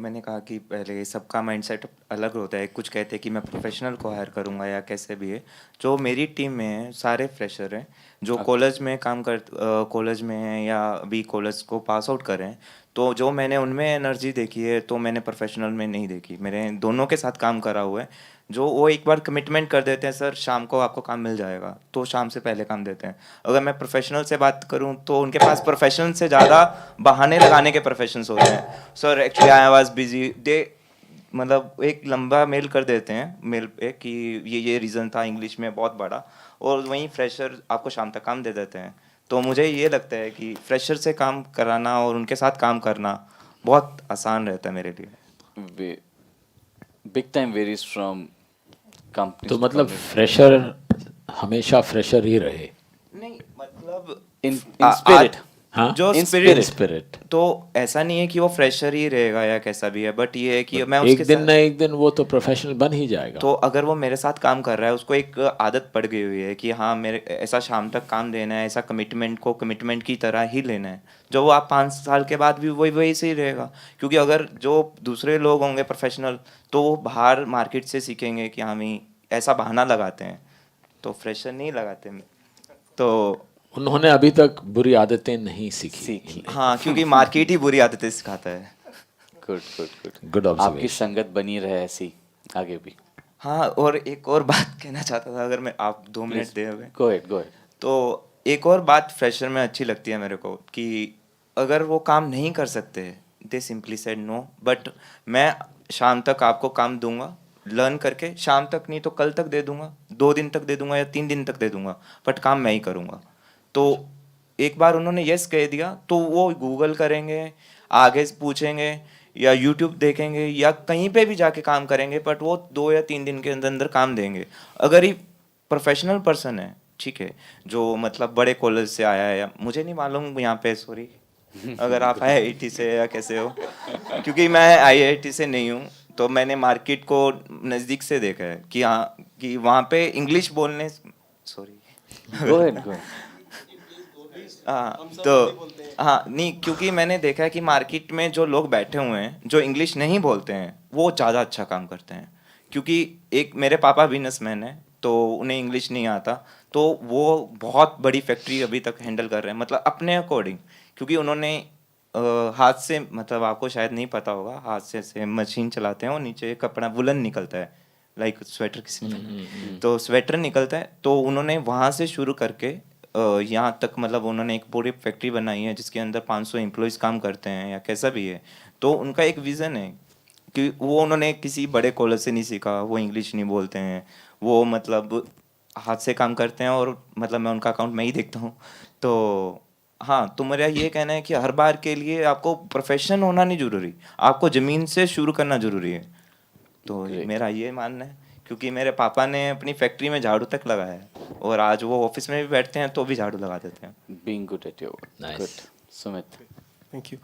मैंने कहा कि पहले सबका माइंडसेट अलग होता है. कुछ कहते हैं कि मैं प्रोफेशनल को हायर करूंगा या कैसे भी है. जो मेरी टीम में है सारे फ्रेशर हैं जो कॉलेज में कॉलेज में हैं या अभी कॉलेज को पास आउट कर रहे हैं. तो जो मैंने उनमें एनर्जी देखी है तो मैंने प्रोफेशनल में नहीं देखी. मेरे दोनों के साथ काम करा हुआ है. जो वो एक बार कमिटमेंट कर देते हैं, सर शाम को आपको काम मिल जाएगा, तो शाम से पहले काम देते हैं. अगर मैं प्रोफेशनल से बात करूं तो उनके पास प्रोफेशनल से ज़्यादा बहाने लगाने के प्रोफेशंस होते हैं. Sir actually I was busy there, मतलब एक लंबा मेल कर देते हैं मेल पे कि ये रीज़न था इंग्लिश में बहुत बड़ा, और वहीं फ्रेशर आपको शाम तक काम दे देते हैं. तो मुझे ये लगता है कि फ्रेशर से काम कराना और उनके साथ काम करना बहुत आसान रहता है मेरे लिए. Big time varies from companies. तो to मतलब companies. फ्रेशर हमेशा फ्रेशर ही रहे. नहीं मतलब in spirit. हाँ, जो In स्पिरिट स्पिरिट. तो ऐसा नहीं है कि वो फ्रेशर ही रहेगा या कैसा भी है, बट ये है कि मैं एक उसके दिन साथ, न एक दिन वो तो प्रोफेशनल बन ही जाएगा. तो अगर वो मेरे साथ काम कर रहा है उसको एक आदत पड़ गई हुई है कि हाँ मेरे ऐसा शाम तक काम देना है, ऐसा कमिटमेंट को कमिटमेंट की तरह ही लेना है. जो वो आप 5 साल के बाद भी वही से ही रहेगा. क्योंकि अगर जो दूसरे लोग होंगे प्रोफेशनल तो वो बाहर मार्केट से सीखेंगे कि हम ही ऐसा बहाना लगाते हैं, तो फ्रेशर नहीं लगाते. तो उन्होंने अभी तक बुरी आदतें नहीं सीखी. हाँ, क्योंकि मार्केट ही बुरी आदतें सिखाता है. Good. गुड आपकी ऑब्जर्वेशन. संगत बनी रहे ऐसी आगे भी. हाँ, और एक और बात कहना चाहता था, अगर मैं आप 2 मिनट दे हुए. Go ahead. तो एक और बात फ्रेशर में अच्छी लगती है मेरे को कि अगर वो काम नहीं कर सकते they simply said no, but मैं शाम तक आपको काम दूंगा, लर्न करके शाम तक नहीं तो कल तक दे दूंगा, 2 दिन तक दे दूंगा या 3 दिन तक दे दूंगा, बट काम मैं ही करूंगा. तो एक बार उन्होंने यस कह दिया तो वो गूगल करेंगे, आगे पूछेंगे या यूट्यूब देखेंगे या कहीं पे भी जाके काम करेंगे, बट वो 2 या 3 दिन के अंदर अंदर काम देंगे. अगर ये प्रोफेशनल पर्सन है, ठीक है, जो मतलब बड़े कॉलेज से आया है, या मुझे नहीं मालूम यहाँ पे, सॉरी अगर आप IIT से या कैसे हो, क्योंकि मैं IIT से नहीं हूँ, तो मैंने मार्केट को नज़दीक से देखा है कि हाँ कि वहाँ पे इंग्लिश बोलने, सॉरी Go ahead. तो हाँ नहीं, क्योंकि मैंने देखा है कि मार्केट में जो लोग बैठे हुए हैं जो इंग्लिश नहीं बोलते हैं वो ज़्यादा अच्छा काम करते हैं। क्योंकि एक मेरे पापा बिजनेसमैन हैं तो उन्हें इंग्लिश नहीं आता, तो वो बहुत बड़ी फैक्ट्री अभी तक हैंडल कर रहे हैं, मतलब अपने अकॉर्डिंग। क्योंकि उन्होंने हाथ से, मतलब आपको शायद नहीं पता होगा, हाथ से मशीन चलाते हैं और नीचे कपड़ा वुलन निकलता है, लाइक स्वेटर किसी ने, तो स्वेटर निकलता है। तो उन्होंने वहाँ से शुरू करके यहाँ तक, मतलब उन्होंने एक पूरी फैक्ट्री बनाई है जिसके अंदर 500 एम्प्लॉयज़ काम करते हैं या कैसा भी है। तो उनका एक विज़न है कि वो उन्होंने किसी बड़े कॉलेज से नहीं सीखा, वो इंग्लिश नहीं बोलते हैं, वो मतलब हाथ से काम करते हैं, और मतलब मैं उनका अकाउंट मैं ही देखता हूँ। तो हाँ, तो मेरा ये कहना है कि हर बार के लिए आपको प्रोफेशन होना नहीं ज़रूरी, आपको ज़मीन से शुरू करना ज़रूरी है। तो Great. मेरा ये मानना है, क्योंकि मेरे पापा ने अपनी फैक्ट्री में झाड़ू तक लगाया है और आज वो ऑफिस में भी बैठते हैं तो भी झाड़ू लगा देते हैं। Being good at your work. Nice. Good. Sumit. Thank you.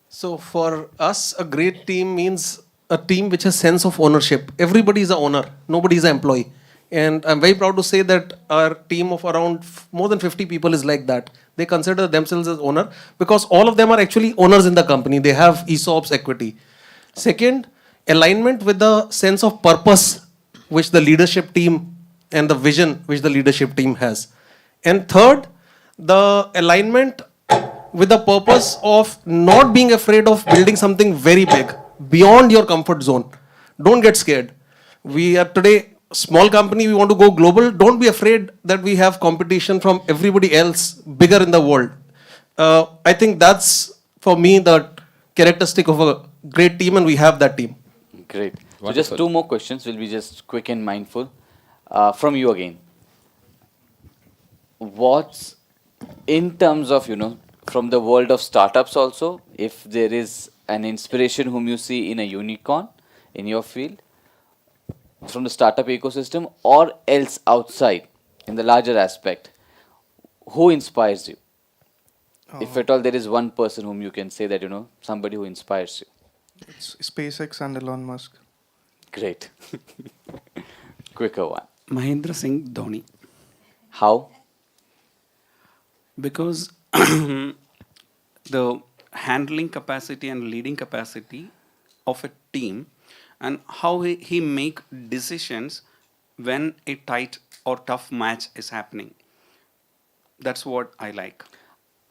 So for us, a great team means a team which has sense of ownership. Everybody is a owner. Nobody is an employee. And I'm very proud to say that our team of around more than 50 people is like that. They consider themselves as owner because all of them are actually owners in the company. They have ESOPs equity. Second, alignment with the sense of purpose which the leadership team and the vision which the leadership team has. And third, the alignment with the purpose of not being afraid of building something very big beyond your comfort zone. Don't get scared. We are today a small company, we want to go global. Don't be afraid that we have competition from everybody else bigger in the world. I think that's for me the characteristic of a great team, and we have that team. Great. So Wonderful. just two more questions. We'll be just quick and mindful. From you again. What's in terms of, from the world of startups also, if there is an inspiration whom you see in a unicorn in your field, from the startup ecosystem or else outside in the larger aspect, who inspires you? If at all there is one person whom you can say that, somebody who inspires you. It's SpaceX and Elon Musk. Great. Quicker one. Mahendra Singh Dhoni. How? Because the handling capacity and leading capacity of a team, and how he make decisions when a tight or tough match is happening. That's what I like.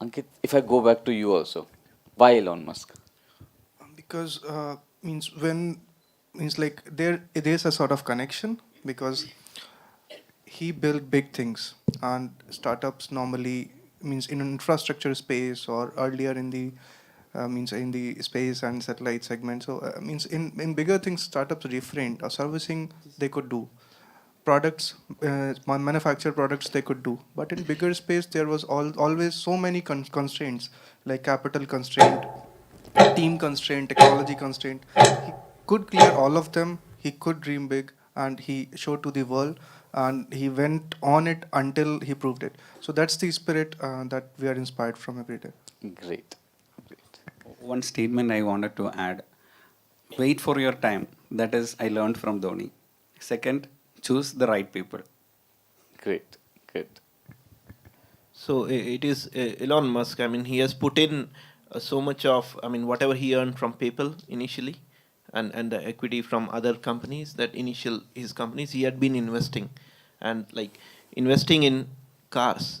Ankit, if I go back to you also, why Elon Musk? Because means like there's a sort of connection, because he built big things, and startups normally means in infrastructure space or earlier in the means in the space and satellite segment. So means in bigger things, startups refrained or servicing they could do, products manufactured products they could do, but in bigger space there was always so many constraints, like capital constraint, team constraint, technology constraint. He could clear all of them, he could dream big, and he showed to the world, and he went on it until he proved it. So that's the spirit that we are inspired from every day. Great. Great. One statement I wanted to add: wait for your time. That is, I learned from Dhoni. Second, choose the right people. Great. Good. So it is Elon Musk. I mean, he has put in so much of, I mean, whatever he earned from PayPal initially, and the equity from other companies, that initial his companies, he had been investing, and like investing in cars,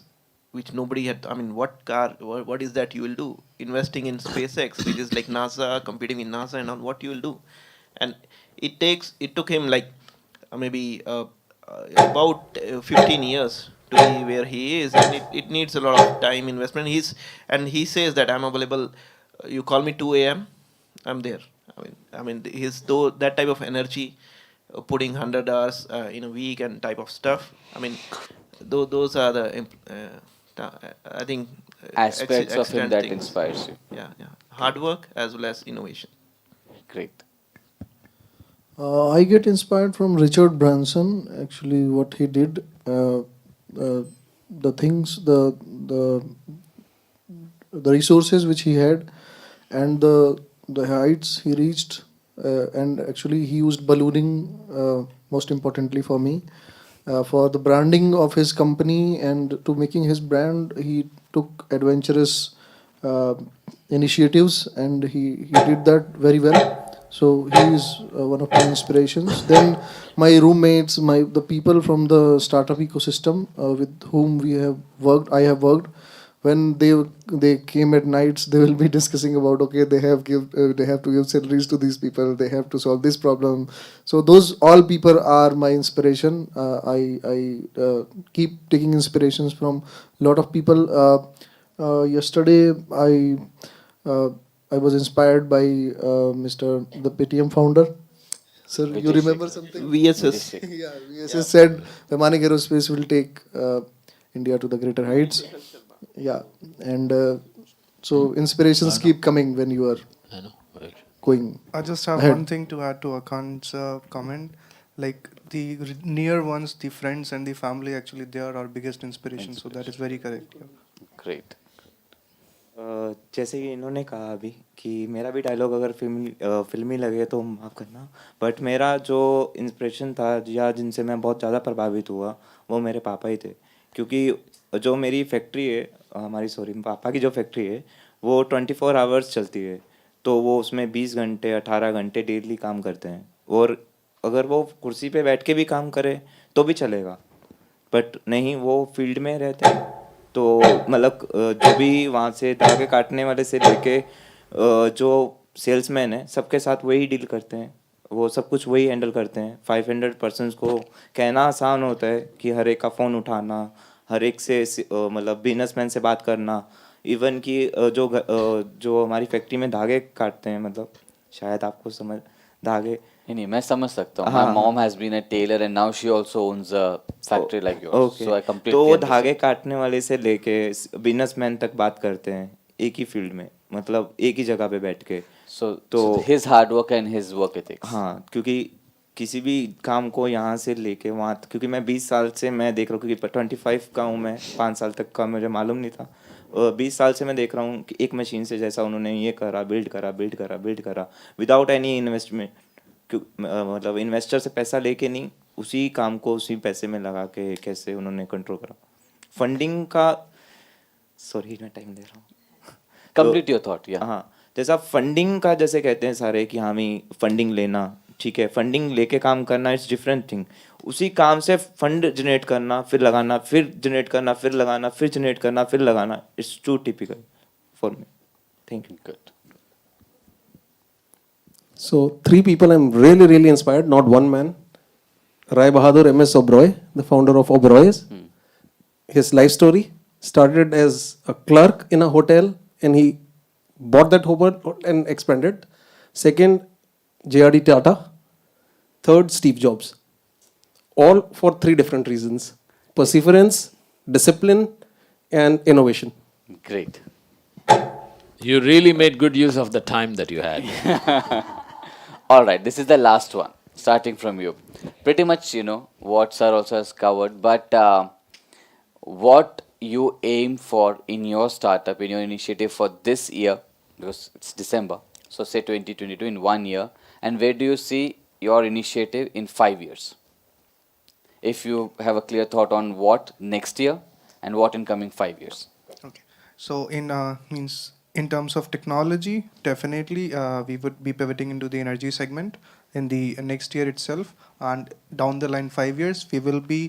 which nobody had. I mean, what car? What is that you will do? Investing in SpaceX, which is like NASA, competing with NASA and all. What you will do? And it took him like maybe about 15 years to be where he is, and it needs a lot of time investment. He says that I'm available. You call me 2 a.m. I'm there. I mean, his though that type of energy, putting 100 hours in a week and type of stuff. I mean, those are the I think Aspects of him excellent that things. inspires you. Yeah, hard work as well as innovation. Great. I get inspired from Richard Branson. Actually, what he did, the things, the resources which he had, and the heights he reached, and actually he used ballooning most importantly for me, for the branding of his company and to making his brand. He took adventurous uh, initiatives, and he did that very well. So he is one of my inspirations. Then my roommates, the people from the startup ecosystem with whom I have worked. When they came at nights, they will be discussing about, okay, they have to give salaries to these people, they have to solve this problem. So those all people are my inspiration. I keep taking inspirations from a lot of people. Yesterday uh, I was inspired by Mr. the Paytm founder. Sir, you remember something? VSS. Yeah, VSS said Vemanik Aerospace will take India to the greater heights. Yeah, and so inspirations keep coming when you are I know. Right. going I just have ahead. one thing to add to Akan's comment. Like the near ones, the friends and the family, actually, they are our biggest inspiration. So that is very correct. Yeah. Great. जैसे कि इन्होंने कहा अभी कि मेरा भी dialogue अगर फिल्मी लगे तो माफ़ करना, बट मेरा जो इंस्पिरेशन था या जिनसे मैं बहुत ज़्यादा प्रभावित हुआ वो मेरे पापा ही थे, क्योंकि जो मेरी फैक्ट्री है, हमारी सॉरी पापा की जो फैक्ट्री है वो 24 आवर्स चलती है, तो वो उसमें 20 घंटे 18 घंटे डेली काम करते हैं, और अगर वो कुर्सी पे बैठ के भी काम करे तो भी चलेगा, बट नहीं, वो फील्ड में रहते हैं। तो मतलब जो भी वहाँ से धागे काटने वाले से लेके जो सेल्समैन है सबके साथ वही डील करते हैं, वो सब कुछ वही हैंडल करते हैं। 500 पर्सन्स को कहना आसान होता है कि हर एक का फ़ोन उठाना, हर एक से मतलब बिजनेसमैन से बात करना, इवन कि जो हमारी फैक्ट्री में धागे काटते हैं, मतलब शायद आपको समझ धागे नहीं, मैं समझ सकता हूँ. हाँ, My हाँ. mom has been a tailor and now she also owns a factory like yours. Okay, So I completely तो वो understand. धागे काटने वाले से लेके बिजनेसमैन तक बात करते हैं एक ही फील्ड में, मतलब एक ही जगह पे बैठ के। So तो his hard work and his work ethics. हाँ, क्योंकि किसी भी काम को यहाँ से लेके वहाँ, क्योंकि मैं 20 साल से मैं देख रहा हूँ, क्योंकि 25 का हूँ मैं, 5 साल तक का मुझे मालूम नहीं था। 20 साल से मैं देख रहा हूँ कि एक मशीन से जैसा उन्होंने ये करा, बिल्ड करा विदाउट एनी इन्वेस्टमेंट, मतलब इन्वेस्टर से पैसा लेके नहीं, उसी काम को उसी पैसे में लगा के कैसे उन्होंने कंट्रोल करा। फंडिंग का, सॉरी मैं टाइम दे रहा हूँ। Complete your thought, yeah. हाँ, जैसा फंडिंग का जैसे कहते हैं सारे कि हाँ भी फंडिंग लेना, ठीक है, फंडिंग लेके काम करना इट्स डिफरेंट थिंग। उसी काम से फंड जनरेट करना, फिर लगाना, फिर जनरेट करना, फिर लगाना, फिर जनरेट करना, फिर लगाना, it's too typical for me. Thank you. Good. So three people I'm really inspired, not one man. Rai Bahadur MS Oberoi, the founder of Oberoi's. His life story started as a clerk in a hotel, and he bought that hotel and expanded. Second, JRD Tata. Third, Steve Jobs. All for three different reasons: perseverance, discipline, and innovation. Great. You really made good use of the time that you had. All right, this is the last one, starting from you. Pretty much, what Sir also has covered, but what you aim for in your startup, in your initiative for this year, because it's December, so say 2022 in 1 year, and where do you see your initiative in 5 years? If you have a clear thought on what next year and what in coming 5 years. Okay. So in terms of technology, definitely we would be pivoting into the energy segment in the next year itself, and down the line 5 years we will be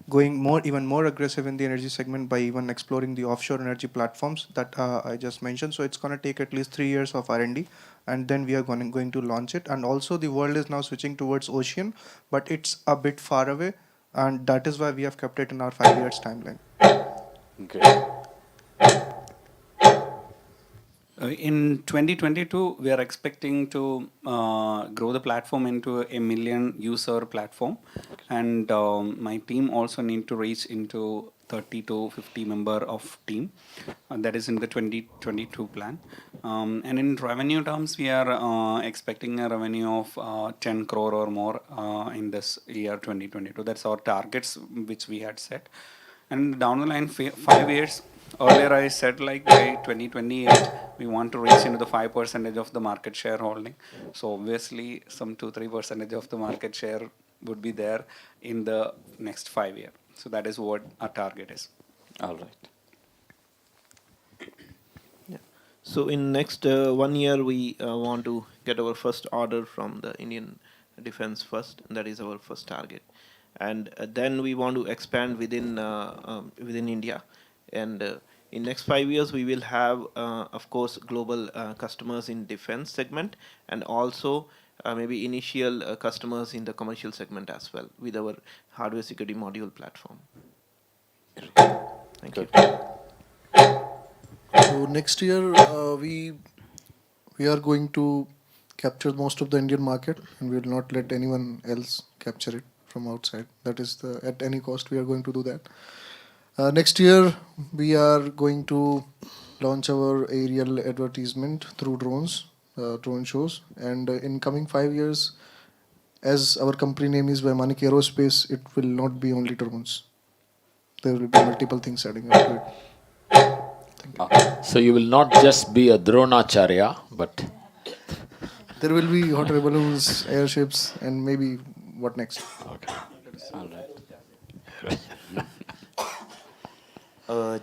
going even more aggressive in the energy segment by even exploring the offshore energy platforms that I just mentioned. So it's going to take at least 3 years of R&D, and then we are going to launch it. And also the world is now switching towards ocean, but it's a bit far away, and that is why we have kept it in our 5 years timeline. Great. In 2022, we are expecting to grow the platform into a million user platform, and my team also need to reach into 30 to 50 member of team. That is in the 2022 plan. And in revenue terms, we are expecting a revenue of 10 crore or more in this year 2022. That's our targets which we had set. And down the line, 5 years, earlier I said like by 2028, we want to reach into the 5% of the market share holding. So obviously some 2-3% of the market share would be there in the next 5 years. So that is what our target is. All right. So in next 1 year, we want to get our first order from the Indian defense first, and that is our first target. And then we want to expand within India. And in next 5 years, we will have, of course, global customers in defense segment, and also maybe initial customers in the commercial segment as well with our hardware security module platform. Thank you. So next year, we are going to capture most of the Indian market, and we will not let anyone else capture it from outside. That is the at any cost we are going to do that. Next year, we are going to launch our aerial advertisement through drones, drone shows, and in coming 5 years, as our company name is Vaimanik Aerospace, it will not be only drones. There will be multiple things adding up to it. So you will not just be a Dronacharya, but There will be hot air balloons, airships, and maybe what next? okay. All right.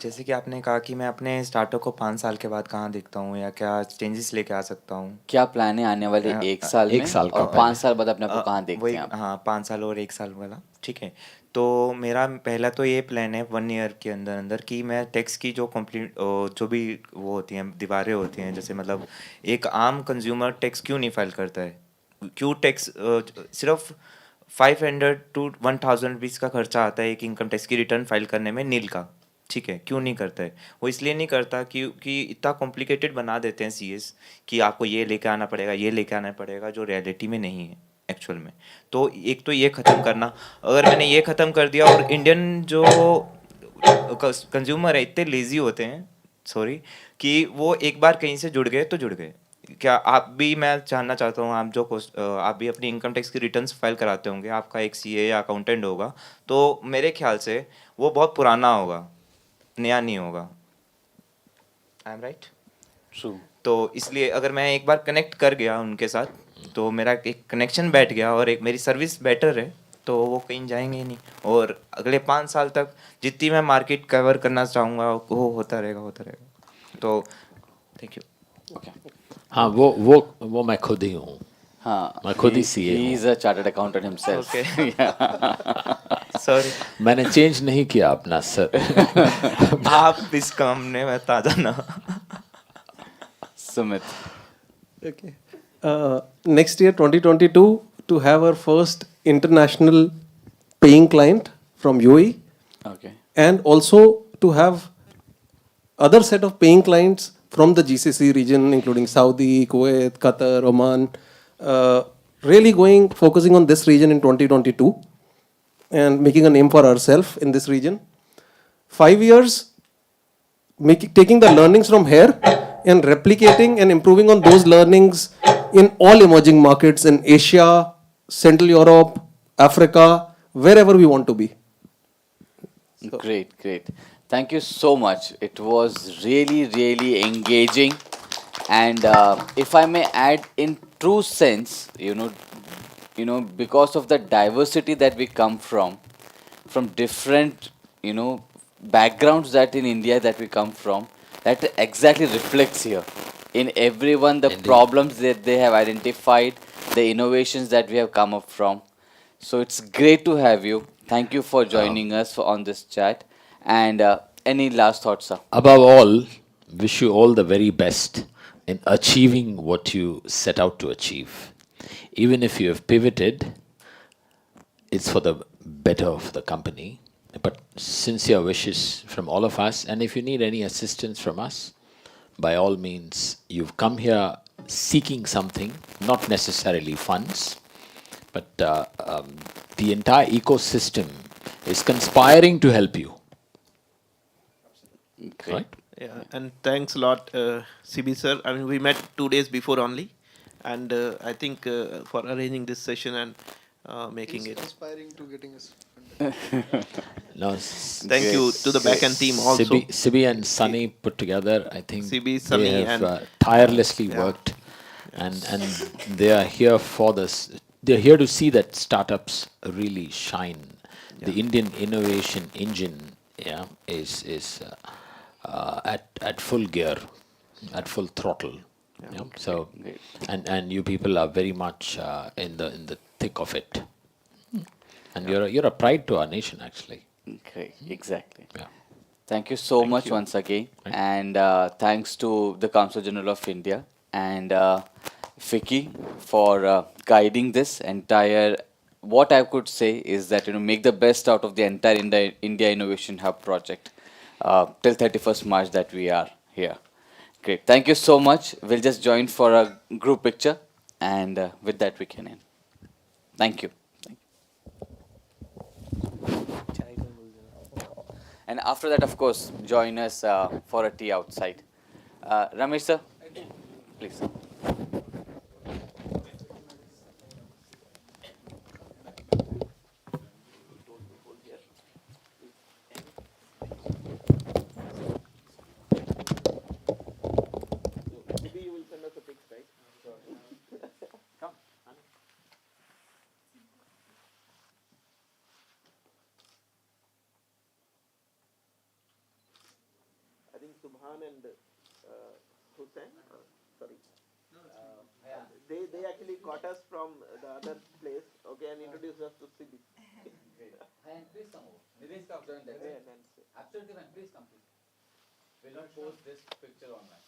जैसे कि आपने कहा कि मैं अपने startup को 5 साल के बाद कहाँ देखता हूँ या क्या चेंजेस लेके आ सकता हूँ। क्या प्लान है आने वाले 1 साल में 1 साल का और plan 5 साल बाद अपने आप को कहाँ देखते वही हैं आप? हाँ 5 साल और 1 साल वाला ठीक है। तो मेरा पहला तो ये प्लान है 1 ईयर के अंदर अंदर कि मैं टैक्स की जो कंप्लीट जो भी वो होती हैं दीवारें होती हैं, जैसे मतलब एक आम कंज्यूमर टैक्स क्यों नहीं फाइल करता है, क्यों टैक्स सिर्फ 500 to 1000 रुपीज़ का खर्चा आता है एक इनकम टैक्स की रिटर्न फाइल करने में नील का, ठीक है, क्यों नहीं करता है वो? इसलिए नहीं करता क्योंकि इतना कॉम्प्लिकेटेड बना देते हैं सीएस कि आपको ये लेके आना पड़ेगा, ये लेके आना पड़ेगा, जो रियलिटी में नहीं है एक्चुअल में। तो एक तो ये ख़त्म करना, अगर मैंने ये ख़त्म कर दिया, और इंडियन जो कंज्यूमर है इतने लेज़ी होते हैं, सॉरी, कि वो एक बार कहीं से जुड़ गए तो जुड़ गए। क्या आप भी, मैं जानना चाहता हूँ, आप जो आप भी अपनी इनकम टैक्स की रिटर्न्स फाइल कराते होंगे, आपका एक सीए या अकाउंटेंट होगा, तो मेरे ख्याल से वो बहुत पुराना होगा, नया नहीं होगा। I am right? ट्रू। तो इसलिए अगर मैं एक बार कनेक्ट कर गया उनके साथ, तो मेरा एक कनेक्शन बैठ गया और एक मेरी सर्विस बेटर है, तो वो कहीं जाएंगे ही नहीं। और अगले 5 साल तक जितनी मैं मार्केट कवर करना चाहूँगा वो होता रहेगा। तो थैंक यू। ओके। हाँ वो मैं खुद ही हूँ। हाँ, मैं खुद ही CA he हूँ। is a chartered accountant himself. Sorry, मैंने चेंज नहीं किया अपना सर। आप इस काम ने मैं ताजा ना। Sumit. Okay. Next year, 2022, to have our first international paying client from UAE, Okay. and also to have other set of paying clients from the GCC region, including Saudi, Kuwait, Qatar, Oman, really focusing on this region in 2022 and making a name for ourselves in this region. 5 years, taking the learnings from here and replicating and improving on those learnings in all emerging markets in Asia, Central Europe, Africa, wherever we want to be. Great, great. Thank you so much. It was really, really engaging. And if I may add, in true sense, because of the diversity that we come from different, backgrounds that in India that we come from, that exactly reflects here. In everyone, the problems that they have identified, the innovations that we have come up from. So it's great to have you. Thank you for joining us on this chat. And any last thoughts, sir? Above all, wish you all the very best in achieving what you set out to achieve. Even if you have pivoted, it's for the better of the company. But sincere wishes from all of us, and if you need any assistance from us, by all means, you've come here seeking something, not necessarily funds, but the entire ecosystem is conspiring to help you. Great. Right? Yeah, and thanks a lot, CB sir. I mean, we met 2 days before only, and I think for arranging this session and making it. Inspiring to getting us. No, Thank you to the backend team also. Sibi and Sunny put together, I think Sibi, Sunny, they have and tirelessly yeah. worked, and they are here for this. They're here to see that startups really shine. The Indian innovation engine, is at full gear. at full throttle. Yeah. Yeah. So, Great. and you people are very much in the thick of it, and you're a pride to our nation, actually. Great, exactly. Yeah. Thank you so Thank much you. once again, Right. and thanks to the Council General of India and Vicky for guiding this entire. What I could say is that make the best out of the entire India Innovation Hub project till 31st March that we are here. Great, thank you so much. We'll just join for a group picture, and with that we can end. Thank you. And after that, of course, join us for a tea outside. Ramesh sir, please. Maybe you will send us a pic, right? Come. I think Subhan and Hussein, sorry. They actually caught us from the other place, okay, and introduced us to Sibi. And please come over. Nilesh come join that. Yeah, and Absolutely fine. Please come, please. We'll not post this picture online.